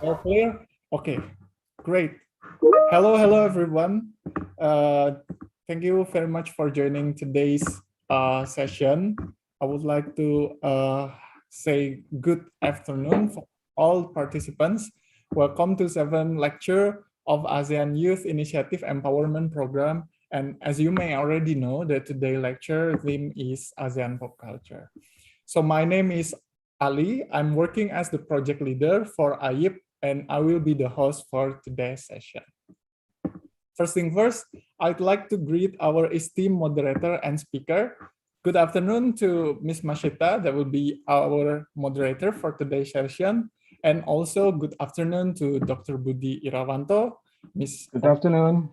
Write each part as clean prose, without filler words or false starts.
All clear? Okay, great. Hello, everyone. Uh, Thank you very much for joining today's session. I would like to say good afternoon for all participants. Welcome to 7th lecture of ASEAN Youth Initiative Empowerment Program. And as you may already know, the today lecture theme is ASEAN Pop Culture. So my name is Ali. I'm working as the project leader for AYIEP, and I will be the host for today's session. First thing first, I'd like to greet our esteemed moderator and speaker. Good afternoon to Ms. Mashita, that will be our moderator for today's session. And also good afternoon to Dr. Budi Irawanto, Ms. Good afternoon.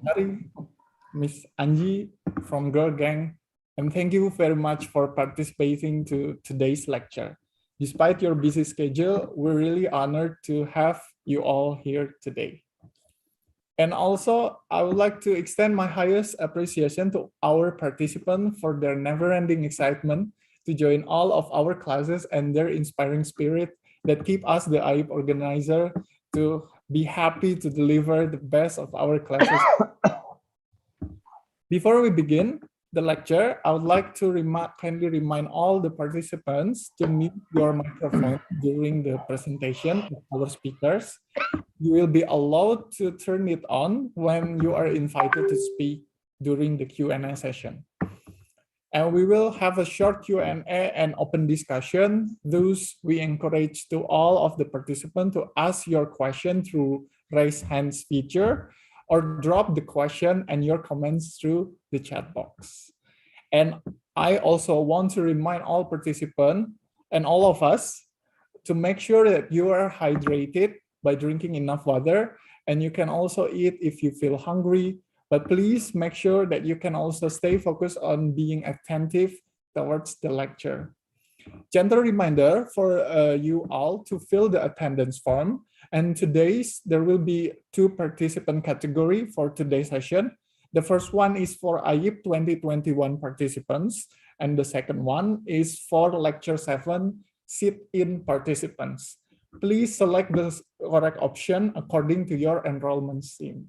Ms. Anji from Girl Gang, and thank you very much for participating to today's lecture. Despite your busy schedule, we're really honored to have you all here today. And also, I would like to extend my highest appreciation to our participants for their never-ending excitement to join all of our classes and their inspiring spirit that keep us, the AYIEP organizer, to be happy to deliver the best of our classes. Before we begin the lecture, I would like to kindly remind all the participants to mute your microphone during the presentation of our speakers. You will be allowed to turn it on when you are invited to speak during the Q&A session. And we will have a short Q&A and open discussion. Thus, we encourage to all of the participants to ask your question through raise hands feature, or drop the question and your comments through the chat box. And I also want to remind all participants and all of us to make sure that you are hydrated by drinking enough water, and you can also eat if you feel hungry, but please make sure that you can also stay focused on being attentive towards the lecture. Gentle reminder for you all to fill the attendance form. And there will be 2 participant category for today's session. The first one is for AYIEP 2021 participants, and the second one is for lecture 7 sit-in participants. Please select the correct option according to your enrollment scheme.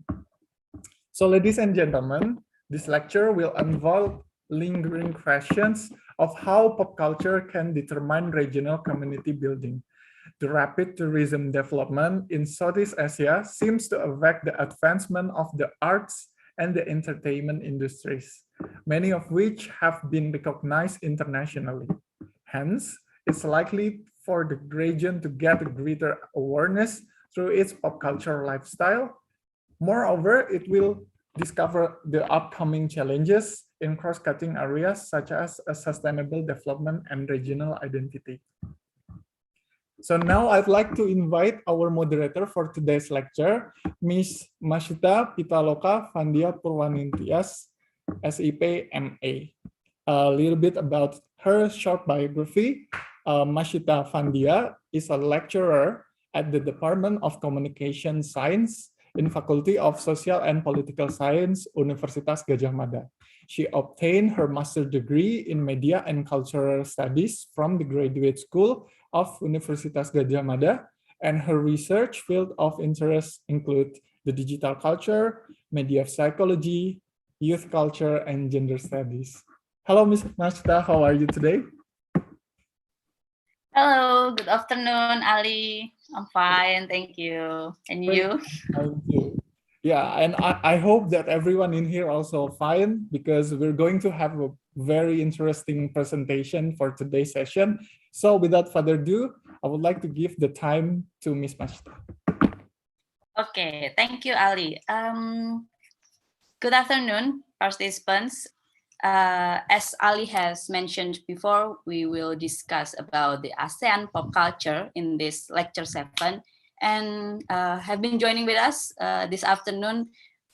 So ladies and gentlemen, this lecture will involve lingering questions of how pop culture can determine regional community building. The rapid tourism development in Southeast Asia seems to affect the advancement of the arts and the entertainment industries, many of which have been recognized internationally. Hence, it's likely for the region to get a greater awareness through its pop culture lifestyle. Moreover, it will discover the upcoming challenges in cross-cutting areas such as a sustainable development and regional identity. So now I'd like to invite our moderator for today's lecture, Ms. Mashita Pitaloka Vandia Purwanintias, SIP MA. A little bit about her short biography. Mashita Vandia is a lecturer at the Department of Communication Science in Faculty of Social and Political Science, Universitas Gadjah Mada. She obtained her master's degree in Media and Cultural Studies from the Graduate School of Universitas Gadjah Mada, and her research field of interest include the digital culture, media psychology, youth culture, and gender studies. Hello, Ms. Mashita, how are you today? Hello, good afternoon, Ali. I'm fine, thank you. And you? Thank you. Yeah, and I hope that everyone in here also fine, because we're going to have a very interesting presentation for today's session. So without further ado, I would like to give the time to Ms. Mashita. Okay, thank you, Ali. Good afternoon, participants. As Ali has mentioned before, we will discuss about the ASEAN pop culture in this lecture 7, and have been joining with us this afternoon.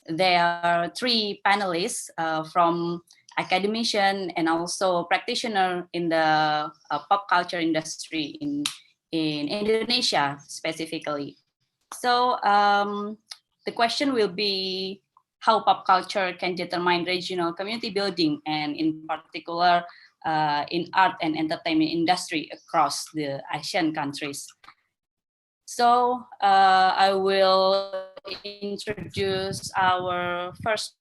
There are 3 panelists from academician and also practitioner in the pop culture industry in Indonesia specifically. So the question will be how pop culture can determine regional community building, and in particular in art and entertainment industry across the Asian countries. So I will introduce our first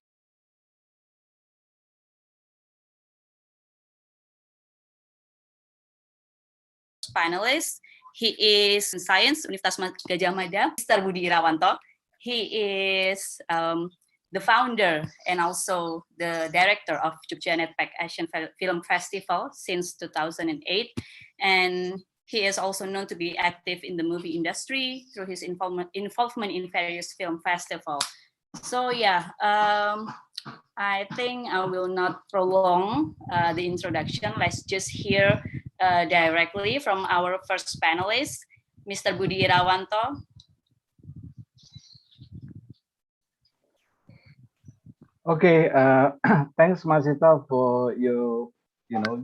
panelist. He is in Science, Universitas Gajah Mada, Mr. Budi Irawanto. He is the founder and also the director of Jogja Netpack Asian Film Festival since 2008. And he is also known to be active in the movie industry through his involvement in various film festivals. So yeah, I think I will not prolong the introduction. Let's just hear directly from our first panelist, Mr. Budi Irawanto. Okay, thanks Masita for your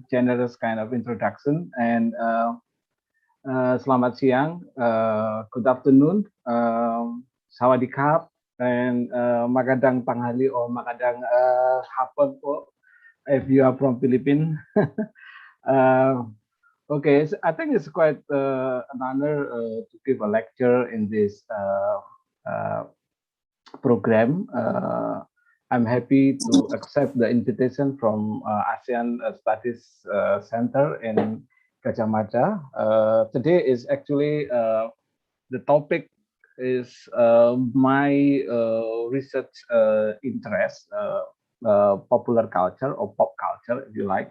generous kind of introduction, and selamat siang, good afternoon, sawadee and magadang tanghali or magadang hapon po if you are from Philippines. Okay, so I think it's quite an honor to give a lecture in this program. I'm happy to accept the invitation from ASEAN Studies Center in Gajah Mada. Today is actually the topic is my research interest, popular culture or pop culture, if you like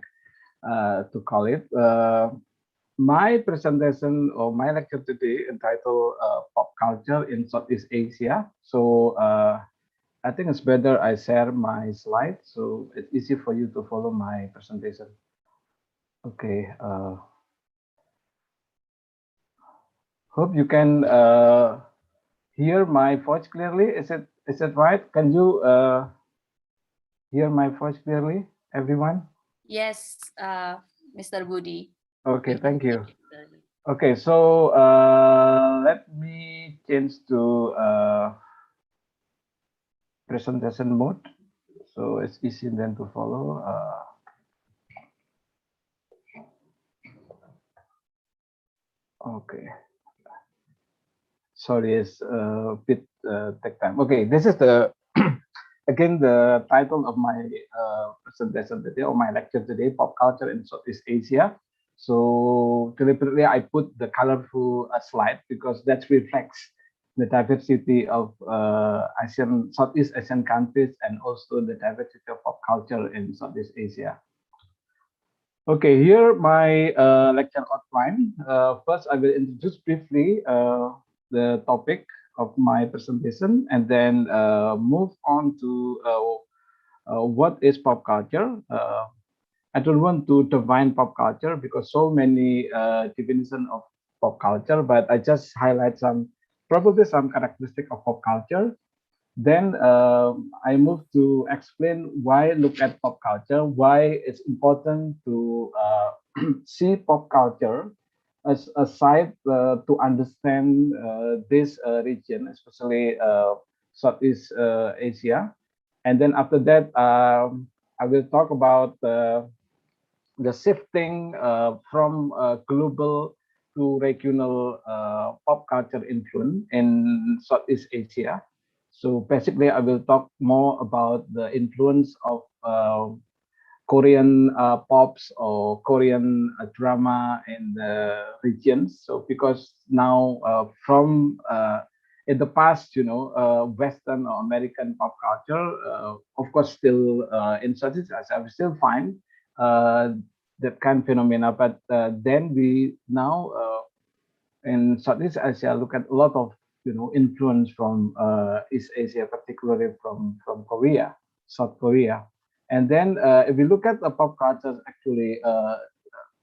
to call it. My presentation or my lecture today entitled Pop Culture in Southeast Asia. So I think it's better I share my slide so it's easy for you to follow my presentation. Okay. Hope you can hear my voice clearly. Is it right? Can you hear my voice clearly, everyone? Yes, Mr. Budi. Okay, thank you. Okay, so let me change to presentation mode, so it's easy then to follow. Okay, sorry, it's a bit take time. Okay, this is the again the title of my presentation today or my lecture today: Pop Culture in Southeast Asia. So deliberately, I put the colorful slide because that reflects the diversity of Southeast Asian countries and also the diversity of pop culture in Southeast Asia. Okay, here my lecture outline. First, I will introduce briefly the topic of my presentation and then move on to what is pop culture. I don't want to define pop culture because so many definitions of pop culture, but I just highlight probably some characteristic of pop culture. Then I move to explain why look at pop culture, why it's important to see pop culture as a site to understand this region, especially Southeast Asia. And then after that, I will talk about the shifting from global to regional pop culture influence in Southeast Asia. So basically, I will talk more about the influence of Korean pops or Korean drama in the regions. So because now from in the past, Western or American pop culture, of course, still in Southeast Asia, we still find that kind of phenomena. But then we now in Southeast Asia look at a lot of influence from East Asia, particularly from Korea, South Korea. And then if we look at the pop culture, actually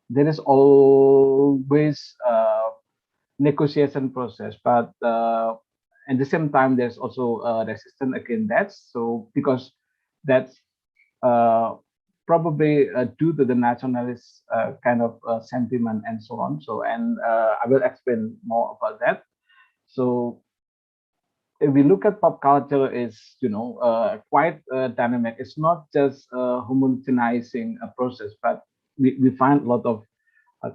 there is always negotiation process, but at the same time there's also resistance against that. So because that's probably due to the nationalist kind of sentiment and so on. So, and I will explain more about that. So, if we look at pop culture, is quite dynamic. It's not just homogenizing a process, but we find a lot of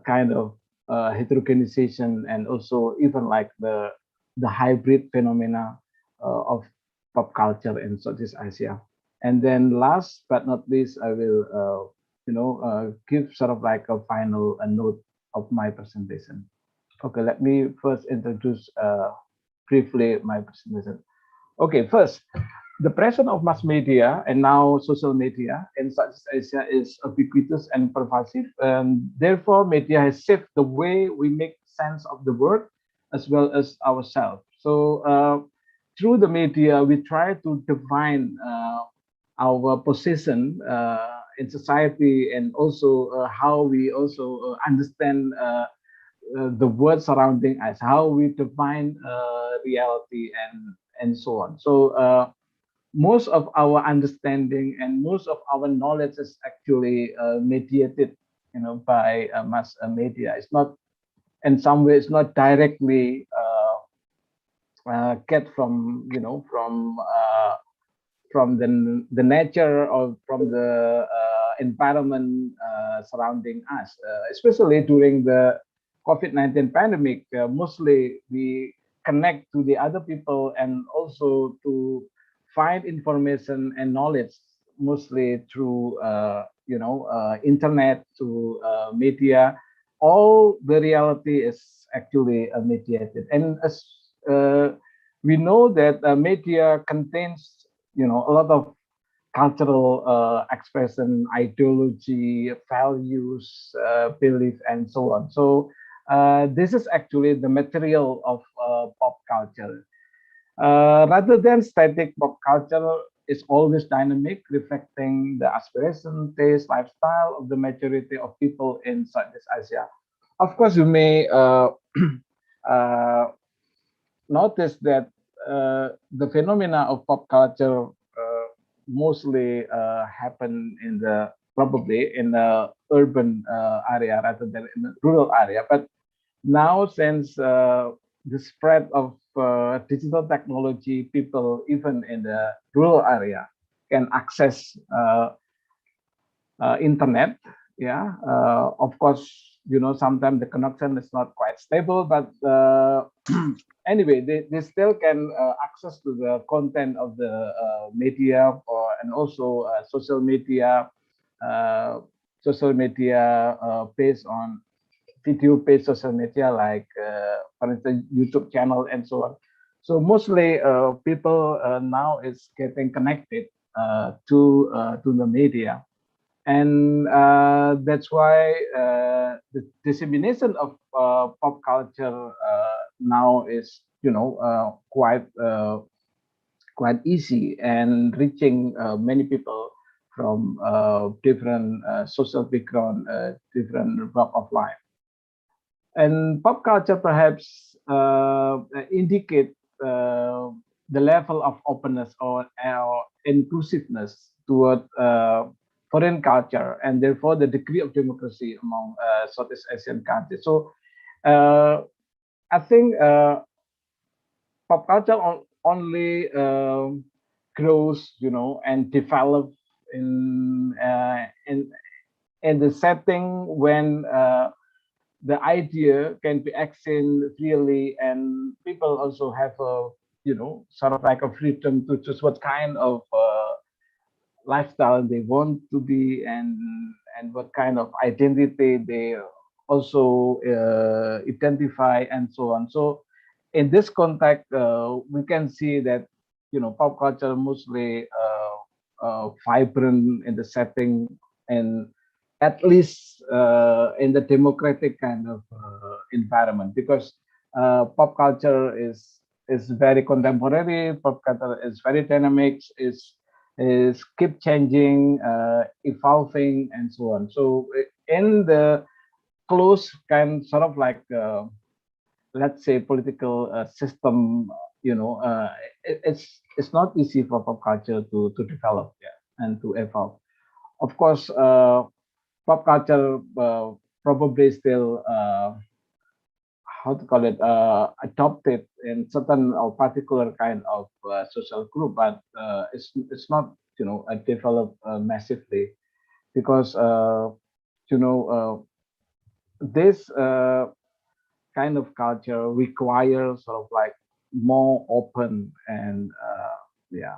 kind of heterogenization and also even like the hybrid phenomena of pop culture in Southeast Asia. And then last but not least, I will give sort of like a final note of my presentation. Okay, let me first introduce briefly my presentation. Okay, first, the presence of mass media and now social media in Southeast Asia is ubiquitous and pervasive, and therefore media has shaped the way we make sense of the world as well as ourselves. So through the media, we try to define our position in society and also how we also understand the world surrounding us, how we define reality and so on. So most of our understanding and most of our knowledge is actually mediated, by mass media. It's not, in some ways, not directly get from, from the nature or from the environment surrounding us, especially during the COVID-19 pandemic. Mostly we connect to the other people and also to find information and knowledge mostly through internet, through media. All the reality is actually mediated, and as we know that media contains a lot of cultural expression, ideology, values, belief, and so on. So this is actually the material of pop culture. Rather than static, pop culture is always dynamic, reflecting the aspiration, taste, lifestyle of the majority of people in Southeast Asia. Of course, you may uh, notice that the phenomena of pop culture mostly happen in the probably in the urban area rather than in the rural area. But now, since the spread of digital technology, people even in the rural area can access internet. Yeah, of course, sometimes the connection is not quite stable, but anyway, they still can access to the content of the media and also uh, social media based on video-based social media like, for instance, YouTube channel and so on. So mostly people now is getting connected to the media, and that's why the dissemination of pop culture now is quite easy and reaching many people from different social background, different walk of life. And pop culture perhaps indicate the level of openness or inclusiveness toward foreign culture, and therefore the degree of democracy among Southeast Asian countries. So I think pop culture only grows, and develops in the setting when the idea can be actioned freely, and people also have a sort of like a freedom to choose what kind of lifestyle they want to be, and what kind of identity they also identify and so on. So in this context, we can see that pop culture mostly vibrant in the setting, and at least in the democratic kind of environment, because pop culture is very contemporary. Pop culture is very dynamic, is keep changing, evolving, and so on. So in the close kind sort of like let's say political system, it's not easy for pop culture to develop, yeah, and to evolve. Of course, pop culture probably still how to call it adopted in certain or particular kind of social group, but it's not developed massively, because you know this kind of culture requires sort of like more open and yeah,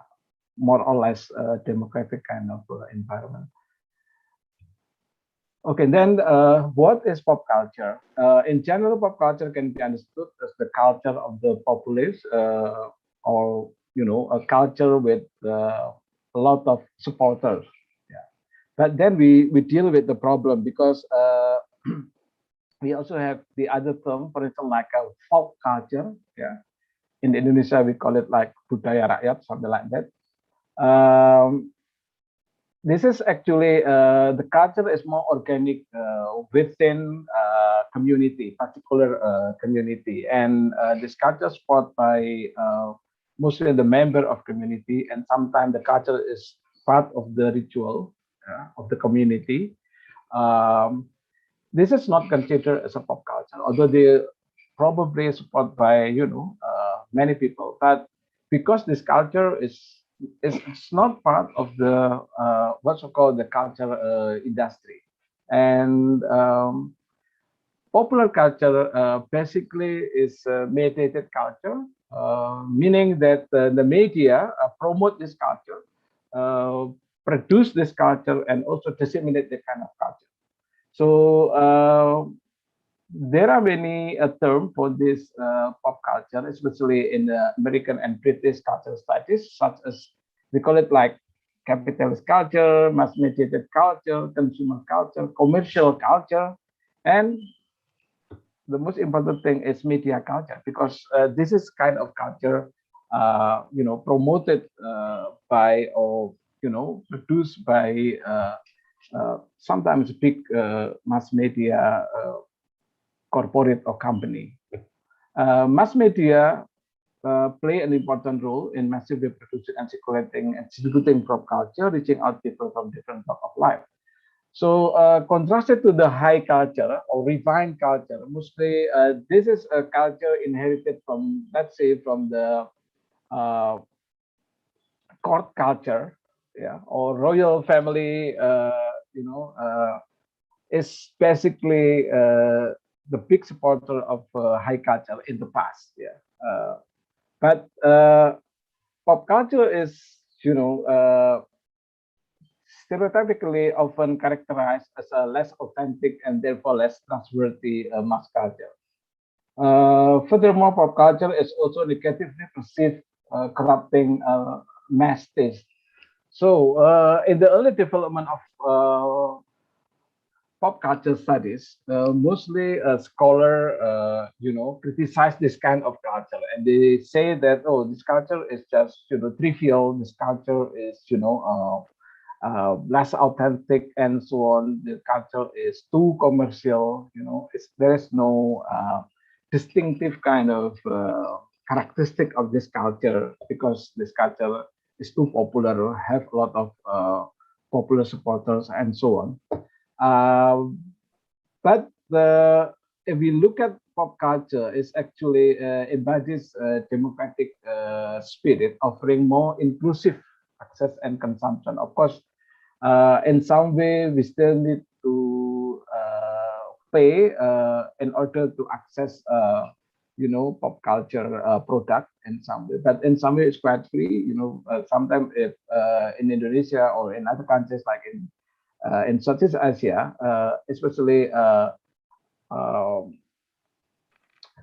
more or less democratic kind of environment. Okay, then what is pop culture? In general, pop culture can be understood as the culture of the populace, or a culture with a lot of supporters. Yeah, but then we deal with the problem because we also have the other term, for instance, like a folk culture. Yeah, in Indonesia we call it like budaya rakyat, something like that. Um, this is actually the culture is more organic within community, particular community, and this culture spot by mostly the member of community, and sometimes the culture is part of the ritual of the community. Um, this is not considered as a pop culture, although they probably support by many people, but because this culture is it's not part of the what's called the culture industry, and popular culture basically is mediated culture, meaning that the media promote this culture, uh, produce this culture, and also disseminate the kind of culture. So there are many terms for this pop culture, especially in the American and British cultural studies, such as we call it like capitalist culture, mass mediated culture, consumer culture, commercial culture, and the most important thing is media culture, because this is kind of culture, promoted by, or produced by sometimes big mass media corporate or company. Mass media play an important role in massively producing and circulating and distributing pop culture, reaching out people from different walks of life. So, contrasted to the high culture or refined culture, mostly this is a culture inherited from, let's say, from the uh, court culture, yeah, or royal family, is basically the big supporter of high culture in the past. Yeah, but pop culture is, you know, stereotypically often characterized as a less authentic and therefore less trustworthy mass culture. Furthermore, pop culture is also negatively perceived, corrupting mass taste. So, in the early development of pop culture studies, mostly a scholar, criticize this kind of culture, and they say that, oh, this culture is just, trivial. This culture is, less authentic, and so on. The culture is too commercial. There is no distinctive kind of characteristic of this culture, because this culture is too popular, have a lot of popular supporters, and so on. Um, but if we look at pop culture, it's actually embodies democratic spirit, offering more inclusive access and consumption. Of course, in some way, we still need to pay in order to access, pop culture product in some way. But in some way, it's quite free. Sometimes if in Indonesia or in other countries like in Southeast Asia, especially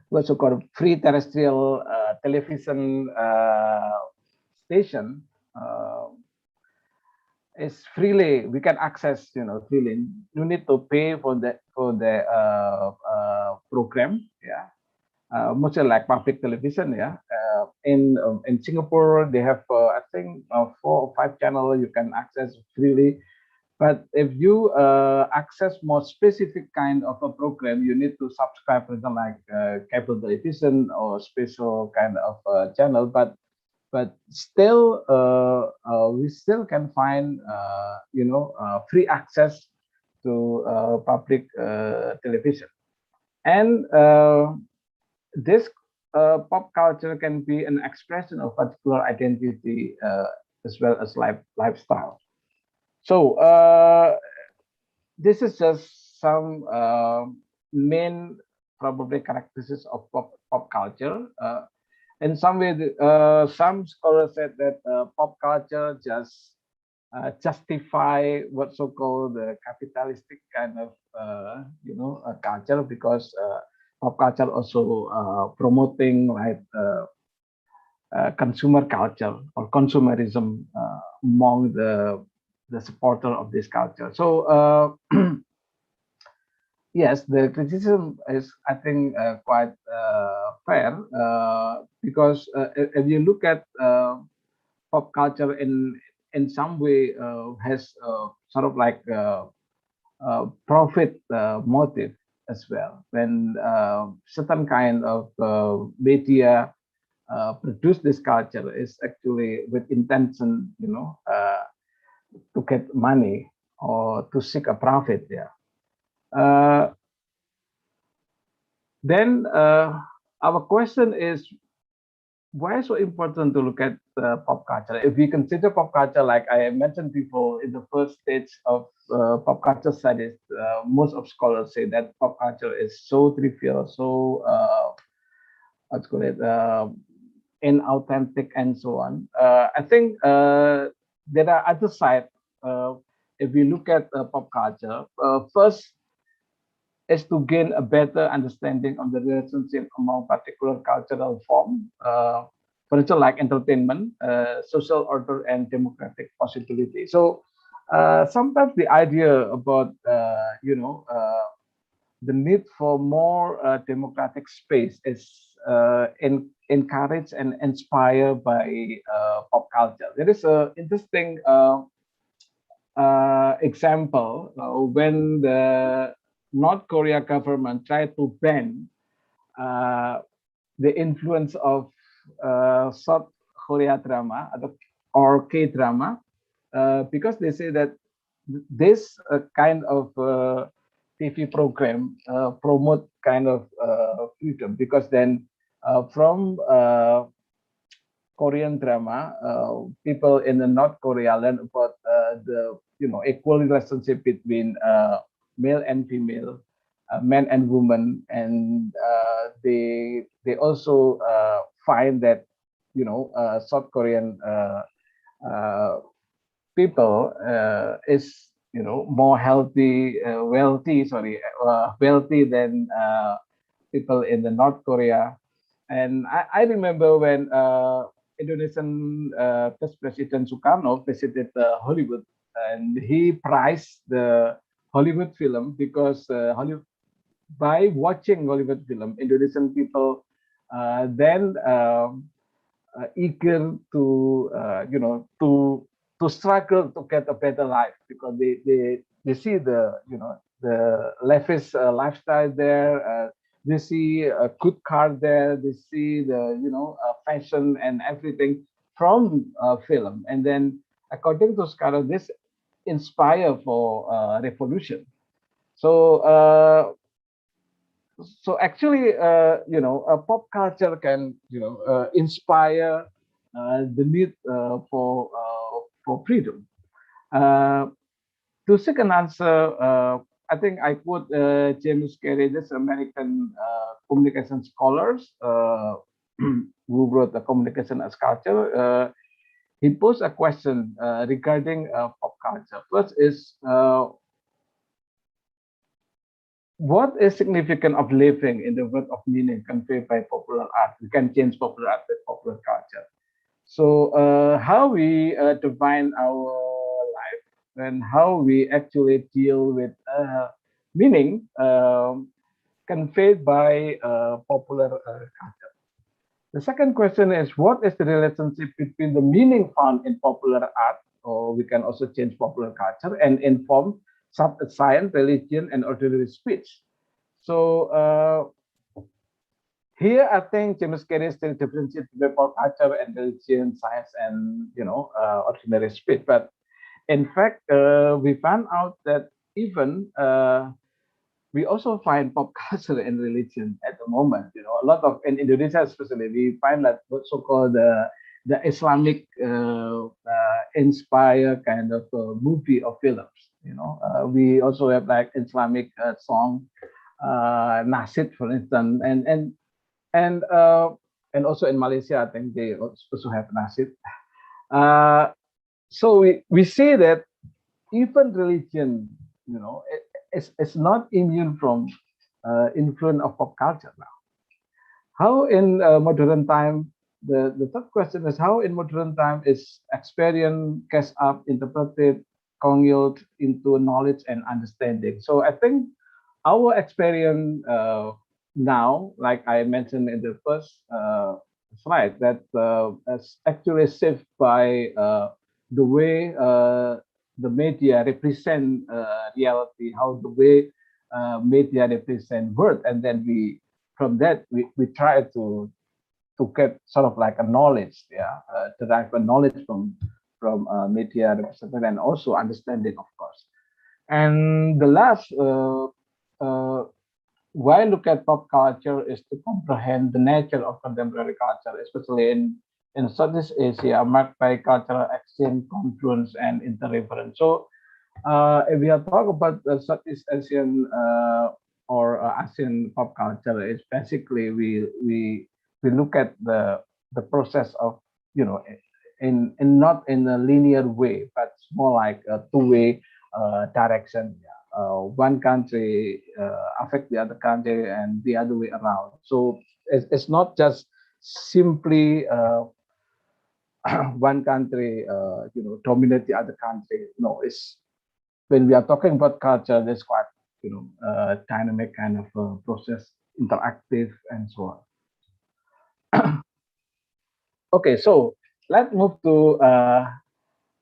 what's so called free terrestrial television station, is freely we can access, freely. You need to pay for the program, yeah. Mostly like public television, yeah. In Singapore, they have I think 4 or 5 channels you can access freely. But if you access more specific kind of a program, you need to subscribe to like cable television or special kind of channel. But still, we still can find free access to public television. And this pop culture can be an expression of particular identity, as well as lifestyle. So this is just some main probably characteristics of pop culture. In some way, some scholars said that pop culture just justify what so-called the capitalistic kind of culture, because pop culture also promoting like consumer culture or consumerism among the supporter of this culture. So yes, the criticism is, I think, quite fair, because if you look at pop culture in some way has sort of like profit motive as well. When certain kind of media produce this culture is actually with intention, to get money or to seek a profit. Yeah. Then our question is, why is so important to look at pop culture? If we consider pop culture, like I mentioned before, in the first stage of pop culture studies, most of scholars say that pop culture is so trivial, so let's call it inauthentic, and so on. I think there are other sides. If we look at pop culture, first is to gain a better understanding of the relationship among particular cultural form, for instance, like entertainment, social order, and democratic possibility. So sometimes the idea about the need for more democratic space is encouraged and inspired by pop culture. There is an interesting example when the North Korea government tried to ban uh, the influence of South Korea drama or K drama, because they say that this kind of TV program promote kind of freedom, because then from Korean drama, people in the North Korea learn about the equal relationship between male and female, men and women, and they also find that South Korean people is more wealthy than people in the North Korea. And I remember when Indonesian first President Sukarno visited Hollywood, and he prized the Hollywood film because by watching Hollywood film, Indonesian people then eager to to struggle to get a better life, because they see the lavish lifestyle there. They see a good car there. They see the fashion and everything from film, and then according to scholar, this inspire for revolution. So actually, pop culture can inspire the need for freedom. To seek an answer, I think I quote James Carey, this American communication scholars who wrote the Communication as Culture. He posed a question regarding pop culture. First is, what is significant of living in the world of meaning conveyed by popular art? We can change popular art with popular culture. So how we define our life and how we actually deal with meaning conveyed by popular culture. The second question is, what is the relationship between the meaning found in popular art, or we can also change popular culture, and inform such as science, religion, and ordinary speech? So here, I think James Carey still differentiates between pop culture and religion, science, and ordinary speech. But in fact, we found out that even we also find pop culture and religion at the moment. A lot of in Indonesia, especially, we find that what so-called the Islamic inspired kind of movie or films. We also have like Islamic song nasid, for instance, and also in Malaysia, I think they also have nasid. So we see that even religion, is not immune from influence of pop culture now. How in modern time, the third question is how in modern time is experience cast up, interpreted, congealed into knowledge and understanding. So I think our experience now, like I mentioned in the first slide, that is actually shaped by the way the media represent reality, how the way media represent word, and then we from that we try to get sort of like a knowledge, derive a knowledge from media represented and also understanding, of course. And the last uh, why look at pop culture is to comprehend the nature of contemporary culture, especially in Southeast Asia, marked by cultural exchange, confluence, and interreference. So, if we are talking about the Southeast Asian or ASEAN pop culture, it's basically we look at the process of, in not in a linear way, but it's more like a two-way direction. Yeah. One country affect the other country and the other way around. So it's not just simply one country, dominate the other country. No, it's when we are talking about culture, there's quite, dynamic kind of process, interactive and so on. Okay, so let's move to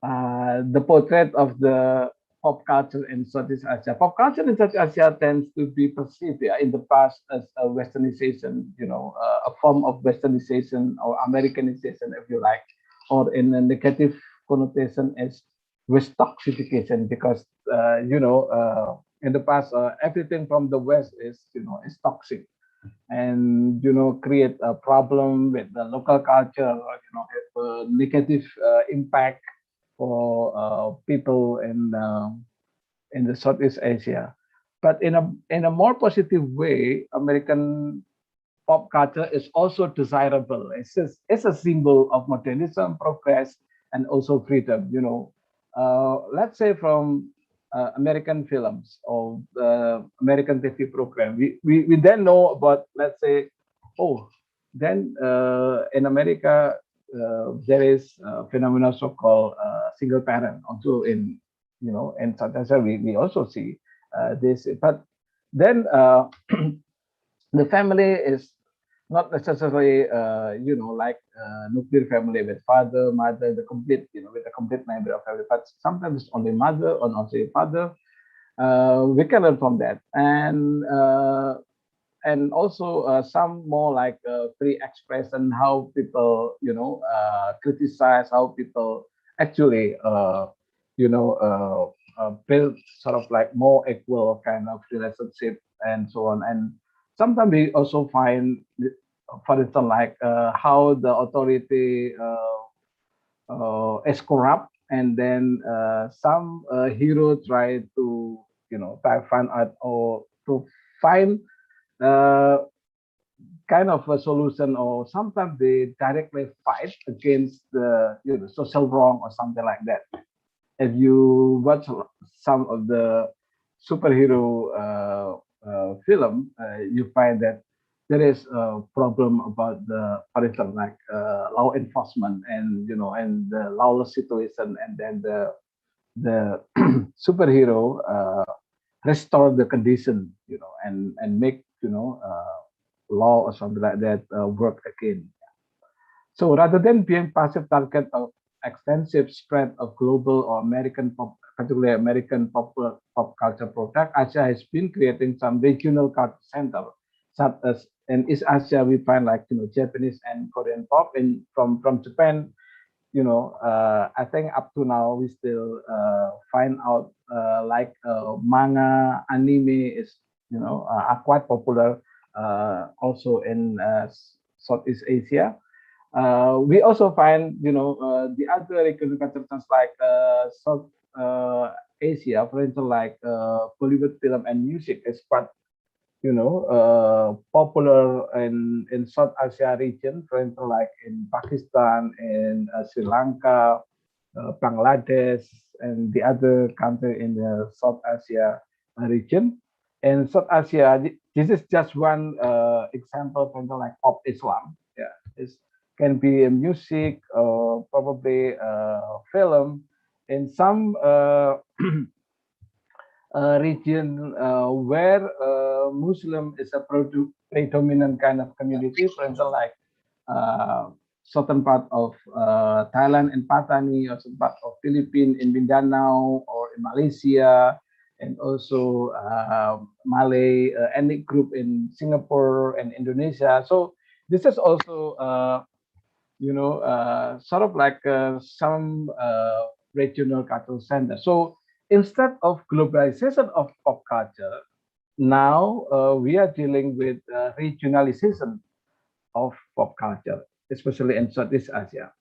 the portrait of the pop culture in Southeast Asia. Pop culture in Southeast Asia tends to be perceived, in the past as a westernization, a form of westernization or Americanization, if you like, or in a negative connotation as Westoxification, because in the past everything from the West is toxic and create a problem with the local culture, have a negative impact for people in the Southeast Asia. But in a more positive way, American pop culture is also desirable. It's a symbol of modernism, progress, and also freedom. Let's say from American films or American TV program, we then know about, let's say, oh, then in America there is a phenomenon so-called single parent. Also in South Asia we also see this, but then the family is not necessarily like nuclear family with father, mother, the complete, with a complete member of family, but sometimes only mother or only father. We can learn from that, and also some more like free expression, how people criticize, how people actually build sort of like more equal kind of relationship and so on. And sometimes we also find, for instance, like how the authority is corrupt, and then some hero try to try find out or to find uh, kind of a solution, or sometimes they directly fight against the social wrong or something like that. If you watch some of the superhero film, you find that there is a problem about the, for instance, like law enforcement and and the lawless situation, and then the superhero restore the condition, and make law or something like that work again. So rather than being passive target of extensive spread of global or American pop, particularly American pop culture product, Asia has been creating some regional culture center, such as in East Asia we find like Japanese and Korean pop. In from Japan, I think up to now we still find out like manga, anime is are quite popular also in Southeast Asia. We also find the other regional cultures like South Asia, for instance, like Bollywood film and music is quite popular in South Asia region, for instance, like in Pakistan, in Sri Lanka, Bangladesh, and the other country in the South Asia region. In South Asia, this is just one example, for instance, like pop Islam. Yeah, it can be a music or probably a film. In some region where Muslim is a predominant kind of community, for instance, like uh, certain part of Thailand and Patani, or some part of Philippines in Mindanao or in Malaysia, and also Malay ethnic group in Singapore and Indonesia. So this is also sort of like some regional cultural center. So instead of globalization of pop culture, now we are dealing with regionalization of pop culture, especially in Southeast Asia.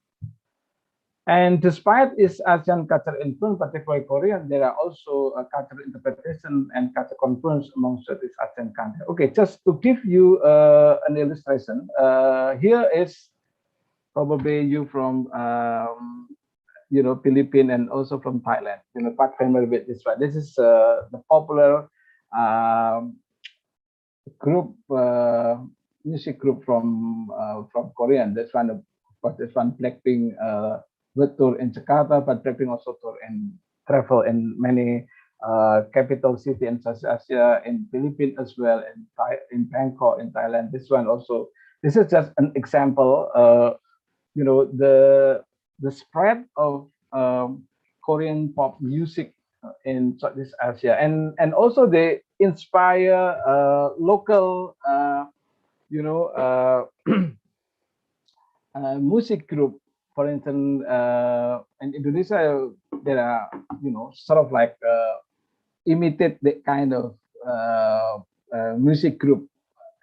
And despite its ASEAN culture influence, particularly Korean, there are also cultural interpretation and cultural confluence among Southeast Asian countries. Okay, just to give you an illustration, here is probably you from Philippines and also from Thailand. Quite familiar with this one. This is the popular um, group music group from Korean. This one, of course, this one Blackpink would tour in Jakarta, but Blackpink also tour and travel in many capital city in South Asia, in Philippines as well, in Bangkok, in Thailand. This one also. This is just an example. The spread of Korean pop music in Southeast Asia, and also they inspire local music group. For instance, in Indonesia, there are sort of like imitate the kind of music group,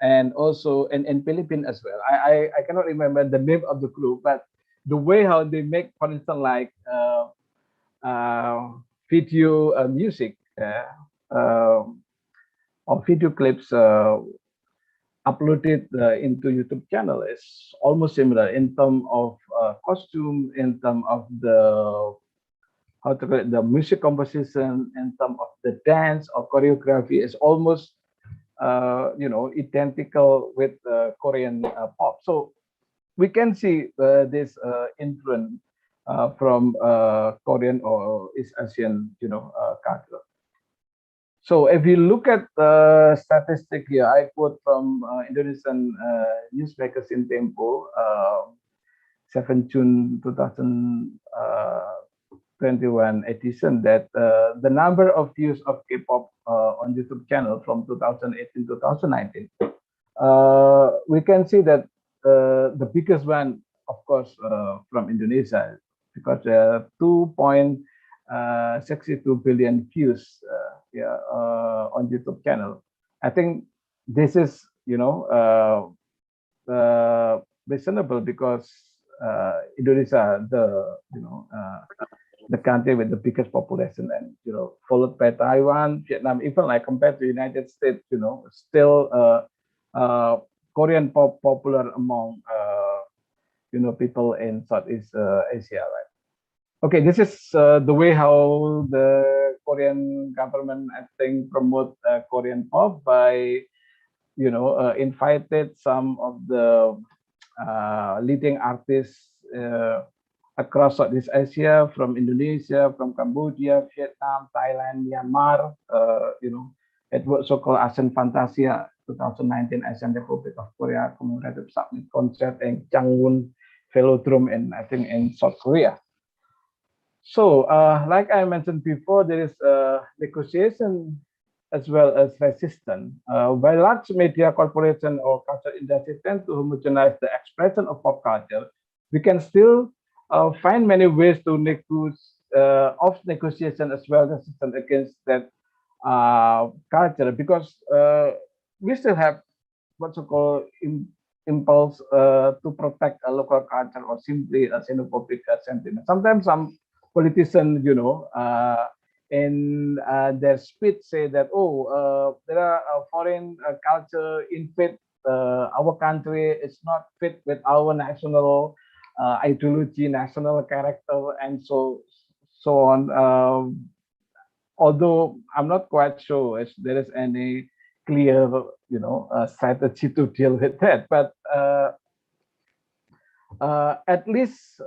and also in Philippines as well. I cannot remember the name of the group, but the way how they make, for instance, like video music uh, or video clips uploaded into YouTube channel is almost similar in terms of costume, in terms of the how to call it, the music composition, in terms of the dance or choreography is almost identical with Korean pop. So we can see this influence from Korean or East Asian, culture. So if you look at the statistic here, I quote from Indonesian news magazine Tempo, 7 June 2021 edition, that the number of views of K-pop on YouTube channel from 2018 to 2019, we can see that the biggest one, of course, from Indonesia, because 2.62 billion views on YouTube channel. I think this is, reasonable because Indonesia, the country with the biggest population, and followed by Taiwan, Vietnam, even like compared to United States, still Korean pop popular among people in Southeast Asia, right? Okay, this is the way how the Korean government, I think, promote Korean pop by invited some of the leading artists across Southeast Asia, from Indonesia, from Cambodia, Vietnam, Thailand, Myanmar. It was so-called ASEAN Fantasia 2019 ASEAN Republic of Korea commemorative summit concert in Changwon Velodrome, in I think in South Korea. So, like I mentioned before, there is negotiation as well as resistance. While large media corporation or culture industry tend to homogenize the expression of pop culture, we can still find many ways to negotiation as well as resistance against that culture, because we still have what so called impulse to protect a local culture, or simply a xenophobic sentiment. Sometimes some politicians, in their speech say that, there are foreign culture invade our country. It's not fit with our national ideology, national character, and so on. Although I'm not quite sure if there is any clear, strategy to deal with that, but at least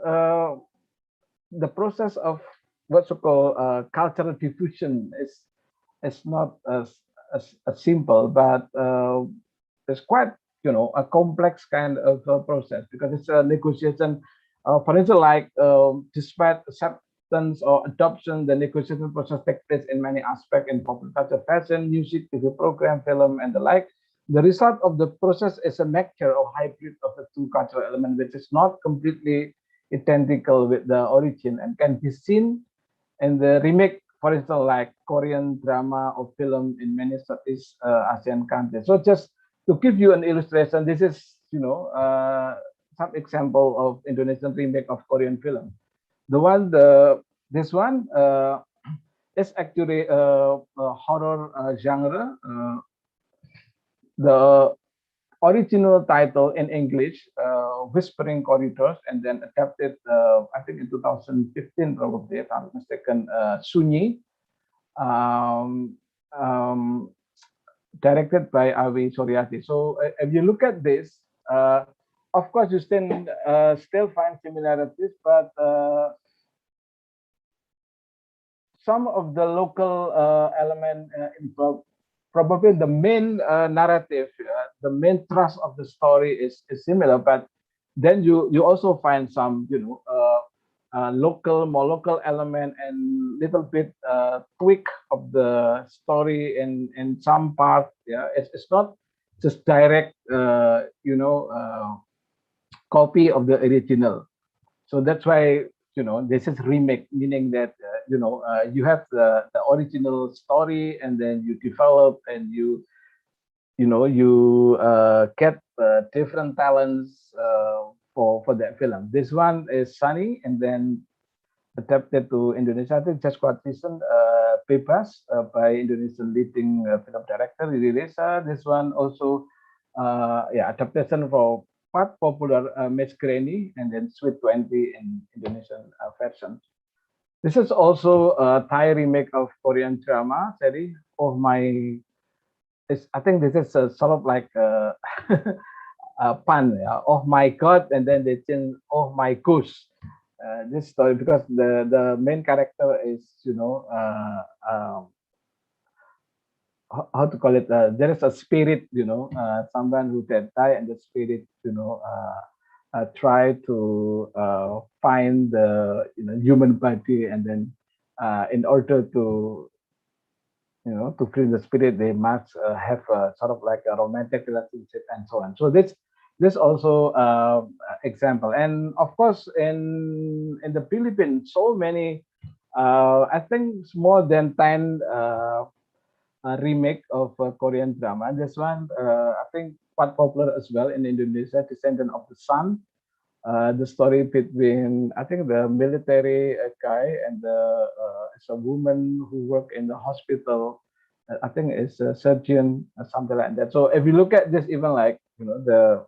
the process of what's called cultural diffusion is not as simple, but it's quite a complex kind of process because it's a negotiation. For instance, like despite acceptance or adoption, the negotiation process takes place in many aspects in popular culture, fashion, music, TV program, film, and the like. The result of the process is a mixture or hybrid of the two cultural elements, which is not completely identical with the origin and can be seen in the remake, for instance, like Korean drama or film in many Southeast Asian countries. So just to give you an illustration, this is, some example of Indonesian remake of Korean film. This one is actually a horror genre. The original title in English, Whispering Corridors, and then adapted, I think in 2015, probably, if I'm not mistaken, Sunyi, um, um, directed by Awi Suryati. So if you look at this, of course, you still find similarities, but some of the local element involved. Probably the main narrative, the main thrust of the story is similar, but then you also find some more local element and little bit tweak of the story in some part. Yeah, it's not just direct copy of the original. So that's why this is remake, meaning that you have the original story and then you develop and you get different talents for that film. This one is Sunny and then adapted to Indonesia. I think just quite recent, Bebas by Indonesian leading film director Riri Reza. This one also adaptation for quite popular Miss Granny and then Sweet 20 in Indonesian version. This is also a Thai remake of Korean drama series of my. I think this is a sort of like a pun. Yeah? Oh my God, and then they change. Oh my goose. This story because the main character is how to call it, there is a spirit, someone who can die and the spirit try to find the human body, and then in order to to free the spirit they must have a sort of like a romantic relationship and so on. So this also example. And of course in the Philippines, so many I think it's more than 10 a remake of a Korean drama. This one, I think, quite popular as well in Indonesia, Descendant of the Sun. The story between, I think, the military guy and it's a woman who work in the hospital. I think it's a surgeon or something like that. So if you look at this, even like, the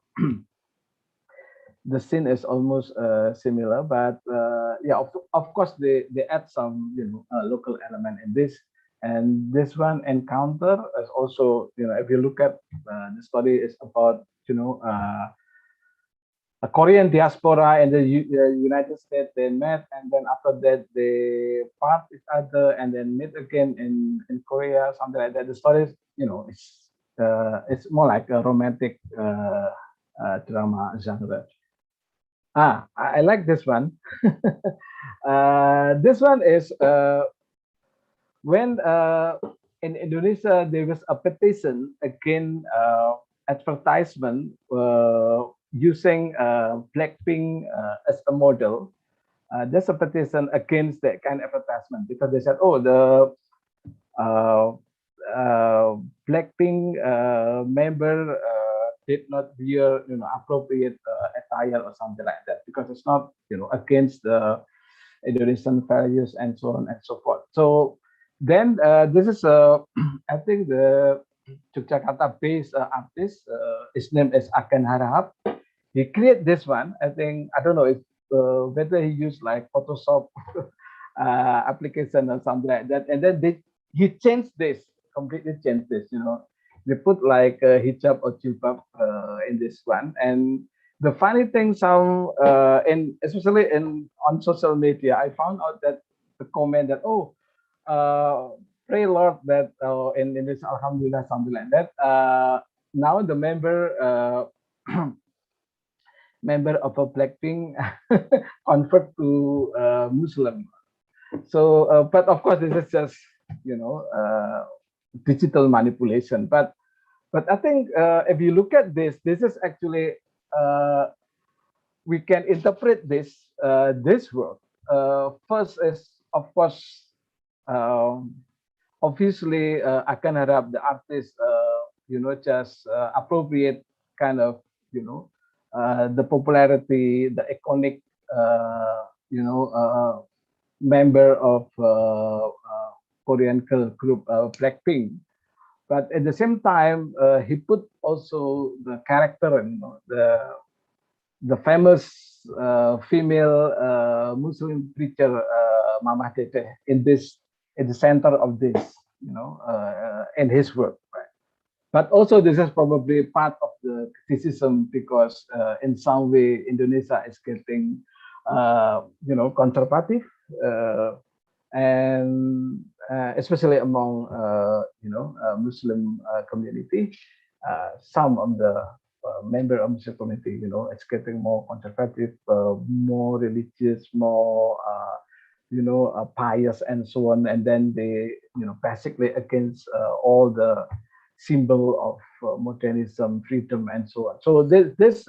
the scene is almost similar, but yeah, of course they add some local element in this. And this one encounter is also, if you look at the story is about a Korean diaspora in the United States. They met, and then after that they part each other, and then meet again in Korea, something like that. The story is, it's more like a romantic drama genre. I like this one. This one is when in Indonesia there was a petition against advertisement using Blackpink as a model. There's a petition against that kind of advertisement because they said, oh, the Blackpink member did not wear appropriate attire or something like that because it's not against the Indonesian values and so on and so forth. So Then this is I think the Yogyakarta-based artist. His name is Akan Harahap. He created this one. I think I don't know if whether he used like Photoshop application or something like that. And then he changed this, completely changed this. They put like hijab or jilbab in this one. And the funny thing, in especially in on social media, I found out that the comment that pray Lord that in this Alhamdulillah something like that. Now the member of a Blackpink convert to Muslim. So, but of course, this is just digital manipulation. But I think if you look at this is actually we can interpret this work. First is of course um, obviously Akan Harap, the artist, just appropriate kind of the popularity, the iconic member of Korean girl group Blackpink. But at the same time, he put also the character and the famous female Muslim preacher Mama Tete in the center of this, in his work. Right? But also, this is probably part of the criticism because in some way Indonesia is getting, conservative, and especially among Muslim community. Some of the member of Muslim community, it's getting more conservative, more religious, more pious, and so on. And then they, basically against all the symbol of modernism, freedom, and so on. So this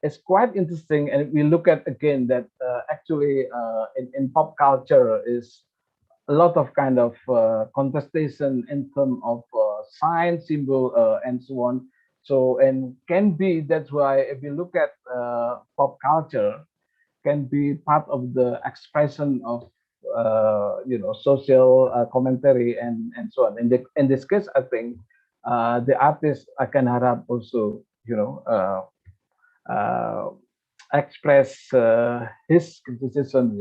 is quite interesting, and we look at again that actually in pop culture is a lot of kind of contestation in terms of sign, symbol, and so on. So, and can be, that's why if you look at pop culture, can be part of the expression of social commentary and so on. In this case, I think the artist Akan Harap also uh, express his criticism,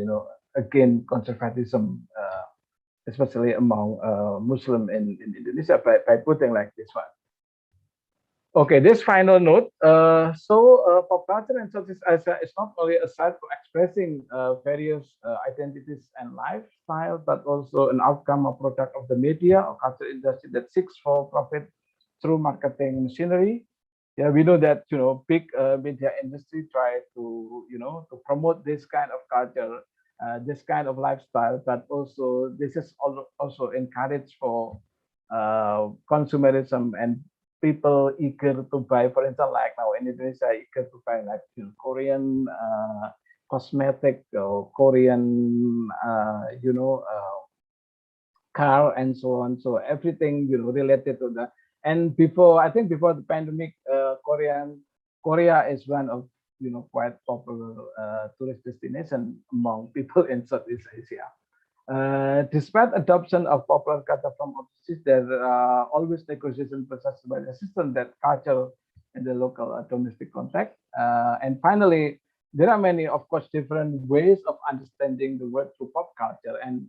again conservatism, especially among Muslim in Indonesia by putting like this one. Okay, this final note. Pop culture and social is not only a site for expressing various identities and lifestyle, but also an outcome or product of the media or culture industry that seeks for profit through marketing machinery. Yeah, we know that big media industry try to promote this kind of culture, this kind of lifestyle, but also this is also encouraged for consumerism and people eager to buy, for instance, like now in Indonesia, eager to buy like Korean cosmetic or Korean, car and so on. So everything related to that. And I think before the pandemic, Korea is one of quite popular tourist destination among people in Southeast Asia. Despite adoption of popular culture from overseas, there are always negotiation process by the system that culture in the local domestic context. And finally, there are many, of course, different ways of understanding the word through pop culture. And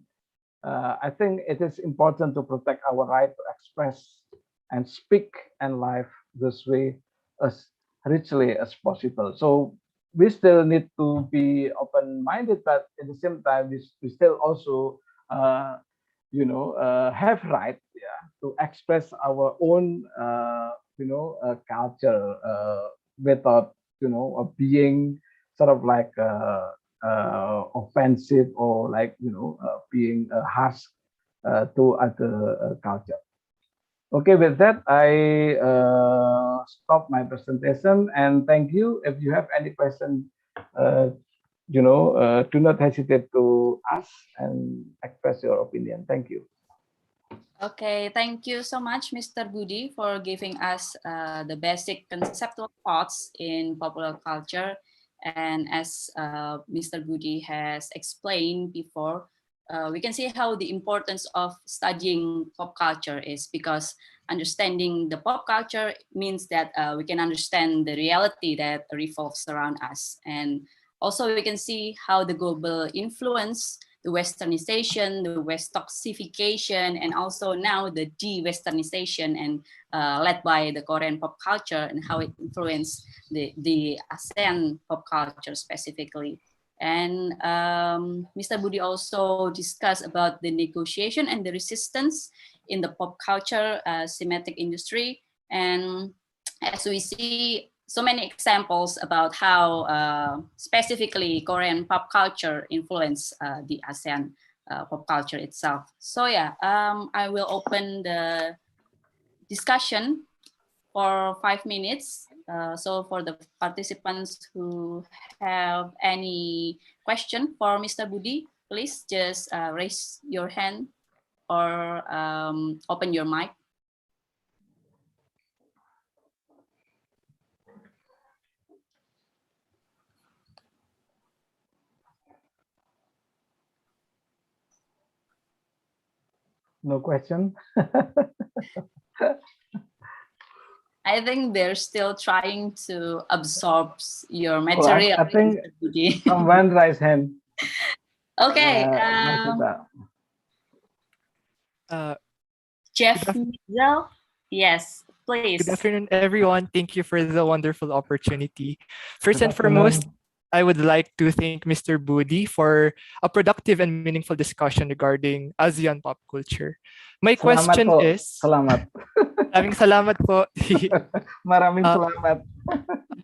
I think it is important to protect our right to express and speak and live this way as richly as possible. So we still need to be open-minded, but at the same time, we still also, have right, to express our own, culture without, being sort of like offensive or like, being harsh to other culture. Okay, with that, I stop my presentation and thank you. If you have any question, do not hesitate to ask and express your opinion. Thank you. Okay, thank you so much, Mr. Budi, for giving us the basic conceptual thoughts in popular culture. And as Mr. Budi has explained before, we can see how the importance of studying pop culture is, because understanding the pop culture means that we can understand the reality that revolves around us. And also we can see how the global influence, the westernization, the westoxification, and also now the de-westernization and led by the Korean pop culture, and how it influenced the ASEAN pop culture specifically. And Mr. Budi also discussed about the negotiation and the resistance in the pop culture thematic industry. And as we see so many examples about how specifically Korean pop culture influenced the ASEAN pop culture itself. So yeah, I will open the discussion for 5 minutes. So for the participants who have any question for Mr. Budi, please just raise your hand or open your mic. No question. I think they're still trying to absorb your material. I think someone raised hand. Okay. Jeff Mizel? Yes, please. Good afternoon, everyone. Thank you for the wonderful opportunity. First and foremost, I would like to thank Mr. Budi for a productive and meaningful discussion regarding ASEAN pop culture. My question is... Maraming salamat po. Maraming salamat.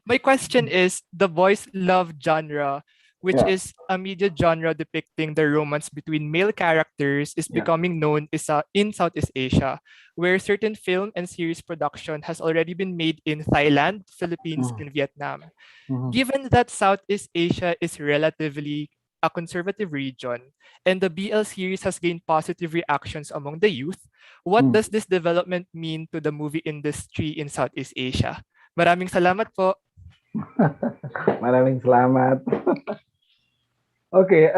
My question is, the boys love genre, which is a media genre depicting the romance between male characters, is becoming known in Southeast Asia, where certain film and series production has already been made in Thailand, Philippines, and Vietnam. Given that Southeast Asia is relatively a conservative region, and the BL series has gained positive reactions among the youth, what does this development mean to the movie industry in Southeast Asia? Maraming salamat po. Maraming salamat. Okay,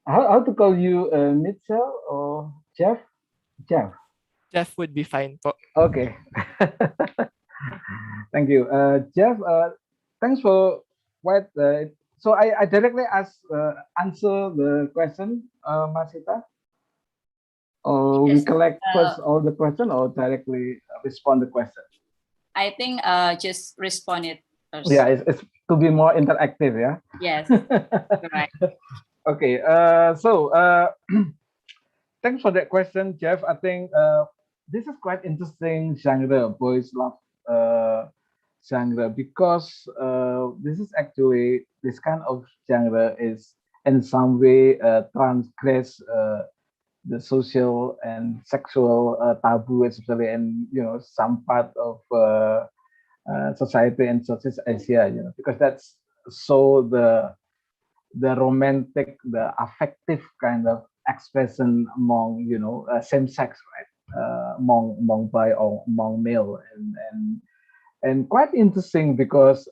how to call you, Mitchell or Jeff? Jeff. Jeff would be fine po. Okay. Thank you, Jeff. Thanks for what. So I directly answer the question, Masita. Or we collect first all the question, or directly respond the question. I think just respond it first. Yeah, it's to be more interactive. Yeah. Yes. Right. Okay. So thanks for that question, Jeff. I think this is quite interesting genre, boys love genre, because this is actually, this kind of genre is in some way transgress the social and sexual taboo, especially in some part of society in Southeast Asia, because that's so the romantic, the affective kind of expression among same sex, right? Among boy or among male, and quite interesting because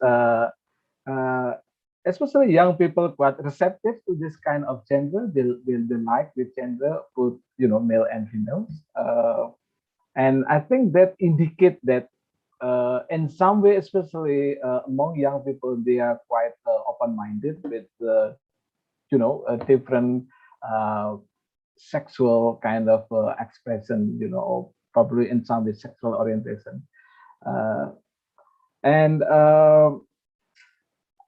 especially young people quite receptive to this kind of gender. They like the gender, both male and females, and I think that indicate that in some way, especially among young people, they are quite open-minded with a different sexual kind of expression, or probably in some way sexual orientation, and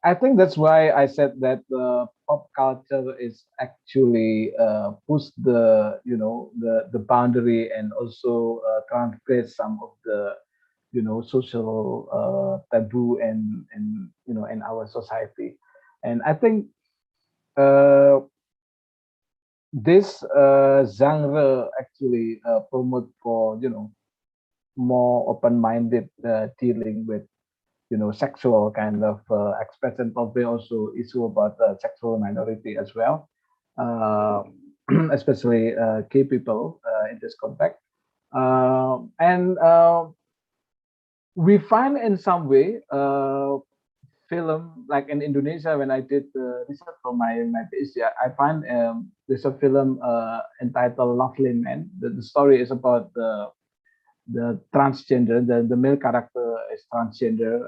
I think that's why I said that pop culture is actually push the the boundary, and also transgress some of the social taboo and in our society. And I think this genre actually promote for more open-minded dealing with sexual kind of expression, probably also issue about sexual minority as well, especially gay people in this context. And we find in some way film like in Indonesia when I did research for my PhD, I find there's a film entitled Lovely Man. The story is about the transgender, the male character is transgender,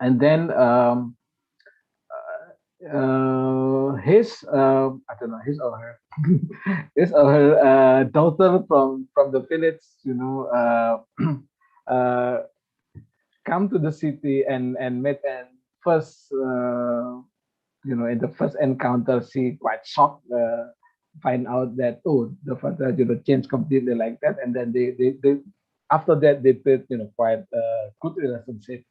and then his I don't know his or her his or her daughter from the village, uh, come to the city and met and first in the first encounter she quite shocked, find out that the father changed completely like that, and then they after that they built quite a good relationship.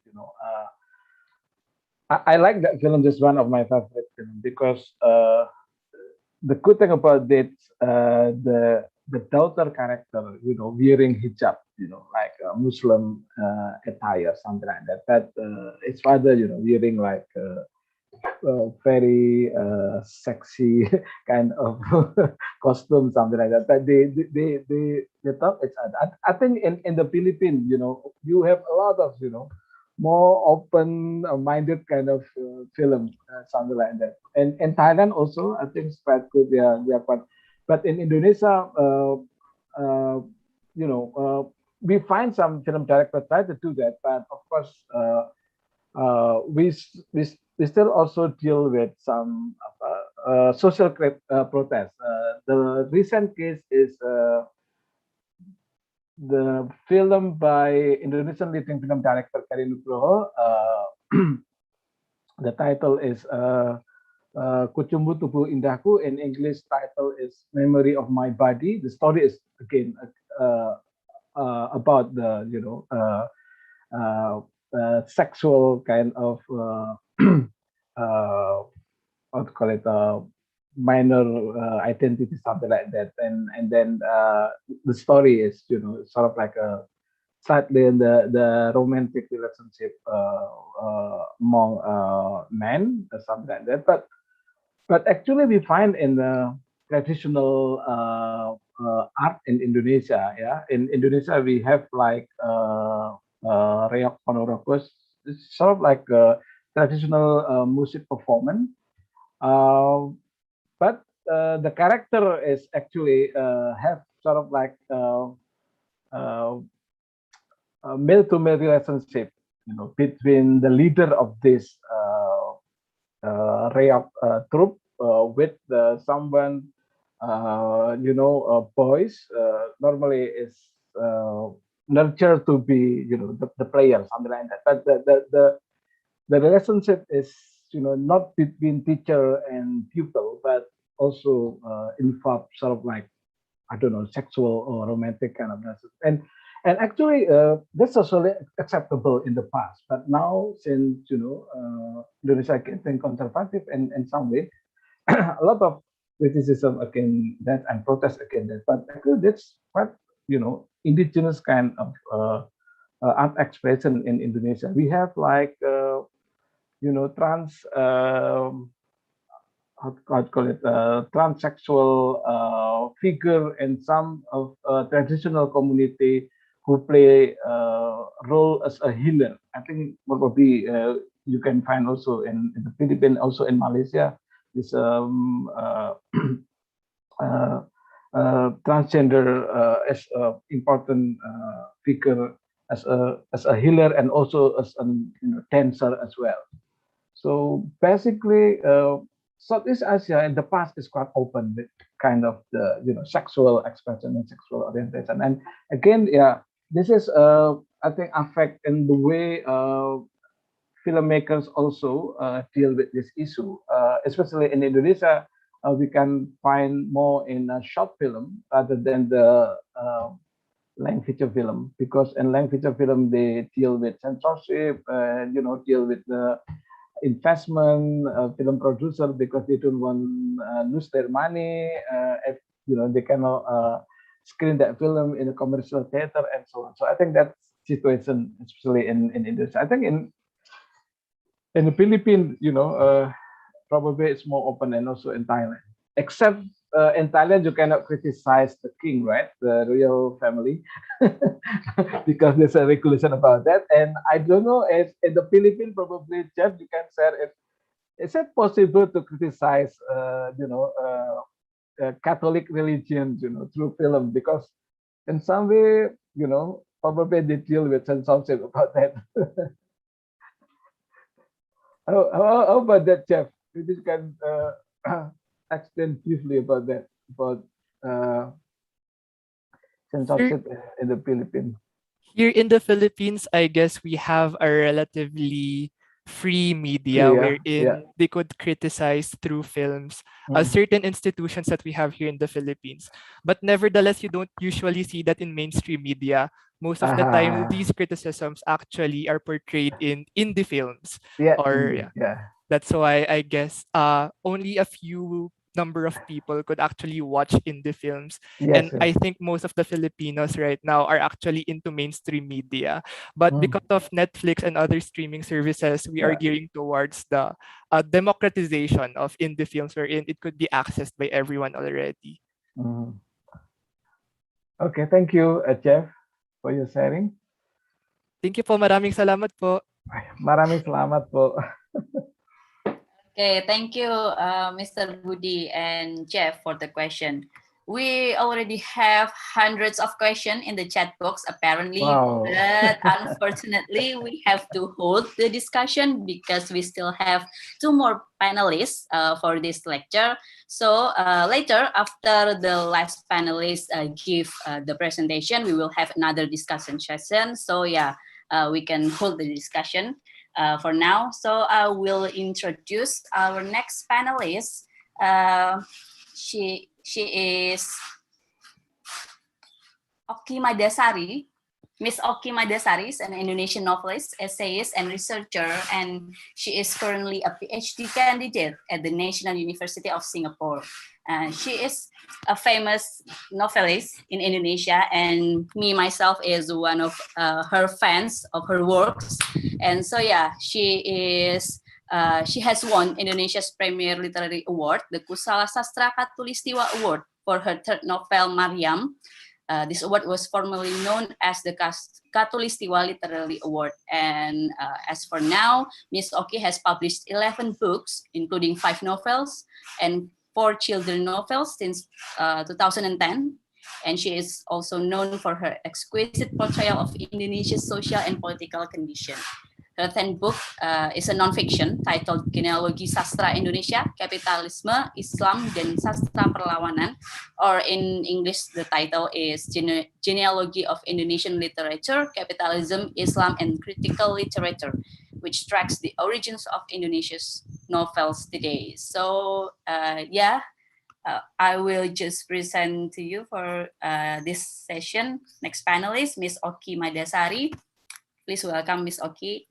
I like that film, just one of my favorite film, because the good thing about it, the daughter character, wearing hijab, like a Muslim attire, something like that. But its father, wearing like very sexy kind of costume, something like that. But they talk each other. I think in the Philippines, you have a lot of more open-minded kind of film, something like that. And in Thailand also, I think it's quite good. They are quite. But in Indonesia, uh, we find some film directors try to do that, but of course, we still also deal with some social protests. The recent case is the film by Indonesian leading film director Kari Nugroho. The title is Kucumbu Tubuh Indahku. In English, title is Memory of My Body. The story is again about the sexual kind of what to call it, minor identity, something like that, and then the story is sort of like a slightly in the romantic relationship among men, or something like that. But actually, we find in the traditional art in Indonesia, yeah, in Indonesia we have like reok ponorogus. It's sort of like a traditional music performance, uh, but the character is actually have sort of like uh, a male-to-male relationship, between the leader of this reok troupe with someone, boys normally is nurtured to be, the player, something like that. But the relationship is, not between teacher and pupil, but also involve sort of like, I don't know, sexual or romantic kind of relationship. And actually, that's socially acceptable in the past. But now, since Indonesia getting conservative in some way, a lot of criticism against that and protest against that. But actually, that's quite indigenous kind of art expression in Indonesia. We have like trans. How to call it, transsexual figure in some of traditional community who play role as a healer. I think probably you can find also in the Philippines, also in Malaysia, this transgender as an important figure as a healer and also as a dancer as well. So basically, Southeast Asia in the past is quite open with kind of the sexual expression and sexual orientation. And again, yeah, this is I think affect in the way filmmakers also deal with this issue, especially in Indonesia. We can find more in a short film rather than the length feature film, because in length feature film they deal with censorship and deal with the investment film producer, because they don't want lose their money if they cannot screen that film in a commercial theater and so on. So I think that situation, especially in Indonesia, I think in the Philippines, probably it's more open, and also in Thailand, except in Thailand you cannot criticize the king, right? The royal family, because there's a regulation about that. And I don't know if in the Philippines, probably Jeff, you can share if is it possible to criticize, Catholic religion, through film, because in some way, probably they deal with censorship about that. How about that, Jeff? Maybe you can explain briefly about that, about uh, Here, censorship in the Philippines. here in the Philippines, I guess we have a relatively free media Clear, yeah. wherein they could criticize through films Mm. certain institutions that we have here in the Philippines. But nevertheless, you don't usually see that in mainstream media. Most of the time, Ah, these criticisms actually are portrayed in indie films, yeah, or indeed, yeah, yeah. that's why I guess only a few number of people could actually watch indie films. Yes, And yes. I think most of the Filipinos right now are actually into mainstream media. But Mm. because of Netflix and other streaming services, we are Yeah. gearing towards the democratization of indie films wherein it could be accessed by everyone already. Mm. Okay, thank you, Jeff, for your sharing. Thank you po. Maraming salamat po. Maraming salamat po. Okay, thank you, Mr. Budi and Jeff, for the question. We already have hundreds of questions in the chat box, apparently, Wow. but unfortunately, we have to hold the discussion because we still have two more panelists for this lecture. So later, after the last panelist give the presentation, we will have another discussion session. So yeah, we can hold the discussion. For now. So I will introduce our next panelist. She is Oki Madasari. Miss Oki Madasari is an Indonesian novelist, essayist, and researcher, and she is currently a PhD candidate at the National University of Singapore. She is a famous novelist in Indonesia, and me myself is one of her fans of her works. And so yeah, she has won Indonesia's premier literary award, the Kusala Sastra Katulistiwa Award, for her third novel, Mariam. This award was formerly known as the Katulistiwa Literary Award. And as for now, Ms. Oki has published 11 books, including 5 novels and 4 children novels since 2010. And she is also known for her exquisite portrayal of Indonesia's social and political condition. Her 10th book is a nonfiction titled Genealogi Sastra Indonesia, Kapitalisme, Islam, dan Sastra Perlawanan, or in English, the title is Genealogy of Indonesian Literature, Capitalism, Islam, and Critical Literature, which tracks the origins of Indonesia's novels today. So I will just present to you for this session. Next panelist, Ms. Oki Madasari. Please welcome Ms. Oki.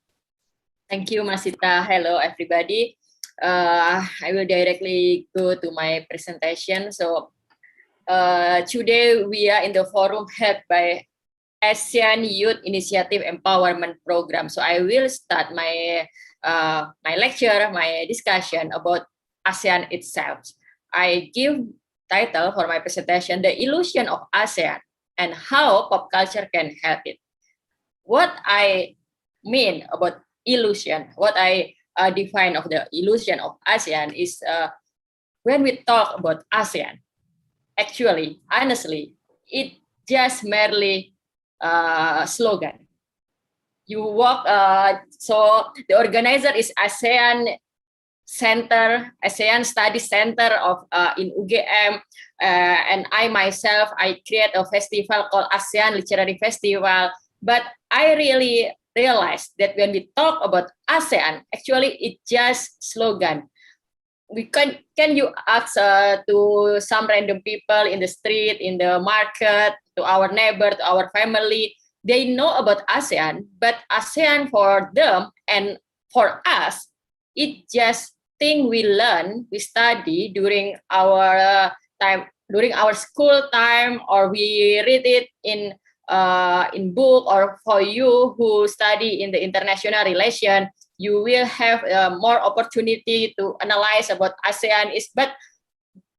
Thank you, Masita. Hello, everybody. I will directly go to my presentation. So today we are in the forum held by ASEAN Youth Initiative Empowerment Program. So I will start my lecture, my discussion about ASEAN itself. I give title for my presentation, The Illusion of ASEAN and How Pop Culture Can Help It. What I mean about illusion, what I define of the illusion of ASEAN is when we talk about ASEAN, actually, honestly, it just merely slogan. You walk, so the organizer is ASEAN Center, ASEAN Study Center of in UGM, and I myself, I create a festival called ASEAN Literary Festival. But I really realized that when we talk about ASEAN, actually it's just slogan. We can you ask to some random people in the street, in the market, to our neighbor, to our family, they know about ASEAN, but ASEAN for them and for us, it just thing we learn, we study during our time, during our school time, or we read it in book, or for you who study in the international relation, you will have more opportunity to analyze about ASEAN. But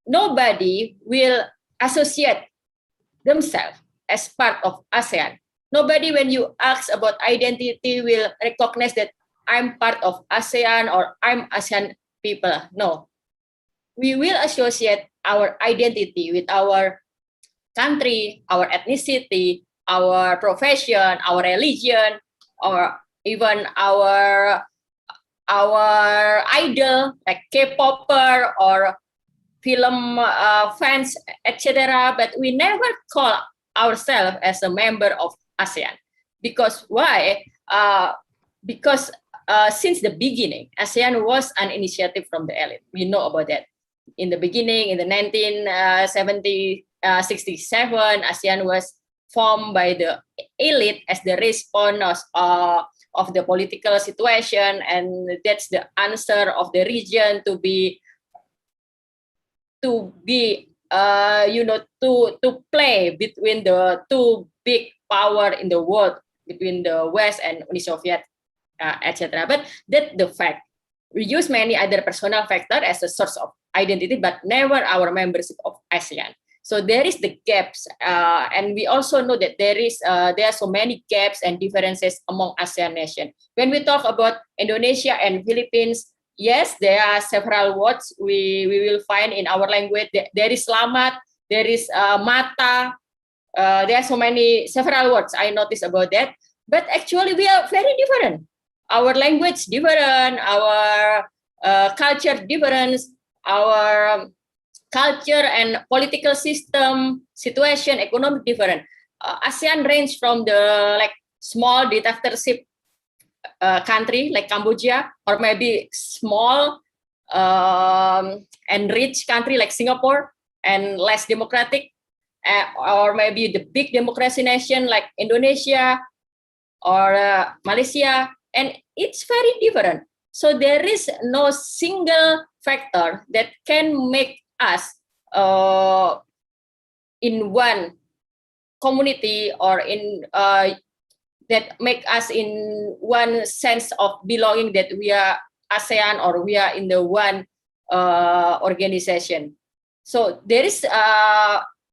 nobody will associate themselves as part of ASEAN. Nobody, when you ask about identity, will recognize that I'm part of ASEAN or I'm ASEAN people. No, we will associate our identity with our country, our ethnicity, our profession, our religion, or even our idol like K-popper or film fans, etc. But we never call ourselves as a member of ASEAN. Because why? Because since the beginning, ASEAN was an initiative from the elite. We know about that. In the beginning, in the 1967, ASEAN was formed by the elite as the response of the political situation, and that's the answer of the region to play between the two big power in the world, between the West and Uni Soviet, etc. But that's the fact. We use many other personal factors as a source of identity, but never our membership of ASEAN. So there is the gaps, and we also know that there are so many gaps and differences among ASEAN nations. When we talk about Indonesia and Philippines, yes, there are several words we will find in our language. There is selamat, there is mata. There are several words I noticed about that. But actually, we are very different. Our language different, our culture different, our culture and political system, situation, economic different. ASEAN range from the small dictatorship country like Cambodia, or maybe small and rich country like Singapore and less democratic, or maybe the big democracy nation like Indonesia or Malaysia, and it's very different. So there is no single factor that can make us in one community, or in that make us in one sense of belonging, that we are ASEAN or we are in the one organization. So there is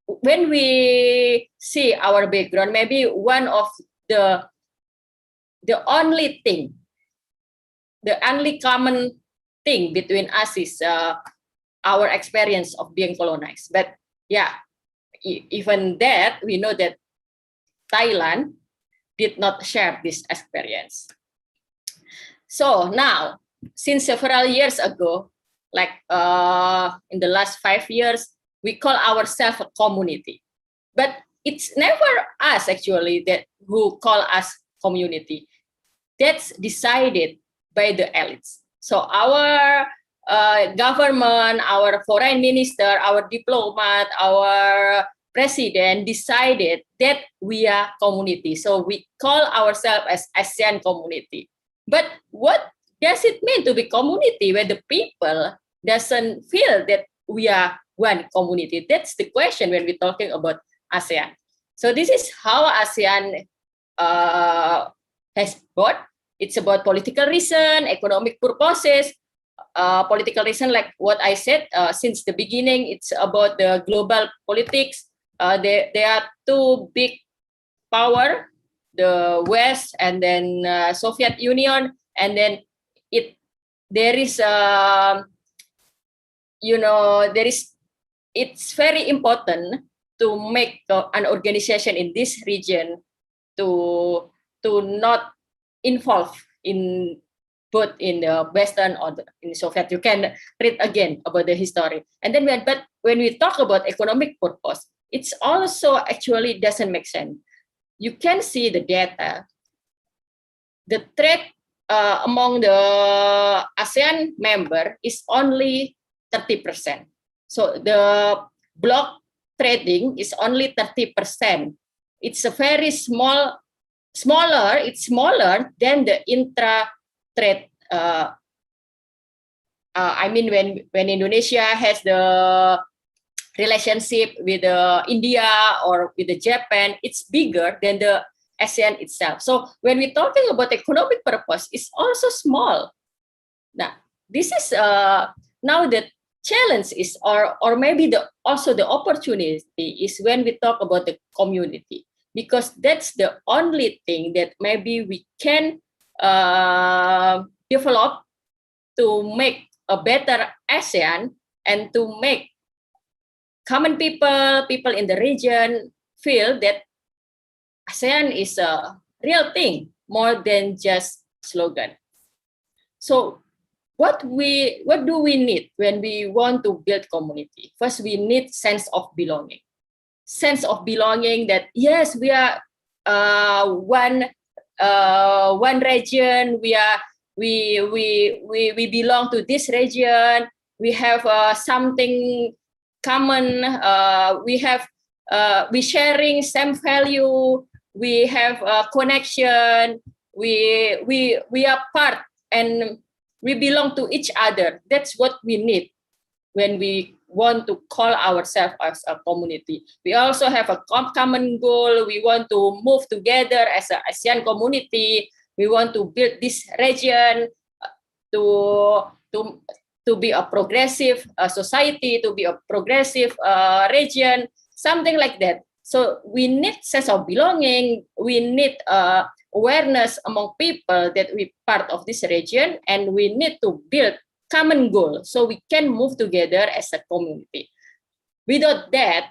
when we see our background, maybe one of the only thing, the only common thing between us is our experience of being colonized. But yeah, even that, we know that Thailand did not share this experience. So now, since several years ago, like in the last 5 years, we call ourselves a community. But it's never us actually that who call us community. That's decided by the elites. So our government, our foreign minister, our diplomat, our president decided that we are community. So we call ourselves as ASEAN community. But what does it mean to be community when the people doesn't feel that we are one community? That's the question when we're talking about ASEAN. So this is how ASEAN has got. It's about political reason, economic purposes. Political reason, like what I said, since the beginning, it's about the global politics. There are two big power, the West and then Soviet Union, and then it's very important to make an organization in this region to not involve in both in the Western or in the Soviet. You can read again about the history. And then when we talk about economic purpose, it's also actually doesn't make sense. You can see the data. The trade among the ASEAN member is only 30%. So the block trading is only 30%. It's a very smaller. It's smaller than the intra-trade. I mean, when Indonesia has the relationship with India or with the Japan, it's bigger than the ASEAN itself. So when we're talking about economic purpose, it's also small. Now, this is now that challenge is, or maybe also the opportunity is when we talk about the community, because that's the only thing that maybe we can develop to make a better ASEAN and to make common people in the region feel that ASEAN is a real thing more than just slogan. So what do we need when we want to build community? First, we need sense of belonging. Sense of belonging that yes, we are one region. We belong to this region. We have something common. We sharing same value. We have a connection. We are part and we belong to each other. That's what we need when we want to call ourselves as a community. We also have a common goal. We want to move together as an ASEAN community. We want to build this region to be a progressive society, to be a progressive region, something like that. So we need sense of belonging. We need awareness among people that we part of this region, and we need to build common goal so we can move together as a community. Without that,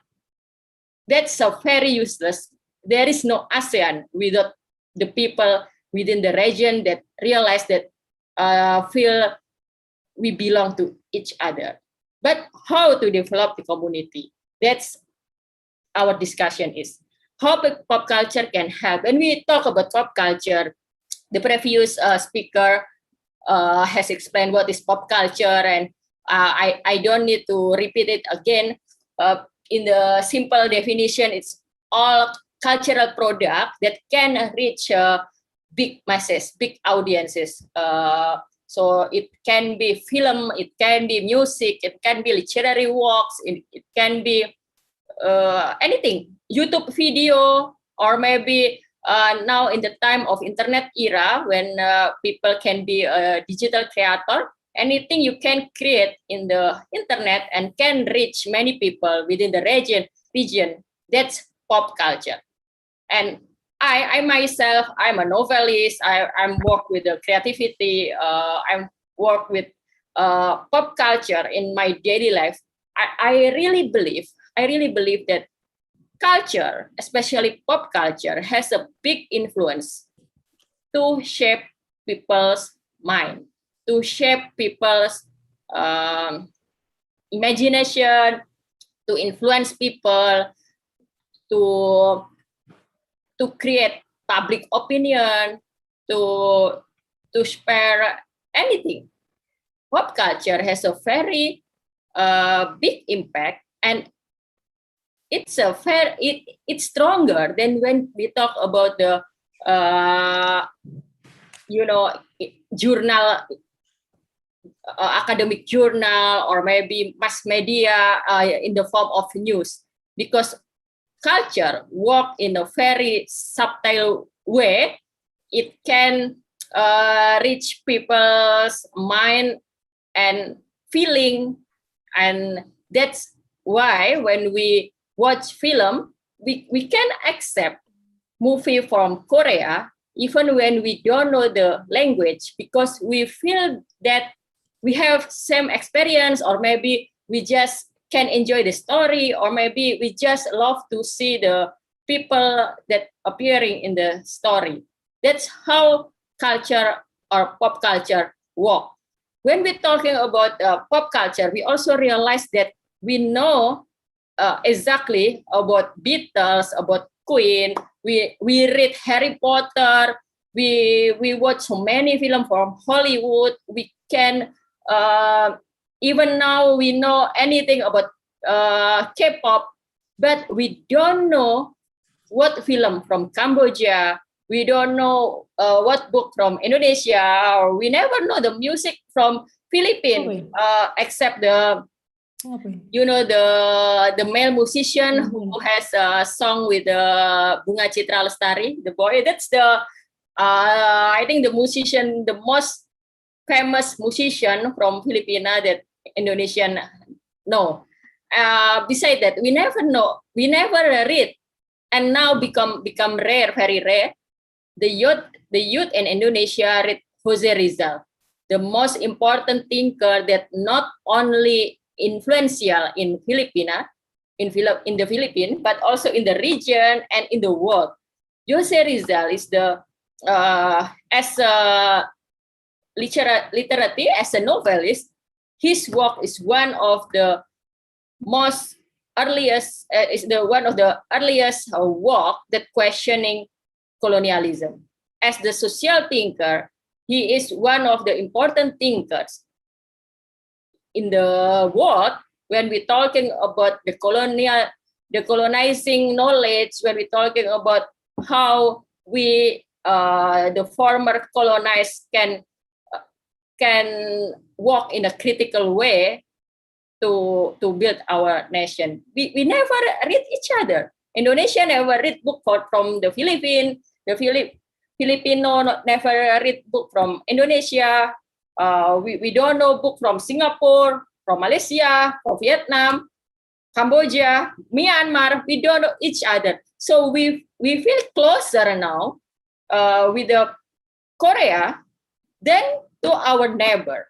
that's a very useless. There is no ASEAN without the people within the region that realize that feel we belong to each other. But how to develop the community? That's our discussion is. How pop culture can help. When we talk about pop culture, the previous speaker has explained what is pop culture, and I don't need to repeat it again. In the simple definition, it's all cultural product that can reach big masses, big audiences. So it can be film, it can be music, it can be literary works, it can be anything, YouTube video, or maybe now in the time of internet era, when people can be a digital creator, anything you can create in the internet and can reach many people within the region, that's pop culture. And I myself, I'm a novelist. I'm work with the creativity. I work with pop culture in my daily life. I really believe that culture, especially pop culture, has a big influence to shape people's mind, to shape people's imagination, to influence people, to create public opinion, to spare anything. Pop culture has a very big impact, and it's stronger than when we talk about the journal, academic journal, or maybe mass media in the form of news, because culture work in a very subtle way. It can reach people's mind and feeling, and that's why when we watch film, we can accept movie from Korea even when we don't know the language, because we feel that we have same experience, or maybe we just can enjoy the story, or maybe we just love to see the people that appearing in the story. That's how culture or pop culture work. When we're talking about pop culture, we also realize that we know exactly about Beatles, about Queen. We read Harry Potter. We watch so many films from Hollywood. We can even now we know anything about K-pop, but we don't know what film from Cambodia. We don't know what book from Indonesia, or we never know the music from Philippines, except the the male musician who has a song with Bunga Citra Lestari, the boy. That's the I think the musician, the most famous musician from Filipina that Indonesian know. Besides that, we never know, we never read, and now become rare, very rare. The youth in Indonesia read Jose Rizal, the most important thinker that not only influential in the Philippines, but also in the region and in the world. Jose Rizal is the as a literary, as a novelist, his work is one of the most earliest one of the earliest work that questioning colonialism. As the social thinker, he is one of the important thinkers in the world when we're talking about the colonizing knowledge, when we're talking about how we the former colonized can walk in a critical way to build our nation. We never read each other. Indonesia never read book from the Philippines. The Filipino never read book from Indonesia. We don't know book from Singapore, from Malaysia, from Vietnam, Cambodia, Myanmar. We don't know each other. So we feel closer now with the Korea than to our neighbor.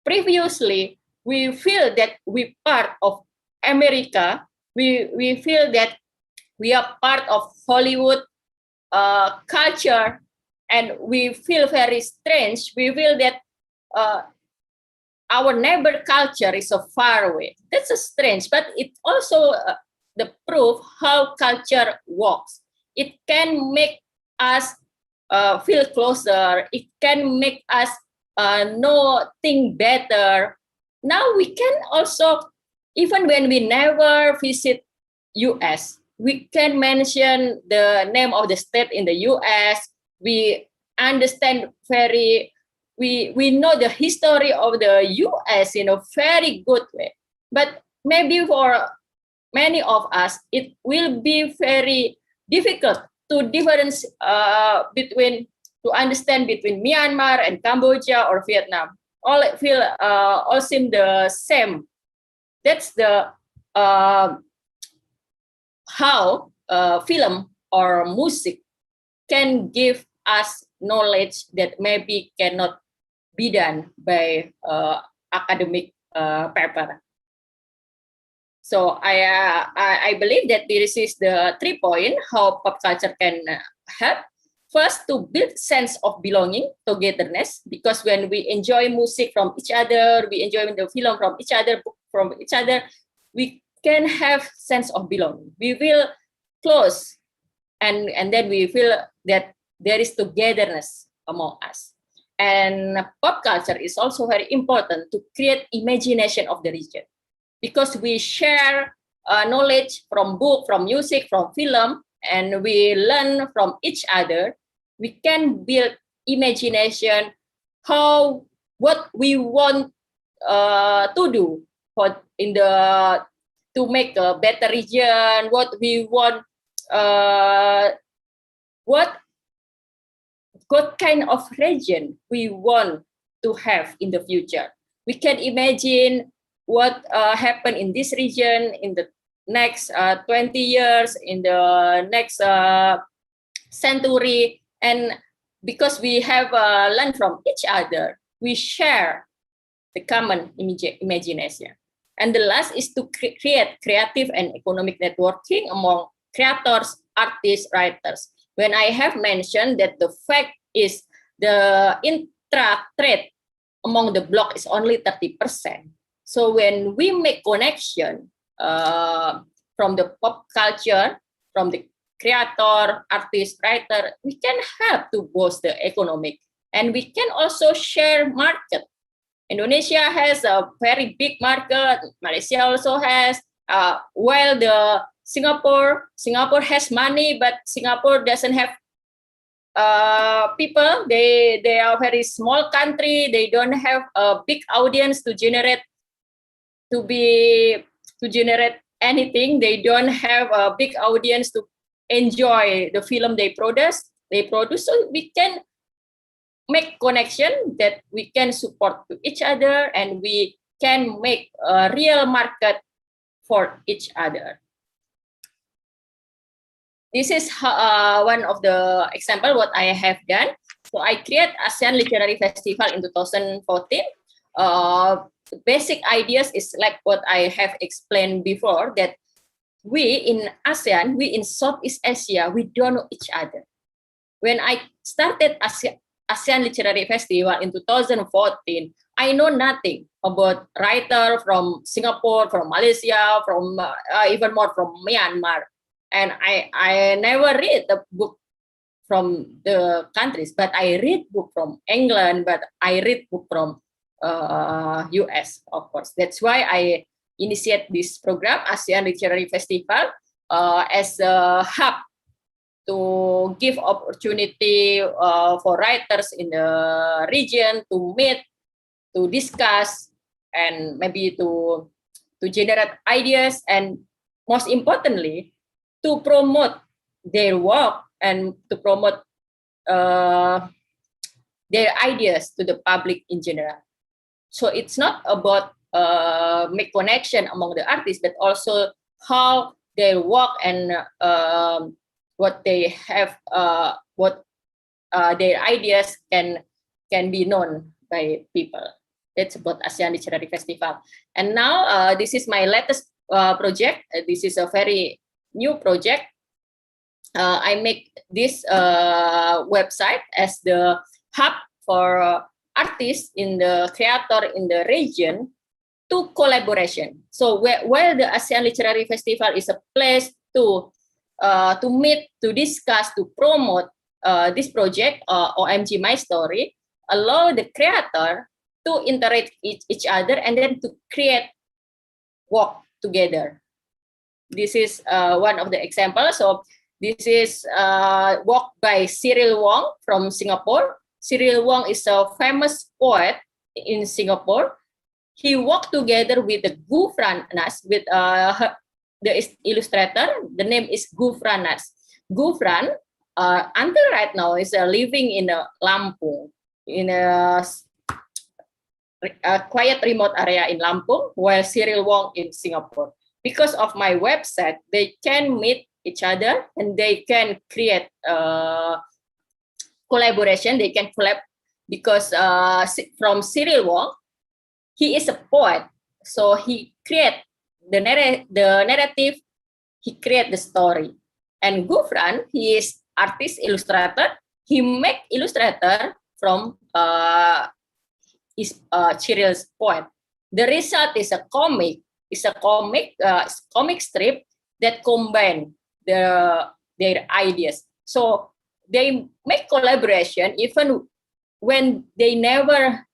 Previously, we feel that we part of America. We feel that we are part of Hollywood culture, and we feel very strange. We feel that our neighbor culture is so far away. That's a strange, but it also the proof how culture works. It can make us feel closer. It can make us know things better. Now we can also, even when we never visit US, we can mention the name of the state in the US. We understand we know the history of the US in a very good way. But maybe for many of us, it will be very difficult to difference to understand between Myanmar and Cambodia or Vietnam. All seem the same. That's the how film or music can give us knowledge that maybe cannot be done by academic paper. So I believe that this is the 3 points how pop culture can help. First, to build sense of belonging, togetherness, because when we enjoy music from each other, we enjoy the film from each other, book from each other, we can have sense of belonging. We feel close, and then we feel that there is togetherness among us. And pop culture is also very important to create imagination of the region, because we share knowledge from book, from music, from film, and we learn from each other. We can build imagination what we want to do to make a better region, what we want, what kind of region we want to have in the future. We can imagine what happened in this region in the next 20 years, in the next century. And because we have learned from each other, we share the common imagination. And the last is to create creative and economic networking among creators, artists, writers. When I have mentioned that the fact is the intra-trade among the bloc is only 30%. So when we make connection from the pop culture, from the creator, artist, writer, we can help to boost the economic. And we can also share market. Indonesia has a very big market. Malaysia also has. While the Singapore has money, but Singapore doesn't have people. They are a very small country. They don't have a big audience to generate anything. They don't have a big audience to enjoy the film they produce. So we can make connection that we can support to each other, and we can make a real market for each other. This is one of the example what I have done. So I create ASEAN Literary Festival in 2014. Basic ideas is like what I have explained before, that we in ASEAN, we in Southeast Asia, we don't know each other. When I started ASEAN Literary Festival in 2014, I know nothing about writer from Singapore, from Malaysia, from even more from Myanmar. And I never read the book from the countries, but I read book from England, but I read book from US, of course. That's why I initiate this program, ASEAN Literary Festival, as a hub to give opportunity for writers in the region to meet, to discuss, and maybe to generate ideas, and most importantly, to promote their work and to promote their ideas to the public in general. So it's not about make connection among the artists, but also how their work and what they have, what their ideas can be known by people. That's about ASEAN Literary Festival. And now this is my latest project. This is a very new project. I make this website as the hub for artists in the creator in the region to collaboration. So where the ASEAN Literary Festival is a place to meet, to discuss, to promote this project, OMG My Story, allow the creator to interact each other and then to create work together. This is one of the examples. So this is work by Cyril Wong from Singapore. Cyril Wong is a famous poet in Singapore. He worked together with the Gu Franas, with the illustrator. The name is Gu Franas. Gu Fran, until right now, is living in Lampung, in a quiet remote area in Lampung, while Cyril Wong in Singapore. Because of my website, they can meet each other and they can create collaboration. They can collab because from Cyril Wong, he is a poet, so he create the narrative, he create the story. And Gufran, he is artist illustrator. He make illustrator from Cyril's poem. The result is a comic. It's a comic strip that combine their ideas. So they make collaboration even when they never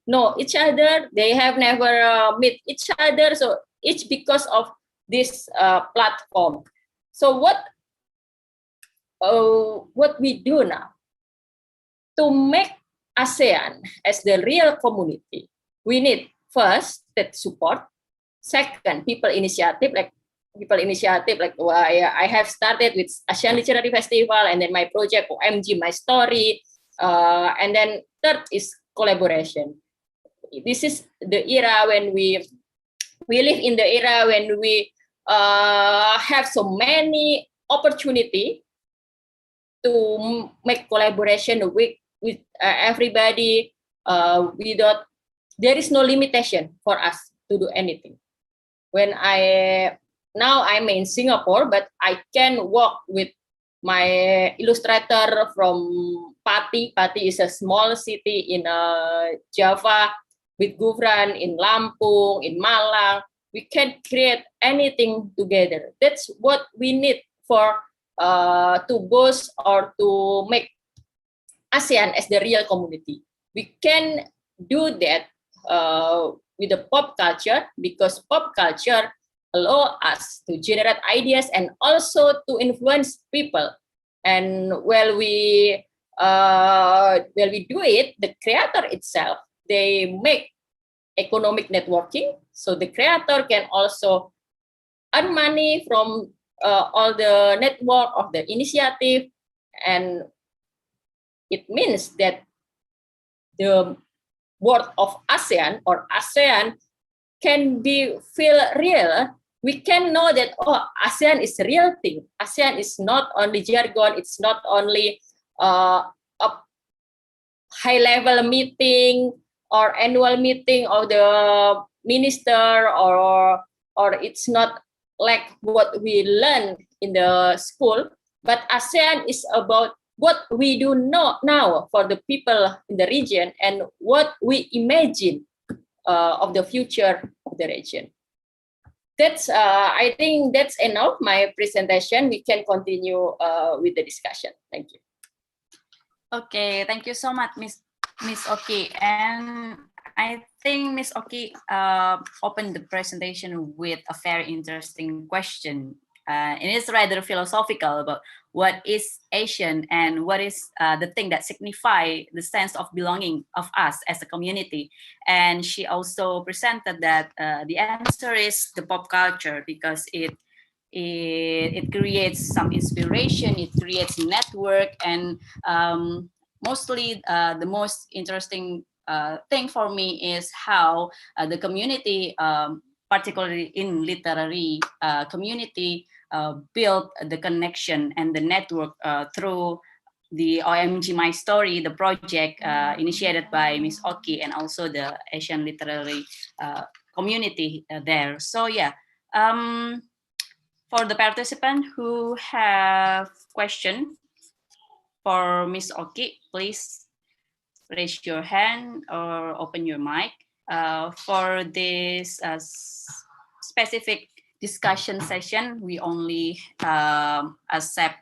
know each other. They have never met each other. So it's because of this platform. So what we do now to make ASEAN as the real community, we need first that support. Second, people initiative like I have started with ASEAN Literary Festival, and then my project OMG My Story, and then third is collaboration. This is the era when we live in the era when we have so many opportunity to make collaboration with everybody without, there is no limitation for us to do anything. When now I'm in Singapore, but I can work with my illustrator from Pati. Pati is a small city in Java, with Gufran in Lampung, in Malang. We can create anything together. That's what we need for to boost or to make ASEAN as the real community. We can do that with the pop culture, because pop culture allow us to generate ideas and also to influence people. And while we do it, the creator itself, they make economic networking. So the creator can also earn money from all the network of the initiative, and it means that the word of ASEAN or ASEAN can be feel real, we can know that, oh, ASEAN is a real thing. ASEAN is not only jargon, it's not only a high-level meeting or annual meeting of the minister, or it's not like what we learn in the school, but ASEAN is about what we do know now for the people in the region and what we imagine of the future of the region. That's I think that's enough my presentation. We can continue with the discussion. Thank you. Okay, thank you so much, Miss Oki. And I think Miss Oki opened the presentation with a very interesting question. It is rather philosophical about what is Asian and what is the thing that signify the sense of belonging of us as a community. And she also presented that the answer is the pop culture, because it creates some inspiration, it creates network, and mostly the most interesting thing for me is how the community, particularly in literary community, built the connection and the network through the OMG My Story, the project initiated by Miss Oki and also the Asian literary community there. So yeah, for the participant who have question for Miss Oki, please raise your hand or open your mic. For this specific discussion session, we only accept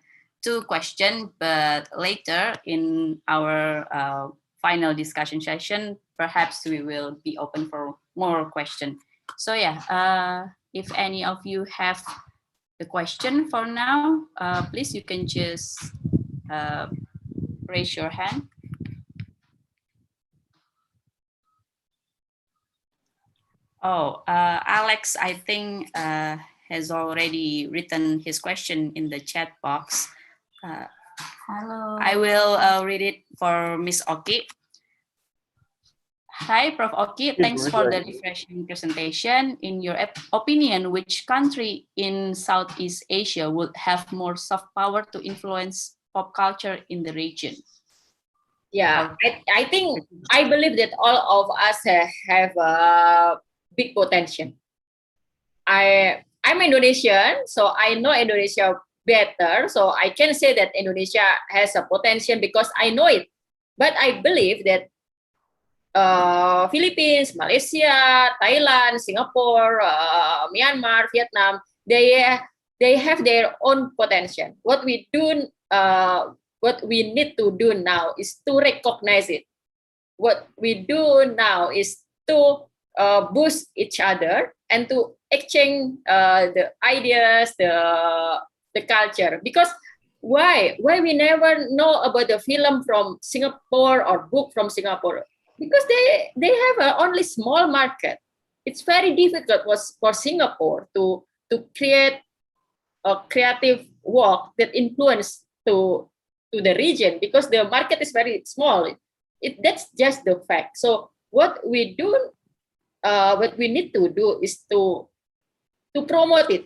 2 questions, but later in our final discussion session, perhaps we will be open for more questions. So yeah, if any of you have the question for now, please, you can just raise your hand. Oh, Alex, I think has already written his question in the chat box. Hello. I will read it for Miss Oki. Hi, Prof. Oki. Thanks for the refreshing presentation. In your opinion, which country in Southeast Asia would have more soft power to influence pop culture in the region? Yeah, I think, I believe that all of us have a big potential. I'm Indonesian, so I know Indonesia better. So I can say that Indonesia has a potential because I know it. But I believe that Philippines, Malaysia, Thailand, Singapore, Myanmar, Vietnam, they have their own potential. What we need to do now is to recognize it. What we do now is to boost each other and to exchange the ideas, the culture. Because why we never know about the film from Singapore or book from Singapore? Because they have only small market. It's very difficult for Singapore to create a creative work that influence to the region, because the market is very small. That's just the fact. So what we need to do is to promote it,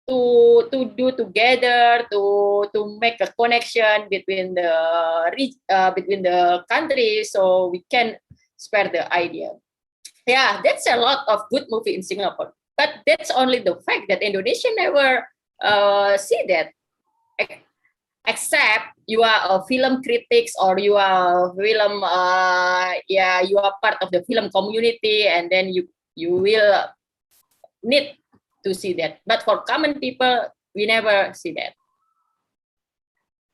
to do together, to make a connection between the countries, so we can spread the idea. Yeah, that's a lot of good movie in Singapore, but that's only the fact that Indonesia never see that. Except you are a film critics or you are film, you are part of the film community, and then you will need to see that. But for common people, we never see that.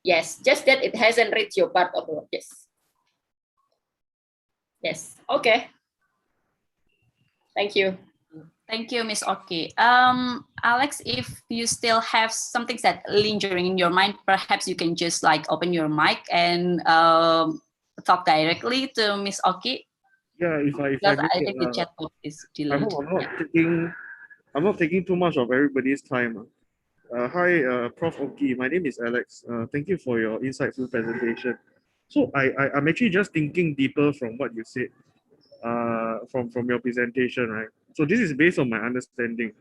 Yes, just that it hasn't reached your part of the work. Yes. Yes. Okay. Thank you. Thank you, Miss Oki. Alex, if you still have something that lingering in your mind, perhaps you can just like open your mic and talk directly to Miss Oki. Yeah, if I think the chat box is I delayed. hope I'm not taking too much of everybody's time. Hi, Prof. Oki. My name is Alex. Thank you for your insightful presentation. So I'm actually just thinking deeper from what you said. from your presentation, right? So this is based on my understanding.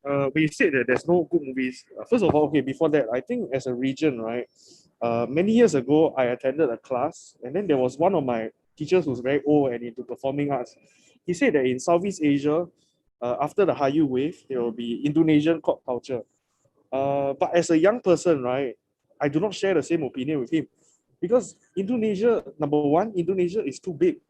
When you said that there's no good movies, first of all, okay, before that, I think as a region, right, many years ago, I attended a class, and then there was one of my teachers who's very old and into performing arts. He said that in Southeast Asia, after the Hallyu wave, there will be Indonesian pop culture. But as a young person, right, I do not share the same opinion with him because Indonesia, number one, Indonesia is too big.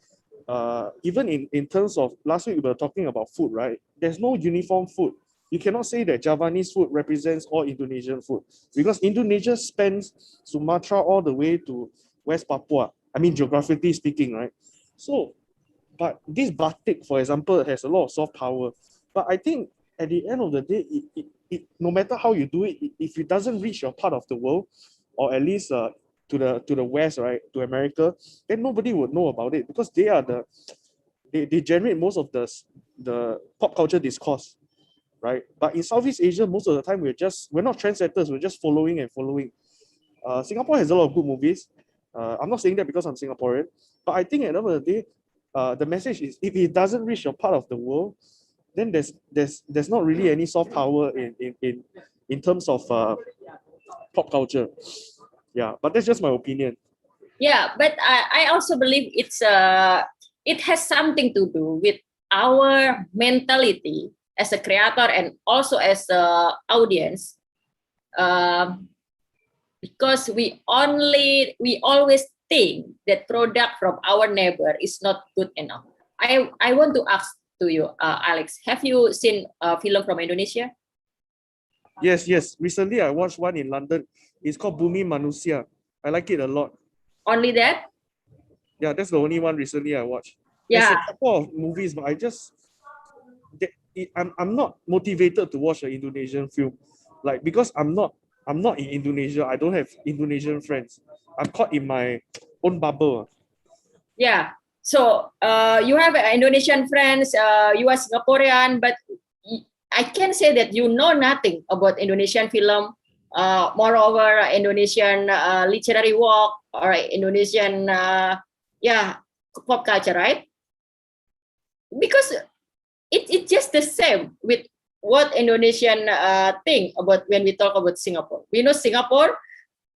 Even in terms of last week, we were talking about food, right? There's no uniform food. You cannot say that Javanese food represents all Indonesian food because Indonesia spans Sumatra all the way to West Papua. I mean, geographically speaking, right? So, but this batik, for example, has a lot of soft power. But I think at the end of the day, no matter how you do it, if it doesn't reach your part of the world, or at least to the west, right, to America, then nobody would know about it because they are they generate most of the pop culture discourse, right? But in Southeast Asia, most of the time we're not trendsetters, we're just following and following. Singapore has a lot of good movies. I'm not saying that because I'm Singaporean, but I think at the end of the day, the message is if it doesn't reach your part of the world, then there's not really any soft power in terms of pop culture. Yeah, but that's just my opinion. Yeah, but I also believe it has something to do with our mentality as a creator and also as a audience, because we always think that product from our neighbor is not good enough. I want to ask to you, Alex, have you seen a film from Indonesia? Yes. Recently, I watched one in London. It's called Bumi Manusia. I like it a lot. Only that? Yeah, that's the only one recently I watched. Yeah. There's a couple of movies, but I'm not motivated to watch an Indonesian film, like because I'm not in Indonesia. I don't have Indonesian friends. I'm caught in my own bubble. Yeah. So you have Indonesian friends. You are Singaporean, but I can say that you know nothing about Indonesian film. Moreover, Indonesian literary work or Indonesian pop culture, right? Because it's just the same with what Indonesian think about when we talk about Singapore. We know Singapore.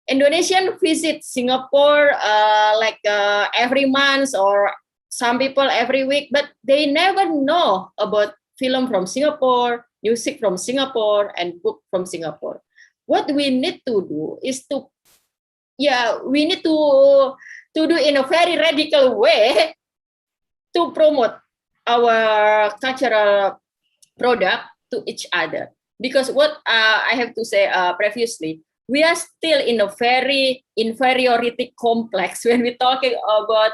Indonesian visit Singapore every month or some people every week, but they never know about film from Singapore, music from Singapore, and book from Singapore. What we need to do is to do in a very radical way to promote our cultural product to each other. Because what I have to say previously, we are still in a very inferiority complex when we're talking about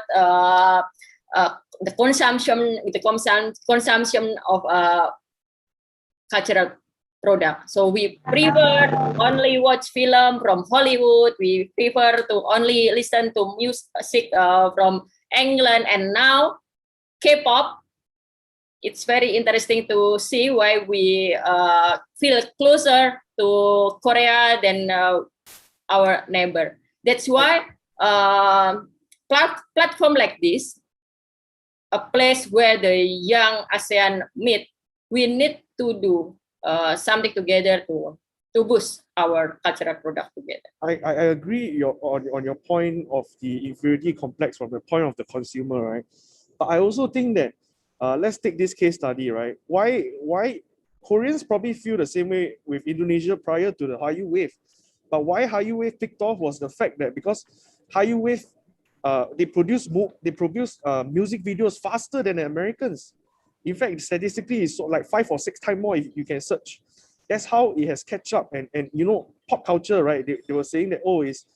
the consumption of cultural product. So we prefer only watch film from Hollywood. We prefer to only listen to music from England, and now K-pop. It's very interesting to see why we feel closer to Korea than our neighbor. That's why platform like this, a place where the young ASEAN meet, we need to do something together to boost our cultural product together. I agree on your point of the inferiority complex from the point of the consumer, right? But I also think that let's take this case study, right? Why Koreans probably feel the same way with Indonesia prior to the Hallyu wave. But why Hallyu wave picked off was the fact that because Hallyu wave, they produce music videos faster than the Americans. In fact, statistically, it's like 5 or 6 times more if you can search. That's how it has catch up. And you know, pop culture, right? They were saying that, oh, is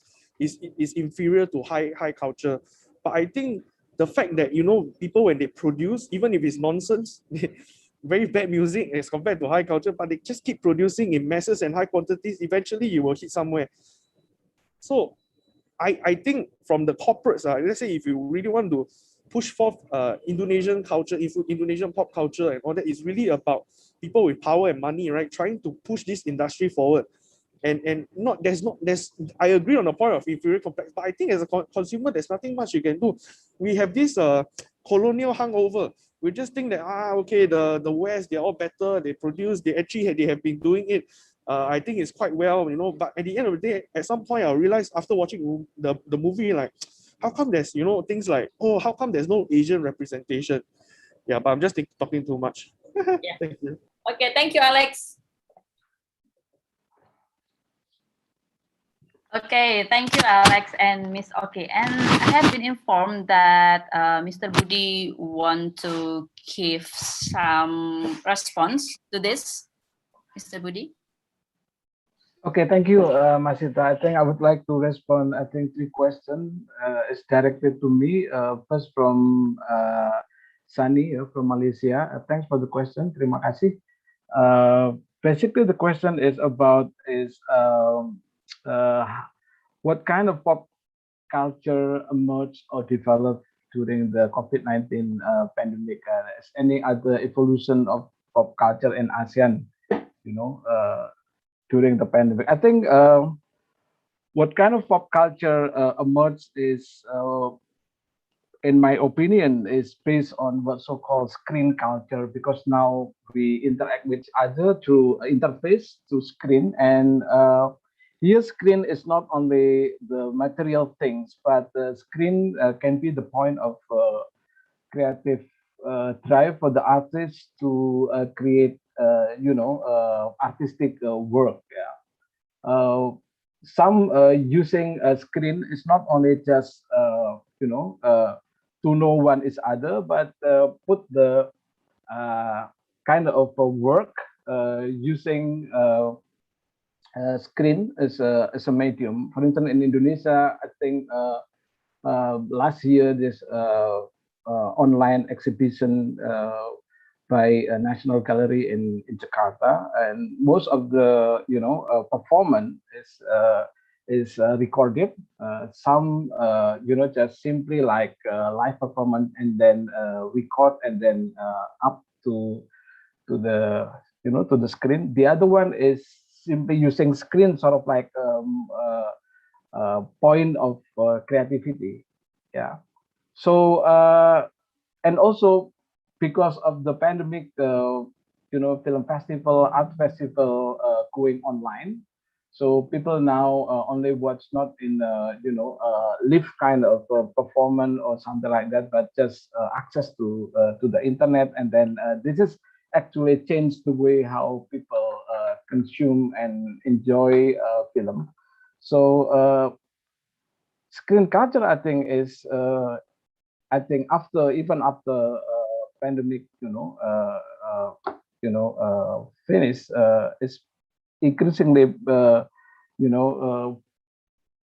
inferior to high culture. But I think the fact that, you know, people when they produce, even if it's nonsense, very bad music as compared to high culture, but they just keep producing in masses and high quantities, eventually you will hit somewhere. So I think from the corporates, let's say if you really want to push forth Indonesian culture, Indonesian pop culture and all that, is really about people with power and money, right? Trying to push this industry forward. And I agree on the point of inferior complex, but I think as a consumer, there's nothing much you can do. We have this colonial hangover. We just think that okay, the West, they're all better, they produce, they have been doing it. I think it's quite well, you know. But at the end of the day, at some point, I realized after watching the movie, like, how come there's, you know, things like, oh, how come there's no Asian representation? Yeah, but I'm just talking too much. Yeah. Thank you. Okay, thank you, Alex. Okay, thank you, Alex and Miss Oki. And I have been informed that Mr. Budi want to give some response to this. Mr. Budi? Okay, thank you, Masita. I think I would like to respond. I think three questions is directed to me. First from Sunny from Malaysia. Thanks for the question. Terima kasih. Basically, the question is about uh, what kind of pop culture emerged or developed during the COVID-19 pandemic? Is any other evolution of pop culture in ASEAN? You know. During the pandemic, I think what kind of pop culture emerged is, in my opinion, is based on what so-called screen culture, because now we interact with each other through interface to screen, and here screen is not only the material things, but the screen can be the point of creative drive for the artist to create artistic work. Yeah. Some using a screen is not only just to know one is other, but put the kind of work using screen as a medium. For instance, in Indonesia, I think last year this online exhibition by a national gallery in Jakarta, and most of the performance is recorded. Some just simply like live performance and then record and then up to the to the screen. The other one is simply using screen sort of like point of creativity. Yeah. So and also because of the pandemic, film festival, art festival going online. So people now only watch not in live kind of performance or something like that, but just access to the internet, and then this is actually changed the way how people consume and enjoy film. So screen culture, I think, is I think even after pandemic, finish, is increasingly,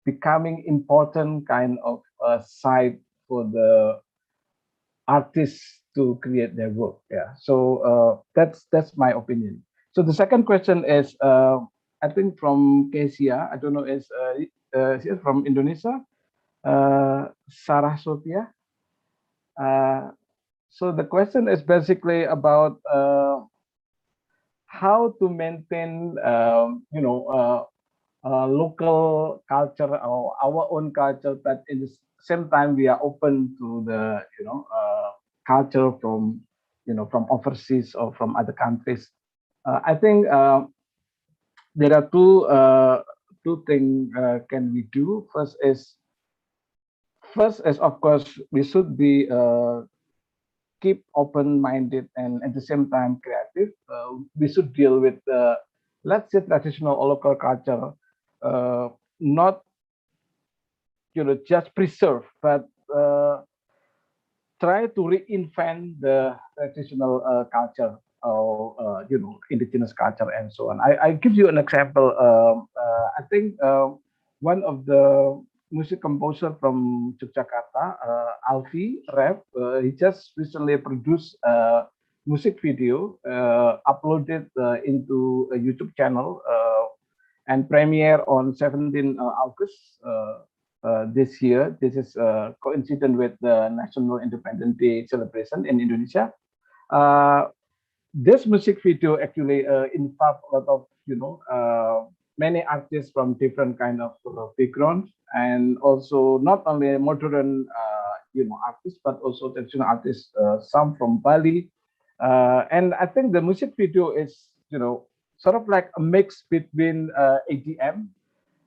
becoming important kind of site for the artists to create their work. Yeah. So that's my opinion. So the second question is, I think from Kesia, I don't know, is she's from Indonesia, Sarah Sophia. So the question is basically about how to maintain, local culture or our own culture, but in the same time we are open to the, culture from, from overseas or from other countries. I think there are two things can we do. First is of course we should be keep open-minded and at the same time creative. We should deal with let's say traditional or local culture, not just preserve, but try to reinvent the traditional culture or indigenous culture and so on. I give you an example. I think one of the music composer from Yogyakarta, Alfi Rap, he just recently produced a music video, uploaded into a YouTube channel, and premiere on 17 August this year. This is coincident with the National Independence Day celebration in Indonesia. This music video actually involved a lot of many artists from different kind of backgrounds, and also not only modern artists, but also traditional artists, some from Bali. And I think the music video is, sort of like a mix between ADM,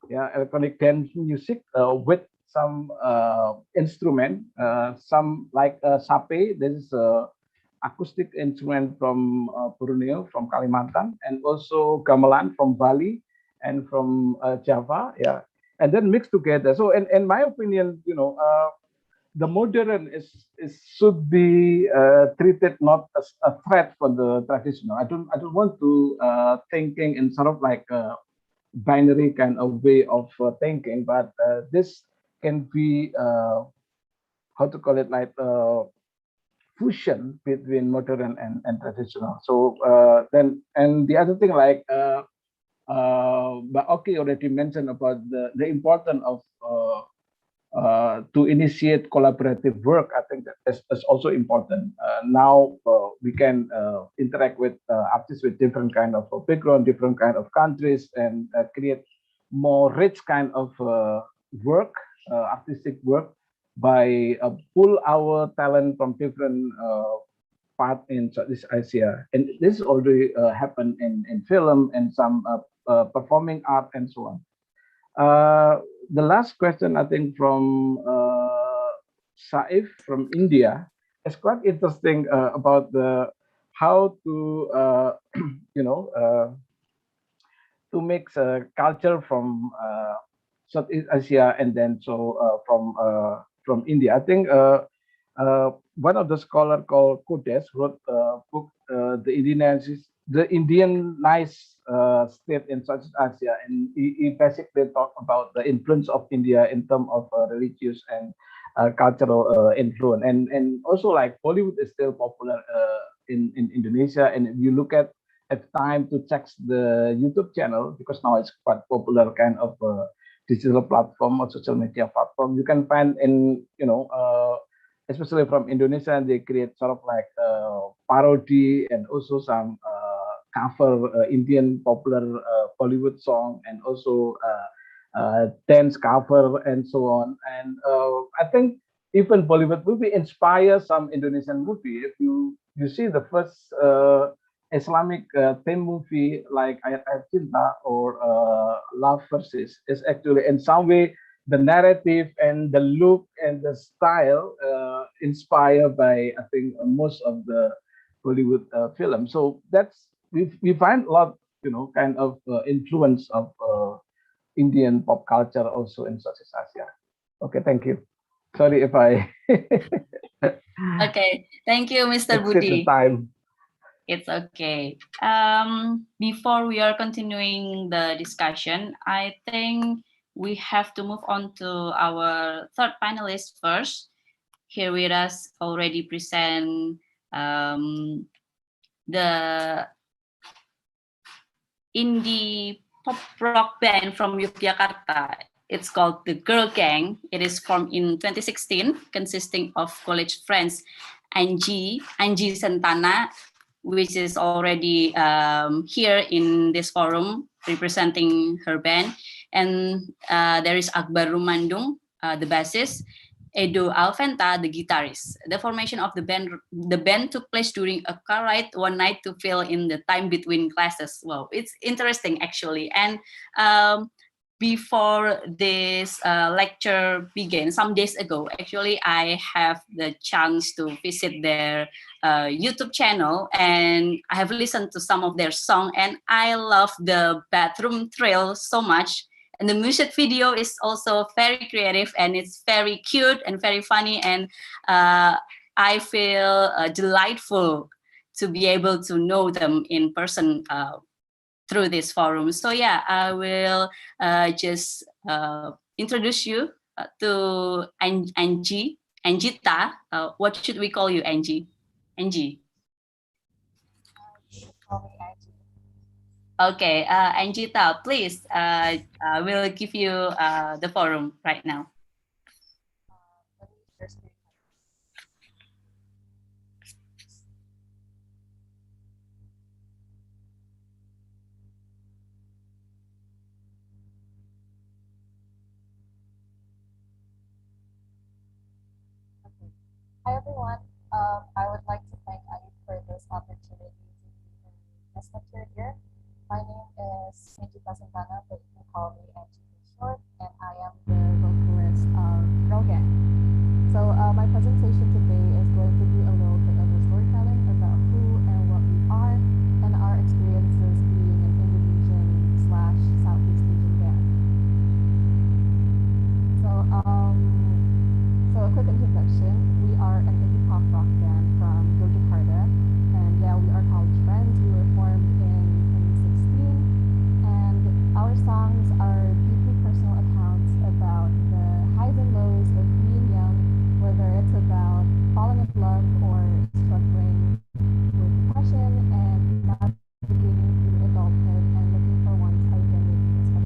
electronic dance music, with some instrument, some like sape. This is acoustic instrument from Borneo, from Kalimantan, and also gamelan from Bali and from Java, and then mixed together. So, in my opinion, the modern should be treated not as a threat for the traditional. I don't want to thinking in sort of like a binary kind of way of thinking, but this can be how to call it, like fusion between modern and traditional. So then, and the other thing, like but okay, already mentioned about the importance of to initiate collaborative work. I think that is also important. Now we can interact with artists with different kind of background, different kind of countries, and create more rich kind of work, artistic work, by pull our talent from different part in Southeast Asia. And this already happened in film and some performing art and so on. The last question, I think, from Saif from India, is quite interesting about the how to to mix culture from Southeast Asia, and then from India. I think one of the scholar called Kodes wrote a book, the Indian nice state in Southeast Asia, and he basically talked about the influence of India in terms of religious and cultural influence, and also like Bollywood is still popular in Indonesia, and if you look at time to check the YouTube channel, because now it's quite popular kind of digital platform or social media platform, you can find in especially from Indonesia, and they create sort of like parody and also some cover Indian popular Bollywood song, and also dance cover and so on. And I think even Bollywood movie inspire some Indonesian movie. If you see the first Islamic theme movie like Ayat Cinta or Love Versus, is actually in some way the narrative and the look and the style inspired by, I think, most of the Bollywood film. So that's we find a lot, kind of influence of Indian pop culture also in Southeast Asia. Okay, thank you. Sorry if I Okay, thank you, Mr. exceed the Budi. time. It's okay. Before we are continuing the discussion, I think we have to move on to our third panelist first. Here with us already present the indie pop rock band from Yogyakarta. It's called the Girl Gang. It is formed in 2016, consisting of college friends Angie Sentana, which is already here in this forum representing her band. And there is Akbar Rumandung, the bassist, Edo Alventa, the guitarist. The formation of the band took place during a car ride one night to fill in the time between classes. Wow, it's interesting actually. And before this lecture began, some days ago, actually, I have the chance to visit their YouTube channel, and I have listened to some of their song, and I love the Bathroom Thrill so much. And the music video is also very creative, and it's very cute and very funny, and I feel delightful to be able to know them in person through this forum. So yeah, I will just introduce you to Angita. What should we call you, Angie? Angie. Okay, Angita, please, we'll give you the forum right now. everyone. I would like to thank AYIEP for this opportunity to be in this lecture here. My name is Nikita Santana, but you can call me Angie for short, and I am the vocalist of Girl Gang. So my presentation today is going to be a little bit of a storytelling about who and what we are and our experiences being an Indonesian slash Southeast Asian band. So a quick introduction. We are an indie pop rock band from Yogyakarta, and yeah, we are college friends. We were formed in 2016, and our songs are deeply personal accounts about the highs and lows of being young, whether it's about falling in love or struggling with depression and navigating through adulthood and looking for one's identity.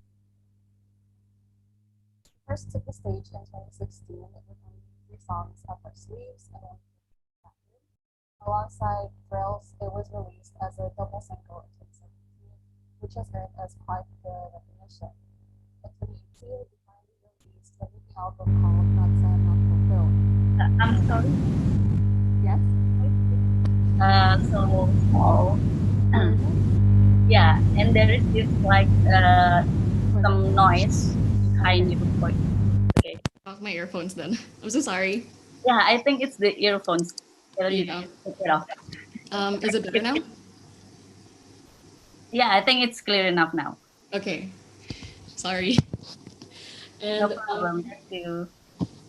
First took the stage in 2016 with only 3 songs up our sleeves, and then alongside Thrills, it was released as a double single in 2017, which has earned us quite the recognition. In 2018, we finally released a new album called Not Sad, Not Fulfilled. I'm sorry. Yes? Yeah, and there is this like some noise behind your voice. Okay. Off my earphones then. I'm so sorry. Yeah, I think it's the earphones. Yeah. Take it off. Is it better now? Yeah, I think it's clear enough now. Okay. Sorry. No And problem. Thank you.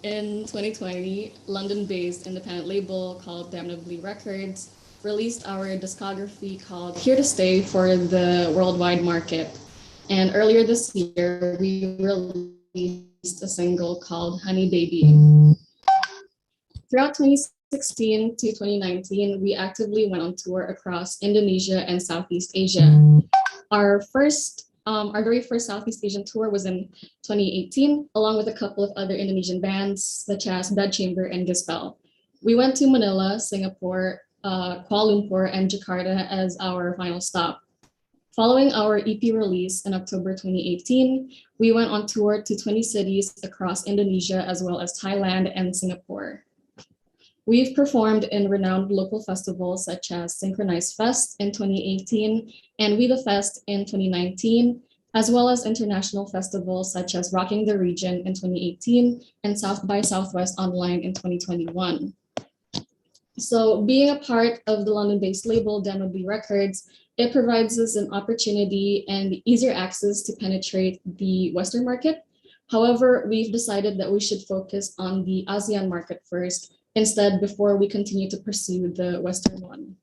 in 2020, London-based independent label called Damnably Records released our discography called Here to Stay for the worldwide market. And earlier this year, we released a single called Honey Baby. Throughout 2016 to 2019, we actively went on tour across Indonesia and Southeast Asia. Our very first Southeast Asian tour was in 2018, along with a couple of other Indonesian bands such as Bad Chamber and Dispel. We went to Manila, Singapore, Kuala Lumpur, and Jakarta as our final stop. Following our EP release in October 2018, we went on tour to 20 cities across Indonesia as well as Thailand and Singapore. We've performed in renowned local festivals such as Synchronized Fest in 2018 and We The Fest in 2019, as well as international festivals such as Rocking the Region in 2018 and South by Southwest Online in 2021. So being a part of the London-based label Damnably Records, it provides us an opportunity and easier access to penetrate the Western market. However, we've decided that we should focus on the ASEAN market first, instead before we continue to pursue the Western one.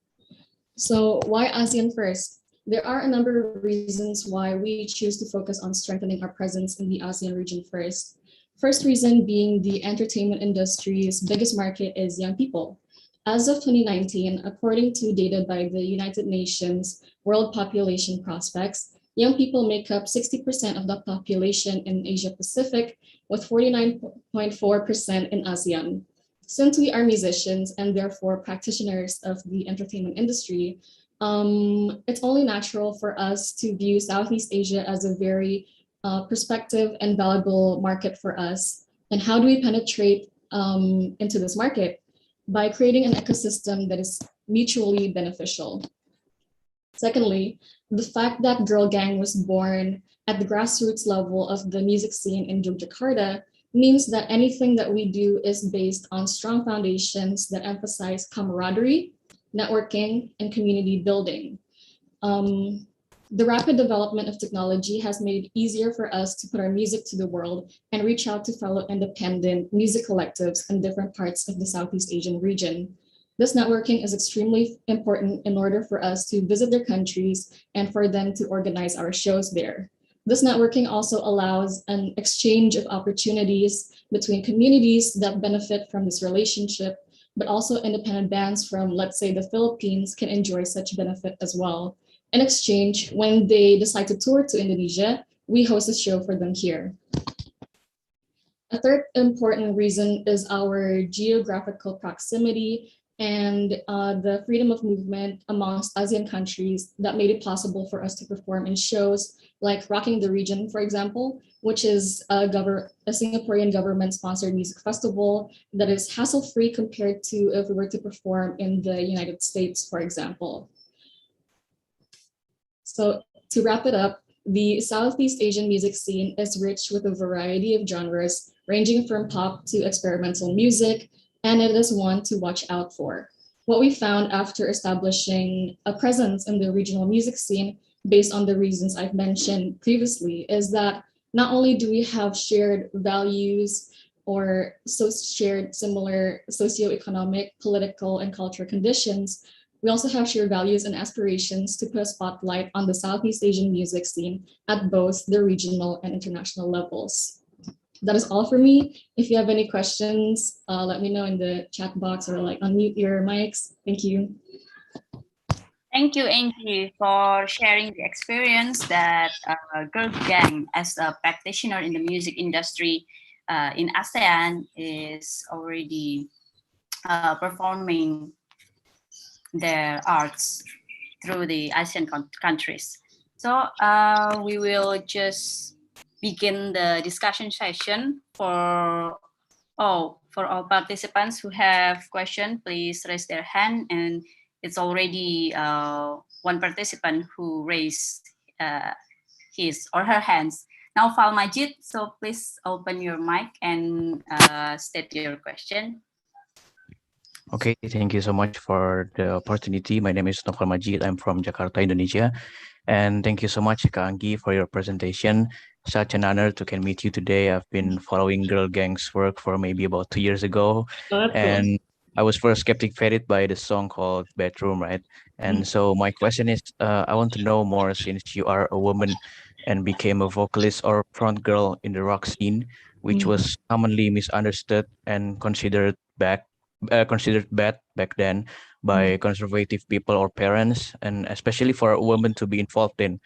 So why ASEAN first? There are a number of reasons why we choose to focus on strengthening our presence in the ASEAN region first. First reason being the entertainment industry's biggest market is young people. As of 2019, according to data by the United Nations World Population Prospects, young people make up 60% of the population in Asia Pacific, with 49.4% in ASEAN. Since we are musicians and therefore practitioners of the entertainment industry, it's only natural for us to view Southeast Asia as a very prospective and valuable market for us. And how do we penetrate into this market? By creating an ecosystem that is mutually beneficial. Secondly, the fact that Girl Gang was born at the grassroots level of the music scene in Yogyakarta means that anything that we do is based on strong foundations that emphasize camaraderie, networking, and community building. The rapid development of technology has made it easier for us to put our music to the world and reach out to fellow independent music collectives in different parts of the Southeast Asian region. This networking is extremely important in order for us to visit their countries and for them to organize our shows there. This networking also allows an exchange of opportunities between communities that benefit from this relationship, but also independent bands from, let's say, the Philippines can enjoy such benefit as well. In exchange, when they decide to tour to Indonesia, we host a show for them here. A third important reason is our geographical proximity and the freedom of movement amongst ASEAN countries that made it possible for us to perform in shows like Rocking the Region, for example, which is a Singaporean government-sponsored music festival that is hassle-free compared to if we were to perform in the United States, for example. So to wrap it up, the Southeast Asian music scene is rich with a variety of genres, ranging from pop to experimental music, and it is one to watch out for. What we found after establishing a presence in the regional music scene, based on the reasons I've mentioned previously, is that not only do we have shared values or shared similar socioeconomic, political, and cultural conditions, we also have shared values and aspirations to put a spotlight on the Southeast Asian music scene at both the regional and international levels. That is all for me. If you have any questions, let me know in the chat box or like unmute your mics. Thank you. Thank you, Angie, for sharing the experience that Girl Gang, as a practitioner in the music industry in ASEAN, is already performing their arts through the ASEAN countries. So we will just begin the discussion session for all participants who have questions. Please raise their hand, and it's already one participant who raised his or her hands. Now, Fal Majid, so please open your mic and state your question. Okay, thank you so much for the opportunity. My name is Novel Majid. I'm from Jakarta, Indonesia. And thank you so much, Kak Anggi, for your presentation. Such an honor to can meet you today. I've been following Girl Gang's work for maybe about 2 years ago. And I was first captivated by the song called Bedroom, right? And so my question is, I want to know more, since you are a woman and became a vocalist or front girl in the rock scene, which was commonly misunderstood and considered bad back then by conservative people or parents, and especially for a woman to be involved in.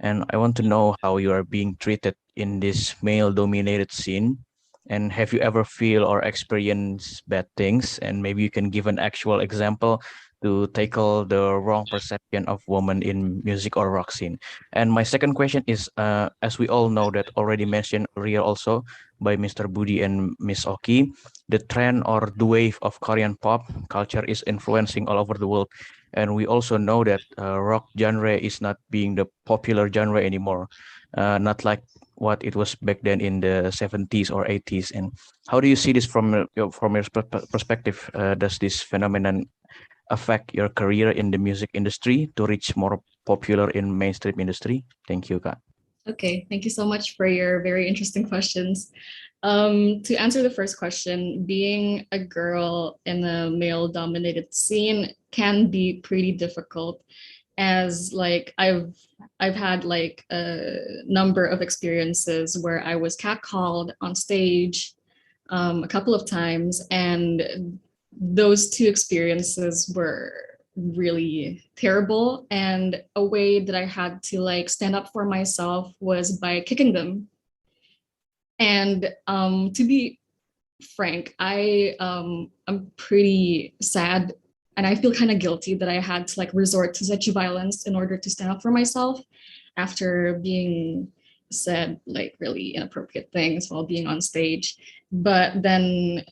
And I want to know how you are being treated in this male-dominated scene. And have you ever feel or experienced bad things? And maybe you can give an actual example to tackle the wrong perception of women in music or rock scene. And my second question is, as we all know that already mentioned earlier also by Mr. Budi and Miss Oki, the trend or the wave of Korean pop culture is influencing all over the world. And we also know that rock genre is not being the popular genre anymore, not like what it was back then in the 70s or 80s. And how do you see this from your perspective? Does this phenomenon affect your career in the music industry to reach more popular in mainstream industry? Thank you, Kak. Okay, thank you so much for your very interesting questions. To answer the first question, being a girl in a male-dominated scene can be pretty difficult, as like I've had like a number of experiences where I was catcalled on stage a couple of times, and those two experiences were really terrible. And a way that I had to like stand up for myself was by kicking them. And to be frank, I'm pretty sad, and I feel kind of guilty that I had to like resort to such violence in order to stand up for myself after being said like really inappropriate things while being on stage. But then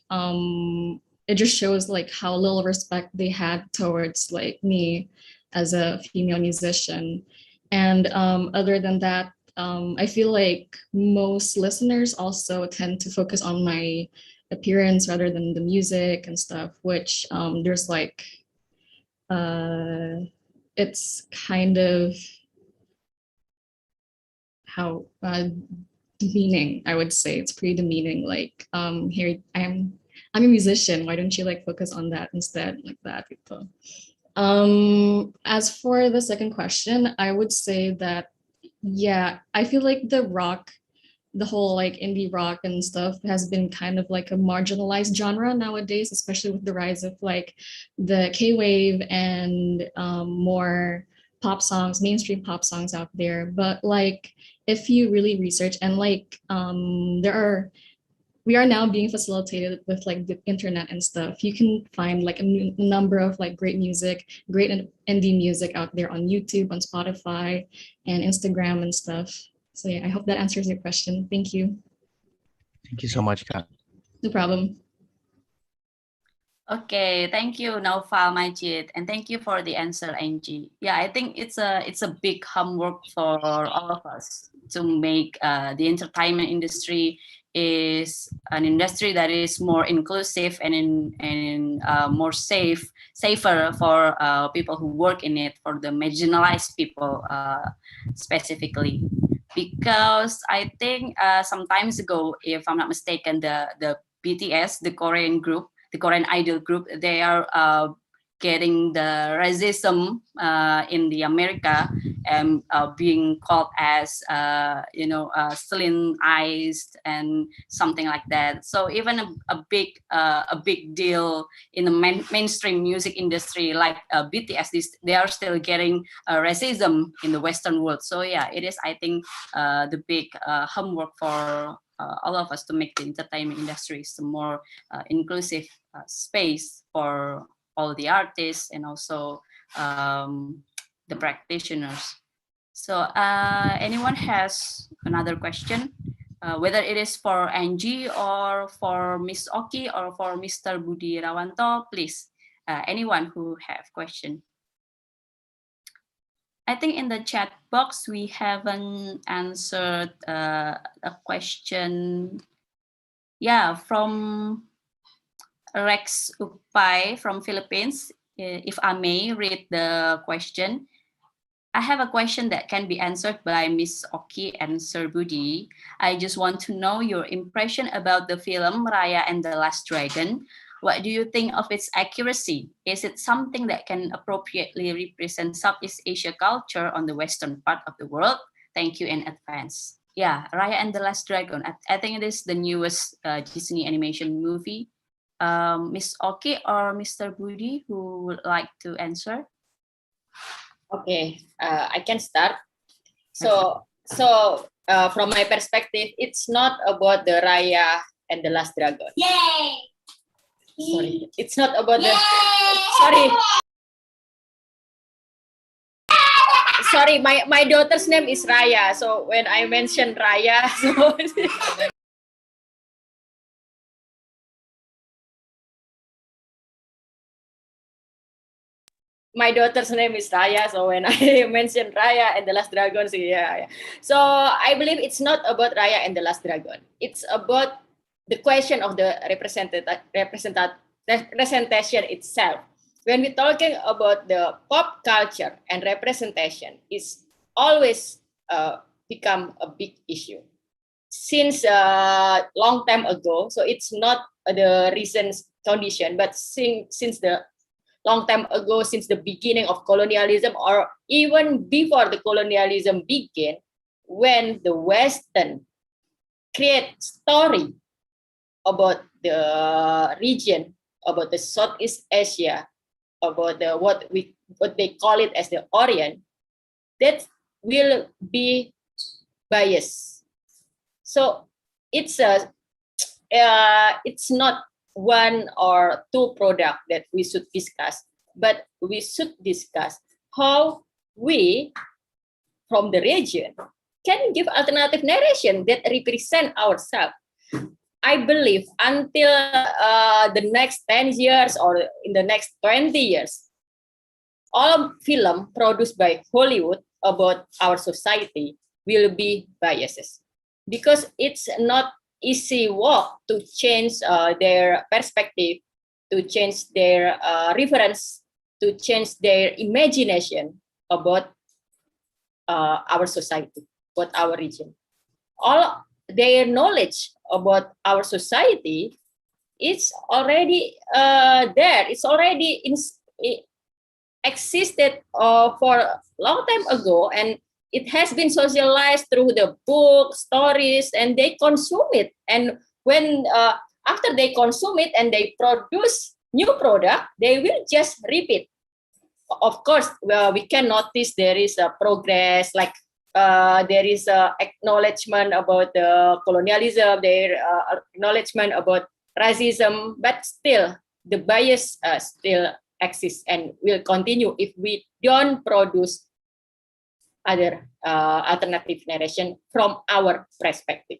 it just shows like how little respect they had towards like me as a female musician. And other than that, I feel like most listeners also tend to focus on my appearance rather than the music and stuff, which there's like, it's kind of how demeaning, I would say. It's pretty demeaning, like, here I'm a musician, why don't you like focus on that instead, like that. As for the second question, I would say that, yeah, I feel like the whole like indie rock and stuff has been kind of like a marginalized genre nowadays, especially with the rise of like the K-wave and more pop songs, mainstream pop songs out there. But like, if you really research and like, there are we are now being facilitated with like the internet and stuff. You can find like a number of like great music, great indie music out there on YouTube, on Spotify, and Instagram and stuff. So yeah, I hope that answers your question. Thank you. Thank you so much, Kak. No problem. Okay, thank you, Naufal, Majid, and thank you for the answer, Angie. Yeah, I think it's a big homework for all of us to make the entertainment industry is an industry that is more inclusive and more safer for people who work in it, for the marginalized people specifically. Because I think some times ago, if I'm not mistaken, the BTS, the Korean group, the Korean idol group, they are getting the racism in the America and being called as slinized and something like that. So even a big deal in the mainstream music industry like BTS, they are still getting racism in the Western world. So yeah, it is, I think, the big homework for all of us to make the entertainment industry some more inclusive space for all the artists and also the practitioners. So anyone has another question, whether it is for Angie or for Miss Oki or for Mr. Budi Rawanto, please, anyone who have question. I think in the chat box, we haven't answered a question. Yeah, from Rex Upai from Philippines. If I may read the question. I have a question that can be answered by Miss Oki and Sir Budi. I just want to know your impression about the film Raya and the Last Dragon. What do you think of its accuracy? Is it something that can appropriately represent Southeast Asia culture on the western part of the world? Thank you in advance. Yeah, Raya and the Last Dragon. I think it is the newest Disney animation movie. Miss Oki or Mr. Budi, who would like to answer? Okay, I can start. So from my perspective, it's not about the Raya and the Last Dragon. Yay! Sorry, it's not about the. Sorry, my daughter's name is Raya. So when I mentioned Raya, so my daughter's name is Raya. So when I mentioned Raya and the Last Dragon, so yeah. So I believe it's not about Raya and the Last Dragon. It's about the question of the representation itself. When we're talking about the pop culture and representation, it's always become a big issue since a long time ago. So it's not the recent condition, but since the long time ago, since the beginning of colonialism, or even before the colonialism began, when the Western create story about the region, about the Southeast Asia, about the what they call it as the Orient, that will be biased. So it's not one or two products that we should discuss, but we should discuss how we, from the region, can give alternative narration that represent ourselves. I believe until the next 10 years or in the next 20 years, all film produced by Hollywood about our society will be biases, because it's not easy work to change their perspective, to change their reference, to change their imagination about our society, about our region. All their knowledge about our society is already there. It's already existed for a long time ago, and it has been socialized through the book, stories, and they consume it. And when after they consume it and they produce new product, they will just repeat. Of course, we can notice there is a progress, like there is acknowledgement about the colonialism, there acknowledgement about racism, but still the bias still exists and will continue if we don't produce other alternative narration from our perspective.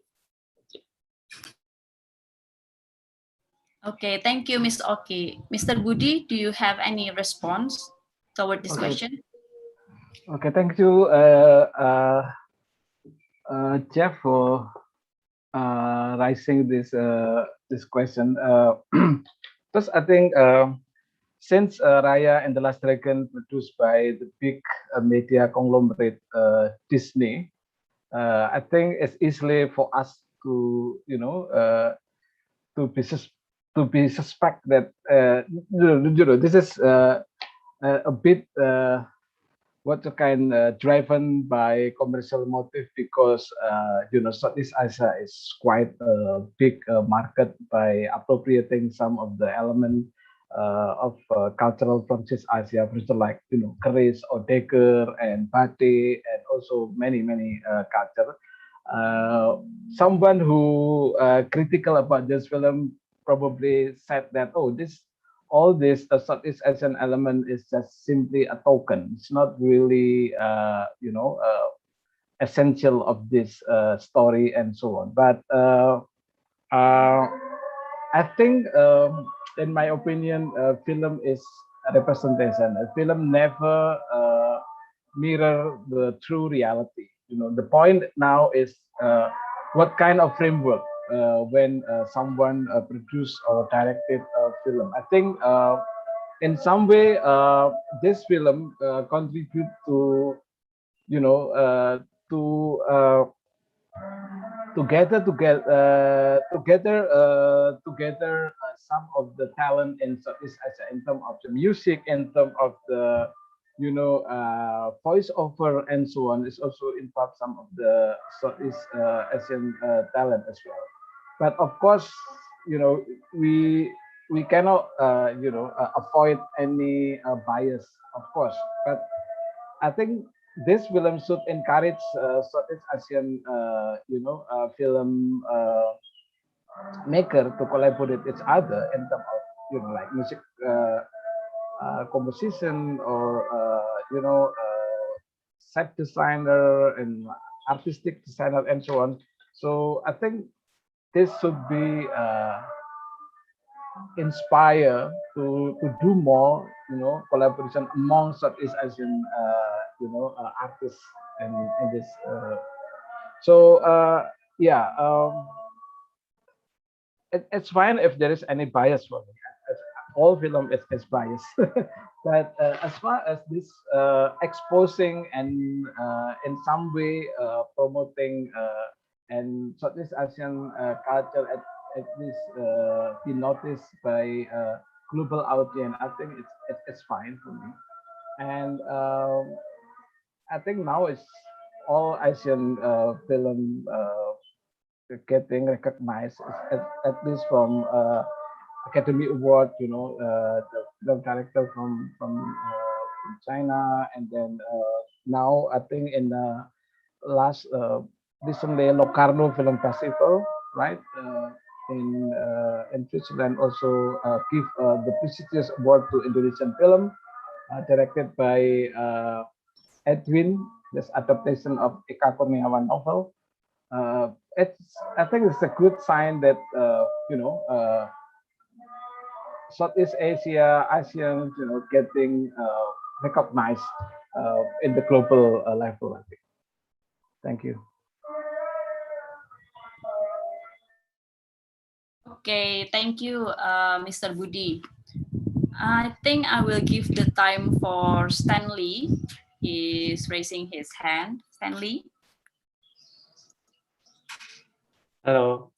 Okay, thank you, Ms. Oki. Mr. Budi, do you have any response toward this question? Okay, thank you, Jeff, for raising this question. First, I think since Raya and the Last Dragon produced by the big media conglomerate Disney, I think it's easily for us to to be suspect that this is a bit driven by commercial motive, because Southeast Asia is quite a big market by appropriating some of the element of cultural from East Asia, for example, like keris or dagger and batik, and also many culture. Someone who critical about this film probably said that, oh, all this Southeast Asian element is just simply a token. It's not really essential of this story and so on. But I think, in my opinion, film is a representation. A film never mirror the true reality. The point now is what kind of framework when someone produced or directed a film. I think in some way this film contribute to together some of the talent in Southeast Asia in terms of the music, in terms of the voiceover and so on. Is also involved some of the Southeast Asian talent as well. But of course, we cannot avoid any bias, of course. But I think this film should encourage Southeast Asian film maker to collaborate each other in terms of like music composition, or set designer and artistic designer and so on. So I think this should be inspire to do more collaboration among Southeast Asian artists in this. Yeah. It's fine if there is any bias for me. All film is biased, but as far as this exposing and in some way promoting and Southeast Asian culture at least be noticed by global audience, I think it's fine for me. And I think now it's all Asian film getting recognized at least from Academy Award, the film director from China, and then now I think in the last recently Locarno Film Festival, right, in Switzerland, also give the prestigious award to Indonesian film directed by Edwin, this adaptation of Eka Kurniawan novel. I think it's a good sign that Southeast Asia, ASEAN, getting recognized in the global level, I think. Thank you. Okay, thank you, Mr. Budi. I think I will give the time for Stanley. He's raising his hand. Stanley. Hello.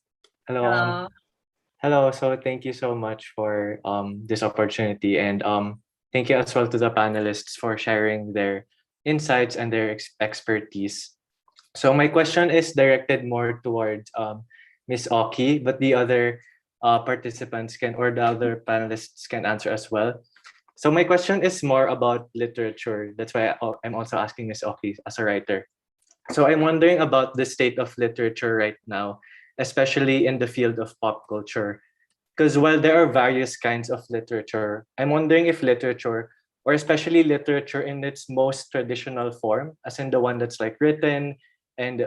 Hello. Hello. So thank you so much for this opportunity, and thank you as well to the panelists for sharing their insights and their expertise. So my question is directed more towards Ms. Oki, but the other participants or the other panelists can answer as well. So my question is more about literature. That's why I'm also asking Ms. Oki as a writer. So I'm wondering about the state of literature right now, especially in the field of pop culture. Because while there are various kinds of literature, I'm wondering if literature, or especially literature in its most traditional form, as in the one that's like written and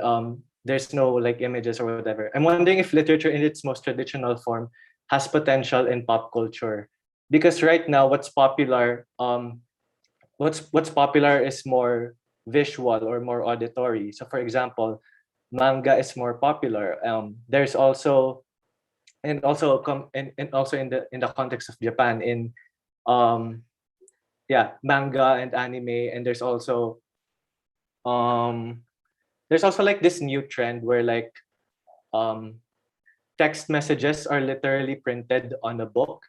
there's no like images or whatever. I'm wondering if literature in its most traditional form has potential in pop culture. Because right now, what's popular is more visual or more auditory. So, for example, manga is more popular. There's also and also in the context of Japan um manga and anime, and there's also like this new trend where like um text messages are literally printed on a book.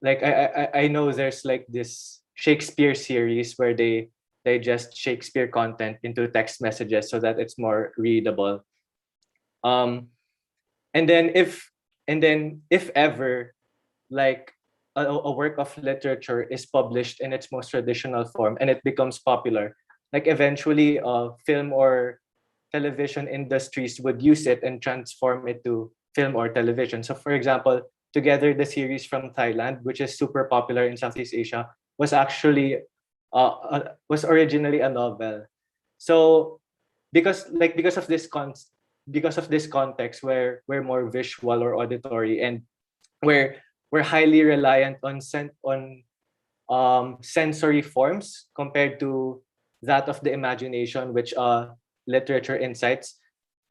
Like I know there's like this Shakespeare series where they digest Shakespeare content into text messages so that it's more readable. Um, and then if ever like a work of literature is published in its most traditional form and it becomes popular, like eventually film or television industries would use it and transform it to film or television. So for example, Together, the series from Thailand, which is super popular in Southeast Asia, was actually was originally a novel. So because of because of this context where we're more visual or auditory, and we're highly reliant on sensory forms compared to that of the imagination, which literature incites.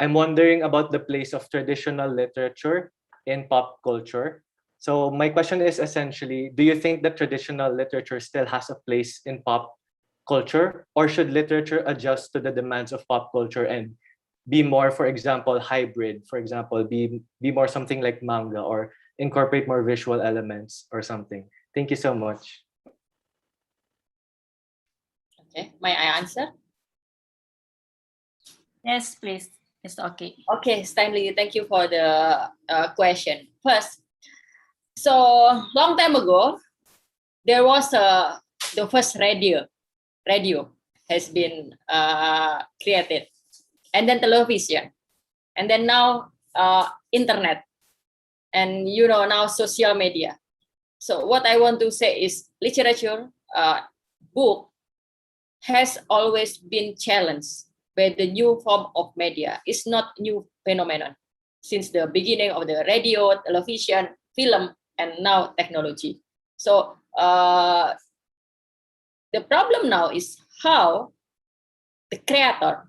I'm wondering about the place of traditional literature in pop culture. So my question is essentially, do you think that traditional literature still has a place in pop culture, or should literature adjust to the demands of pop culture and be more, for example, hybrid, for example, be more something like manga, or incorporate more visual elements or something? Thank you so much. Okay, may I answer? Yes, please. It's okay. Okay, Stanley, thank you for the question. First, so long time ago, there was the first radio. Radio has been created, and then television, and then now internet, and now social media. So what I want to say is literature, book has always been challenged by the new form of media. It's not new phenomenon since the beginning of the radio, television, film, and now technology. So the problem now is how the creator,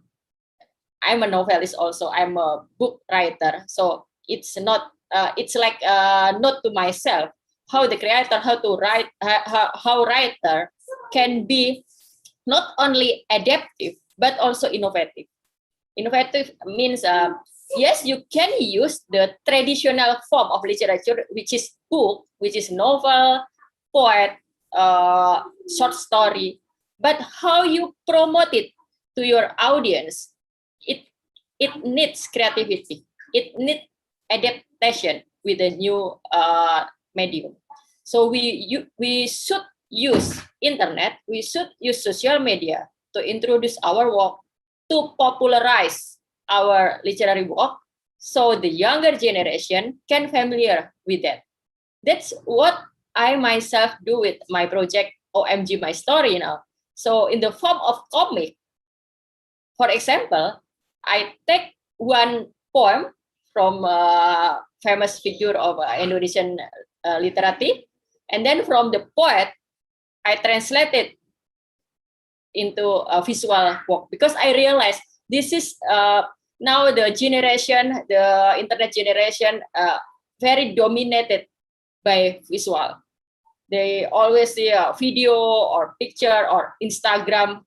I'm a novelist also, I'm a book writer, so it's not, it's like not to myself, how the creator, how to write, how writer can be not only adaptive, but also innovative. Innovative means, yes, you can use the traditional form of literature, which is book, which is novel, poet, short story, but how you promote it to your audience, it needs creativity. It needs adaptation with a new medium. So we should use internet, we should use social media to introduce our work, to popularize our literary work, so the younger generation can familiar with that. That's what I myself do with my project OMG My Story now. So in the form of comic, for example, I take one poem from a famous figure of Indonesian literati, and then from the poet, I translated into a visual work, because I realized this is now the generation, the internet generation, very dominated by visual. They always see a video or picture or Instagram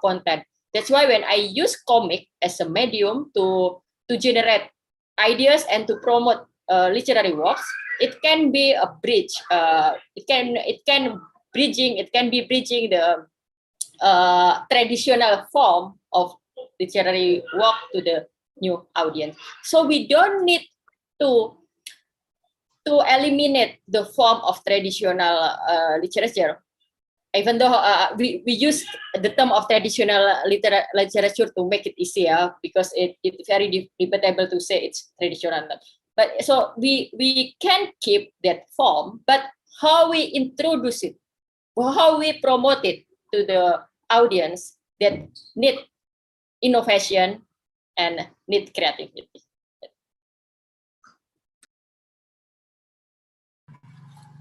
content. That's why when I use comic as a medium to generate ideas and to promote literary works, it can be a bridge. It can be bridging the traditional form of literary work to the new audience. So we don't need to eliminate the form of traditional literature, even though we use the term of traditional literature to make it easier because it's very debatable to say it's traditional. But so we can keep that form, but how we introduce it, how we promote it to the audience that need innovation and need creativity.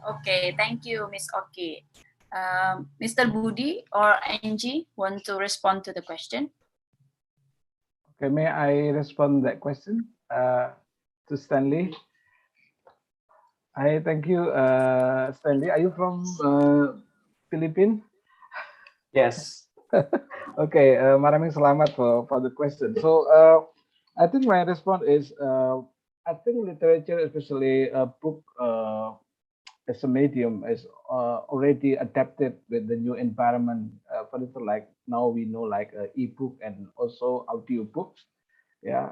Okay, thank you, Ms. Oki. Mr. Budi or Angie want to respond to the question? Okay, may I respond that question to Stanley? Hi, thank you, Stanley. Are you from Philippines? Yes. Okay, maraming salamat for the question. So I think my response is I think literature, especially a book as a medium, is already adapted with the new environment. For instance, like now we know like ebook and also audio books. Yeah,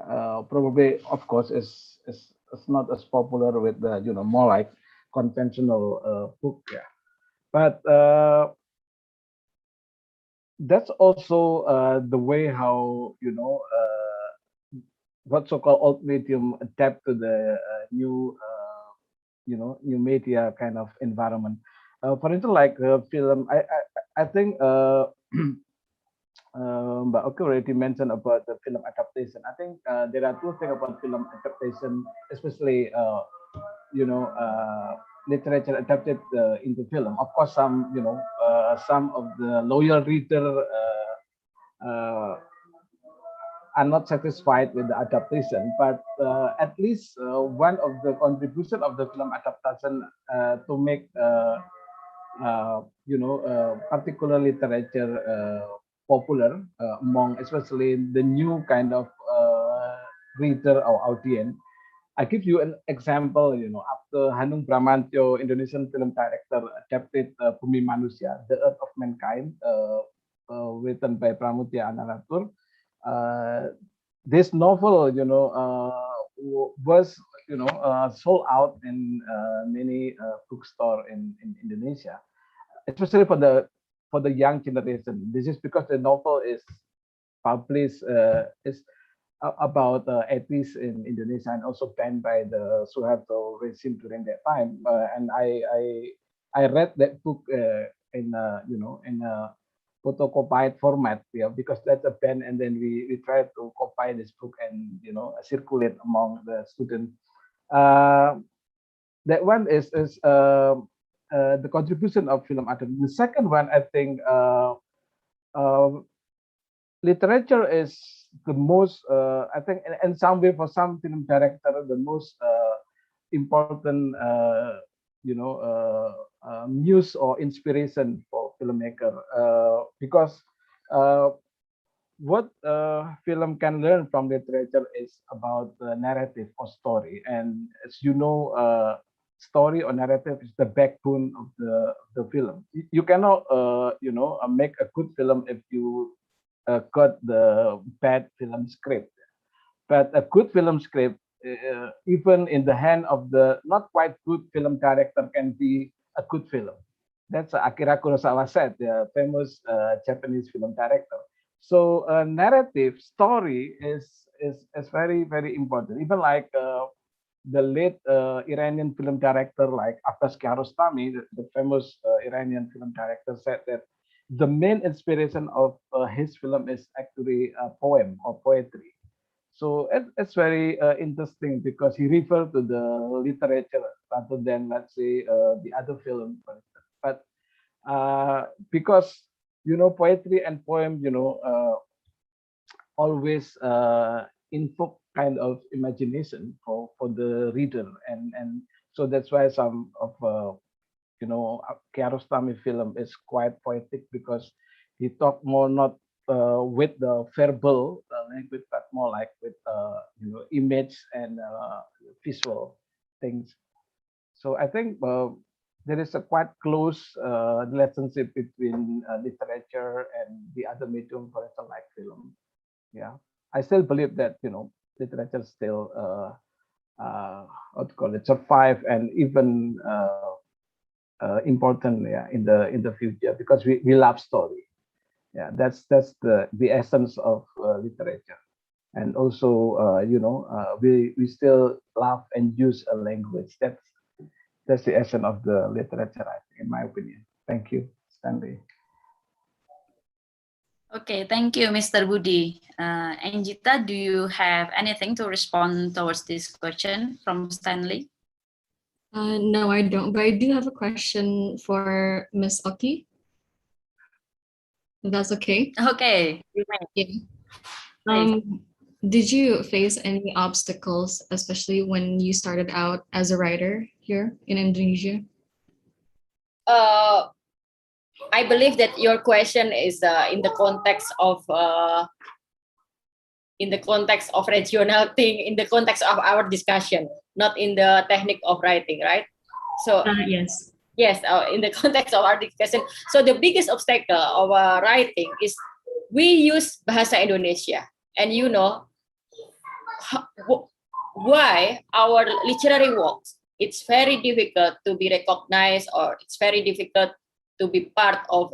probably of course is not as popular with the more like conventional book. Yeah, but that's also the way how what so-called old medium adapt to the new new media kind of environment. For instance, like film, I think Mbak Oki already mentioned about the film adaptation. I think there are two things about film adaptation, especially literature adapted into film. Of course, some of the loyal reader are not satisfied with the adaptation, but at least one of the contribution of the film adaptation to make particular literature popular among especially the new kind of reader or audience. I give you an example, after Hanung Bramantyo, Indonesian film director, adapted Bumi Manusia, The Earth of Mankind, written by Pramudia Anaratur. This novel, was, sold out in many bookstore in Indonesia, especially for the young generation. This is because the novel is published is about 80s in Indonesia and also banned by the Suharto regime during that time. And I read that book in in a photocopied format, because that's a pen, and then we try to copy this book and circulate among the students. That one is the contribution of film art. The second one, I think, uh, literature is the most, I think, in some way for some film director, the most important, muse or inspiration for filmmaker, because what film can learn from literature is about the narrative or story. And as you know, story or narrative is the backbone of the film. You cannot, make a good film if you got the bad film script. But a good film script, even in the hand of the not quite good film director, can be a good film. That's Akira Kurosawa said, the famous Japanese film director. So narrative story is very, very important. Even like the late Iranian film director like Abbas Kiarostami, the famous Iranian film director, said that the main inspiration of his film is actually a poem or poetry. So it's very interesting because he referred to the literature rather than, let's say, the other film, for instance. But because poetry and poem, always invoke kind of imagination for the reader, and so that's why some of Kiarostami film is quite poetic, because he talk more not with the verbal language, but more like with image and visual things. So I think there is a quite close relationship between literature and the other medium, for example, like film. Yeah, I still believe that literature still what to call it, survive and even important, yeah, in the future, because we love story. Yeah, that's the essence of literature. And also, we still love and use a language. That's the essence of the literature, I think, in my opinion. Thank you, Stanley. Okay, thank you, Mr. Budi. Anjita, do you have anything to respond towards this question from Stanley? No, I don't, but I do have a question for Miss Oki. If that's okay. Okay. Yeah. Did you face any obstacles, especially when you started out as a writer here in Indonesia? I believe that your question is in the context of regional thing, in the context of our discussion, not in the technique of writing, right? So yes. Yes, in the context of our discussion. So the biggest obstacle of writing is we use Bahasa Indonesia, and you know why our literary works, it's very difficult to be recognized, or it's very difficult to be part of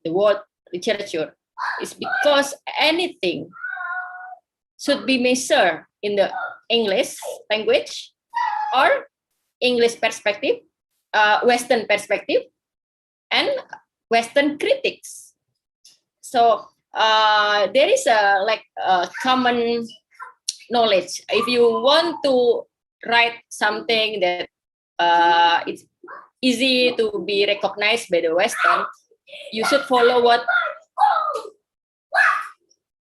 the world literature. It's because anything should be measured in the English language or English perspective, Western perspective, and Western critics. So there is a common knowledge. If you want to write something that it's easy to be recognized by the Western, you should follow what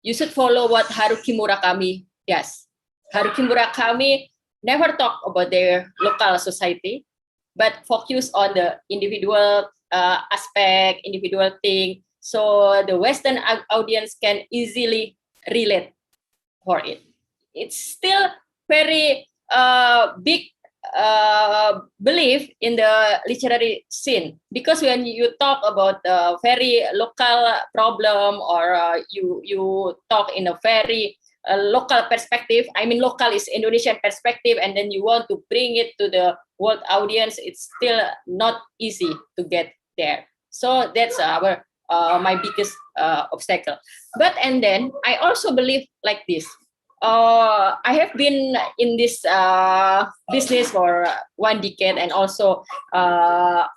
Haruki Murakami does. Haruki Murakami never talk about their local society, but focus on the individual aspect, individual thing, so the Western audience can easily relate for it. It's still very big belief in the literary scene, because when you talk about a very local problem, or you talk in a very local perspective, I mean local is Indonesian perspective, and then you want to bring it to the world audience, it's still not easy to get there. So that's my biggest obstacle. But and then I also believe like this. I have been in this business for 1 decade, and also I'm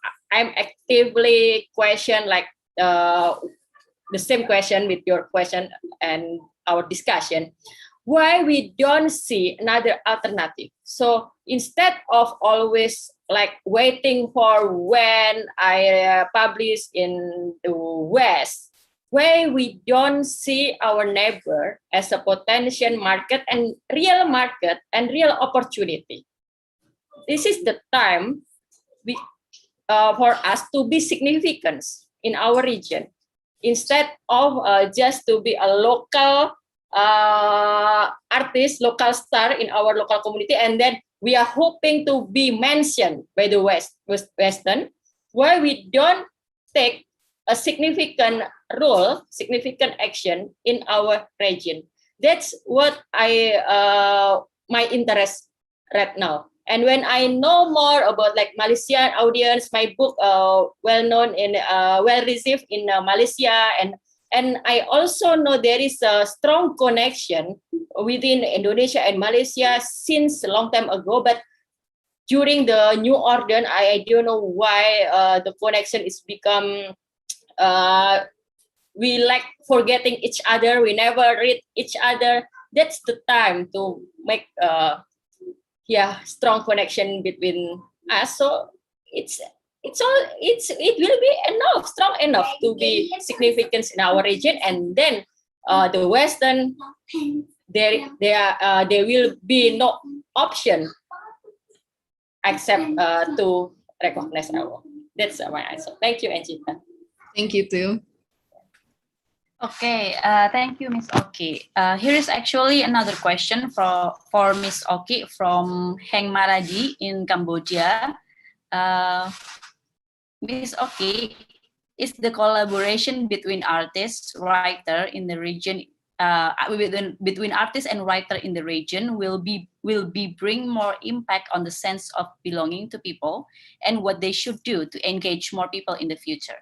actively question like the same question with your question and our discussion, why we don't see another alternative. So instead of always like waiting for when I publish in the West, where we don't see our neighbor as a potential market and real opportunity. This is the time for us to be significant in our region, instead of just to be a local artist, local star in our local community, and then we are hoping to be mentioned by the Western, where we don't take a significant role, significant action in our region. That's what my interest right now. And when I know more about like Malaysian audience, my book well known and well received in Malaysia, and I also know there is a strong connection within Indonesia and Malaysia since a long time ago. But during the New Order, I don't know why the connection is become. We like forgetting each other. We never read each other. That's the time to make strong connection between us. So it will be enough, strong enough to be significant in our region. And then the Western, there will be no option except to recognize our work. That's my answer. Thank you, Anjita. Thank you too. Okay, thank you, Miss Oki. Here is actually another question for Miss Oki from Heng Maradi in Cambodia. Miss Oki, is the collaboration between artists, writer in the region between artist and writer in the region will be bring more impact on the sense of belonging to people and what they should do to engage more people in the future.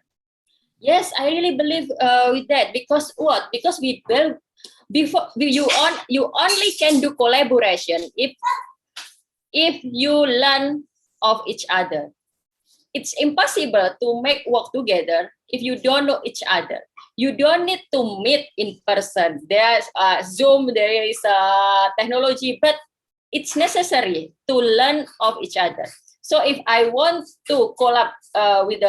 Yes, I really believe with that, because what? Because you only can do collaboration if you learn of each other. It's impossible to make work together if you don't know each other. You don't need to meet in person. There's Zoom, there is technology, but it's necessary to learn of each other. So if I want to collab with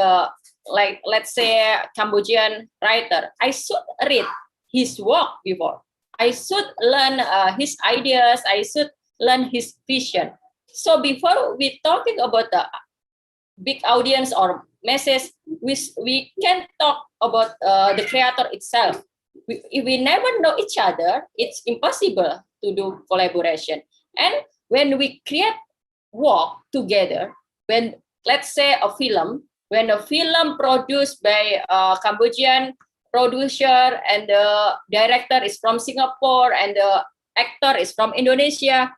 let's say Cambodian writer, I should read his work before. I should learn his ideas. I should learn his vision. So before we talking about the big audience or message, we can talk about the creator itself. If we never know each other, it's impossible to do collaboration. And when we create work together, when let's say when a film produced by a Cambodian producer and the director is from Singapore and the actor is from Indonesia,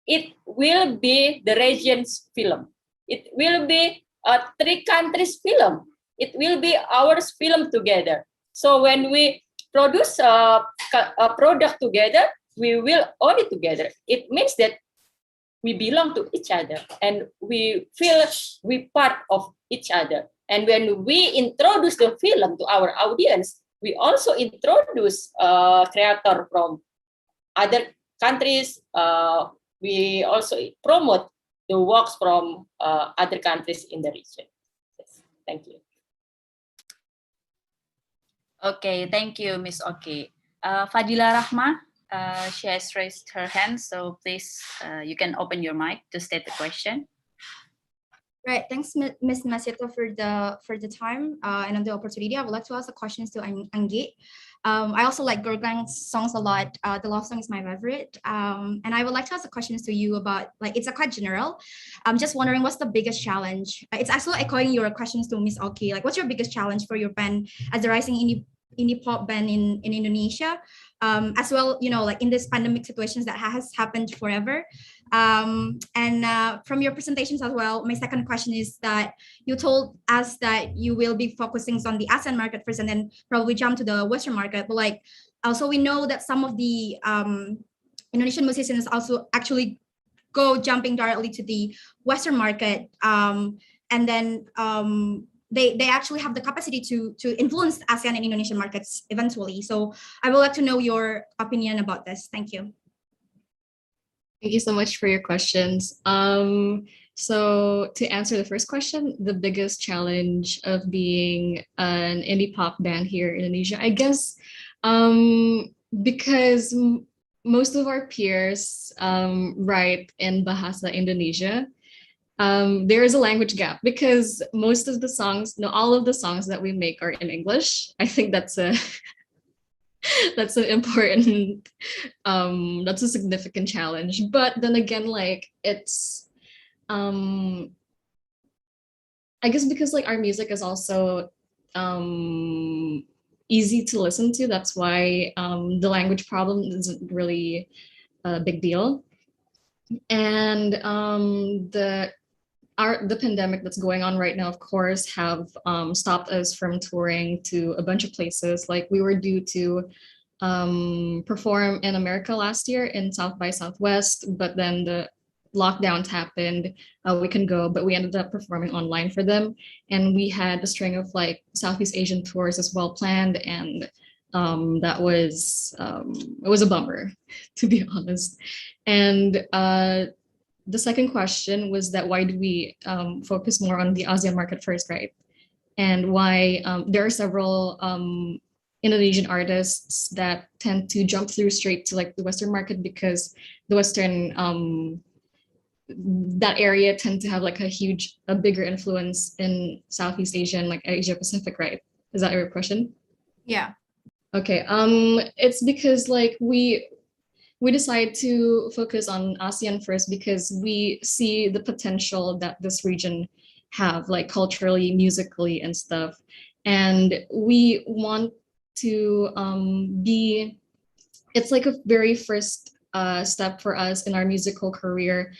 it will be the region's film. It will be a 3 countries film. It will be our film together. So when we produce a product together, we will own it together. It means that we belong to each other and we feel we part of each other. And when we introduce the film to our audience, we also introduce creator from other countries. We also promote the works from other countries in the region. Yes. Thank you. Okay, thank you, Ms. Oki. Fadila Rahma, she has raised her hand, so please, you can open your mic to state the question. Right, thanks, Ms. Masito, for the time and the opportunity. I would like to ask the questions to Anggi. I also like Gorgang's songs a lot. The love song is my favorite. And I would like to ask the questions to you about, like, it's a quite general. I'm just wondering, what's the biggest challenge? It's actually echoing your questions to Ms. Oki. Like, what's your biggest challenge for your band as a rising indie pop band in Indonesia? As well, you know, like in this pandemic situations that has happened forever. And from your presentations as well, my second question is that you told us that you will be focusing on the ASEAN market first and then probably jump to the Western market. But like, also we know that some of the Indonesian musicians also actually go jumping directly to the Western market. And then they actually have the capacity to influence ASEAN and Indonesian markets eventually. So I would like to know your opinion about this. Thank you. Thank you so much for your questions. So to answer the first question, the biggest challenge of being an indie pop band here in Indonesia, I guess, because most of our peers write in Bahasa Indonesia, there is a language gap because most of the songs, no, all of the songs that we make are in English. I think that's a that's an important, that's a significant challenge. But then again, like it's, I guess because like our music is also easy to listen to. That's why the language problem isn't really a big deal. And the pandemic that's going on right now, of course, have stopped us from touring to a bunch of places. Like we were due to perform in America last year in South by Southwest, but then the lockdowns happened. We can go, but we ended up performing online for them. And we had a string of like Southeast Asian tours as well planned. And that was, it was a bummer, to be honest. And the second question was that why do we focus more on the ASEAN market first, right? And why there are several Indonesian artists that tend to jump through straight to like the Western market because the Western, that area tend to have like a bigger influence in Southeast Asia and like Asia Pacific, right? Is that your question? Yeah. Okay, it's because like we decided to focus on ASEAN first because we see the potential that this region have, like culturally, musically and stuff. And we want to be, it's like a very first step for us in our musical career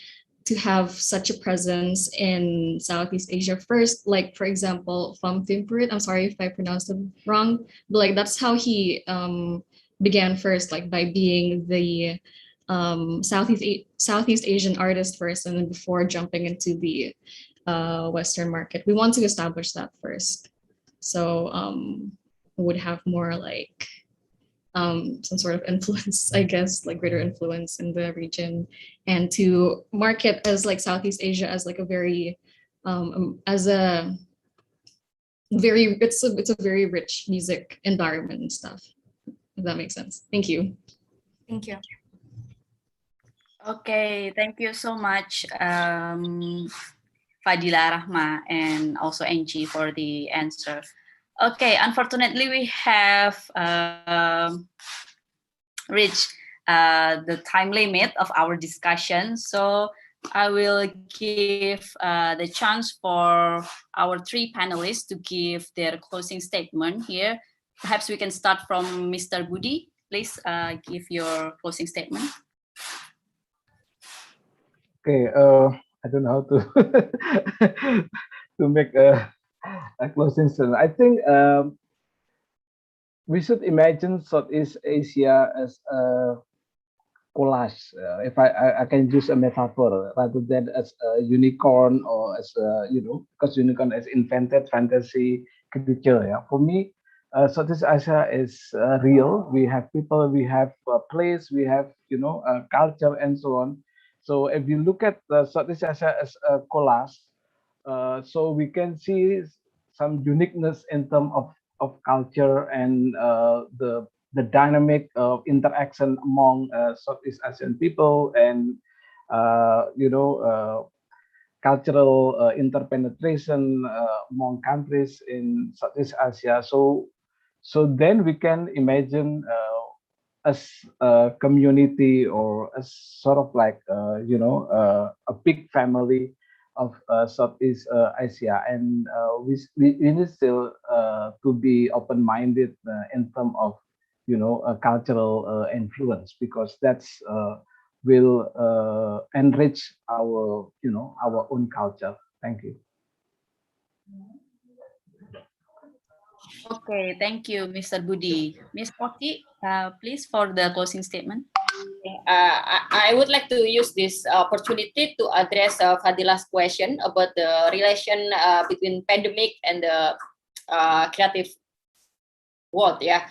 to have such a presence in Southeast Asia first. Like, for example, Pham Thimprit, I'm sorry if I pronounced it wrong, but like that's how he began first, like by being the Southeast Asian artist first, and then before jumping into the Western market. We want to establish that first. So would have more like some sort of influence, I guess, like greater influence in the region, and to market as like Southeast Asia as like a very, as a very, it's a very rich music environment and stuff. If that makes sense. Thank you. Thank you. Okay, thank you so much, Fadila, Rahma, and also Angie for the answer. Okay, unfortunately, we have reached the time limit of our discussion. So I will give the chance for our three panelists to give their closing statement here. Perhaps we can start from Mr. Budi. Please give your closing statement. Okay, I don't know how to to make a closing statement. I think we should imagine Southeast Asia as a collage. If I can use a metaphor rather than as a unicorn or as a, because unicorn is invented fantasy creature. Yeah, for me, Southeast Asia is real. We have people, we have place, we have culture and so on. So if you look at Southeast Asia as a collage, so we can see some uniqueness in terms of culture and the dynamic of interaction among Southeast Asian people and cultural interpenetration among countries in Southeast Asia. So then we can imagine as a community or as sort of like a big family of Southeast Asia, and we need still to be open-minded in terms of cultural influence, because that's will enrich our our own culture. Thank you. Okay, thank you, Mr. Budi. Ms. Poki, please for the closing statement. I would like to use this opportunity to address Fadila's question about the relation between pandemic and the creative world. Yeah.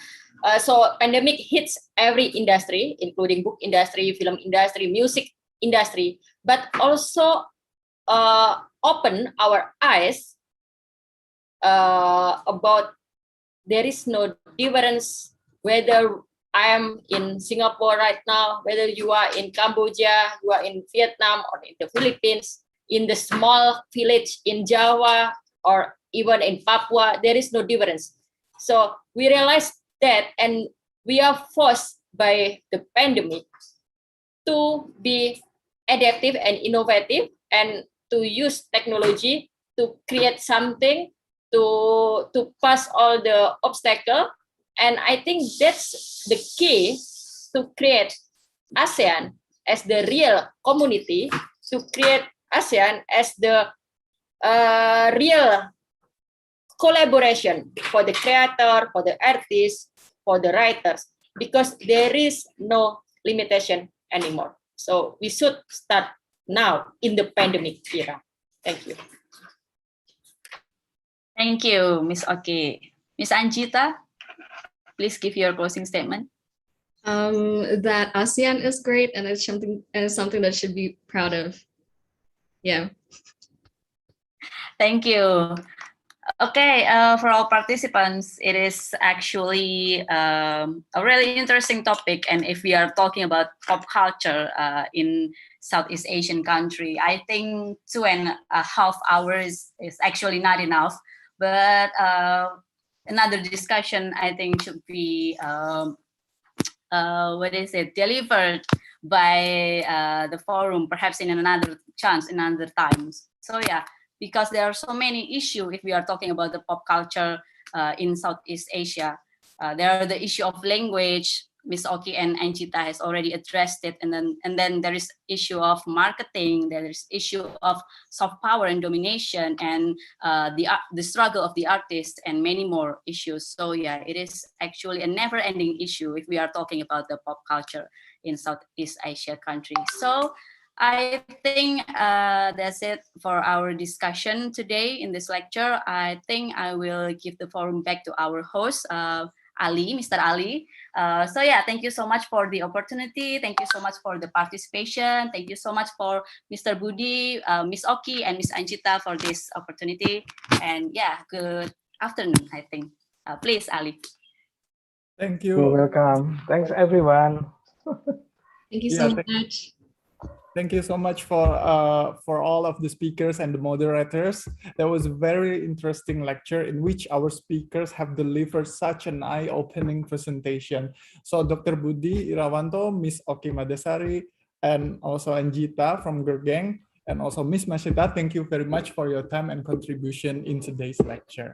So pandemic hits every industry, including book industry, film industry, music industry, but also open our eyes about there is no difference whether I am in Singapore right now, whether you are in Cambodia, you are in Vietnam or in the Philippines, in the small village in Java or even in Papua, there is no difference. So we realized that, and we are forced by the pandemic to be adaptive and innovative and to use technology to create something to pass all the obstacles. And I think that's the key to create ASEAN as the real community, to create ASEAN as the real collaboration for the creator, for the artists, for the writers, because there is no limitation anymore. So we should start now in the pandemic era. Thank you. Thank you, Ms. Oki. Ms. Anjita, please give your closing statement. That ASEAN is great, and it's something that should be proud of. Yeah. Thank you. Okay, for all participants, it is actually a really interesting topic. And if we are talking about pop culture in Southeast Asian country, I think 2.5 hours is actually not enough. But another discussion, I think, should be delivered by the forum, perhaps in another chance, in another times. So yeah, because there are so many issues if we are talking about the pop culture in Southeast Asia. there are the issue of language. Ms. Oki and Anjita has already addressed it, and then there is issue of marketing. There is issue of soft power and domination, and the struggle of the artist, and many more issues. So yeah, it is actually a never-ending issue if we are talking about the pop culture in Southeast Asia countries. So I think that's it for our discussion today in this lecture. I think I will give the forum back to our host, Ali, Mr. Ali. So yeah, thank you so much for the opportunity. Thank you so much for the participation. Thank you so much for Mr. Budi, Miss Oki, and Miss Anjita for this opportunity. And yeah, good afternoon, I think. Please, Ali. Thank You're you. welcome. Thanks, everyone. Thank you Yeah, so much. Thank you so much for all of the speakers and the moderators. That was a very interesting lecture in which our speakers have delivered such an eye-opening presentation. So Dr. Budi Irawanto, Miss Oki Madasari, and also Anjita from Gergeng, and also Miss Masita, thank you very much for your time and contribution in today's lecture.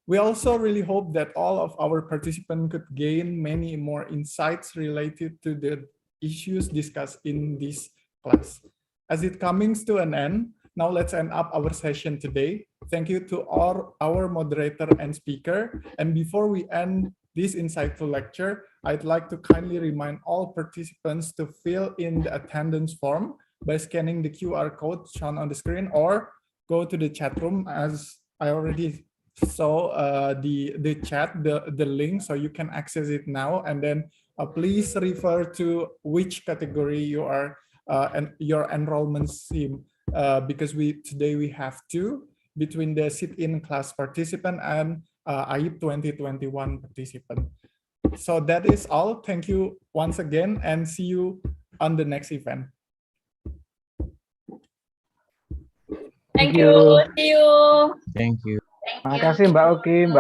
We also really hope that all of our participants could gain many more insights related to the issues discussed in this class. As it comes to an end, now let's end up our session today. Thank you to all our moderator and speaker. And before we end this insightful lecture, I'd like to kindly remind all participants to fill in the attendance form by scanning the QR code shown on the screen, or go to the chat room as I already saw the chat, the link, so you can access it now. And then please refer to which category you are and your enrollment scheme, because today we have two, between the sit-in class participant and AYIEP 2021 participant. So that is all. Thank you once again, and see you on the next event. Thank you. See you. Thank you. Terima kasih Mbak Oki, Mbak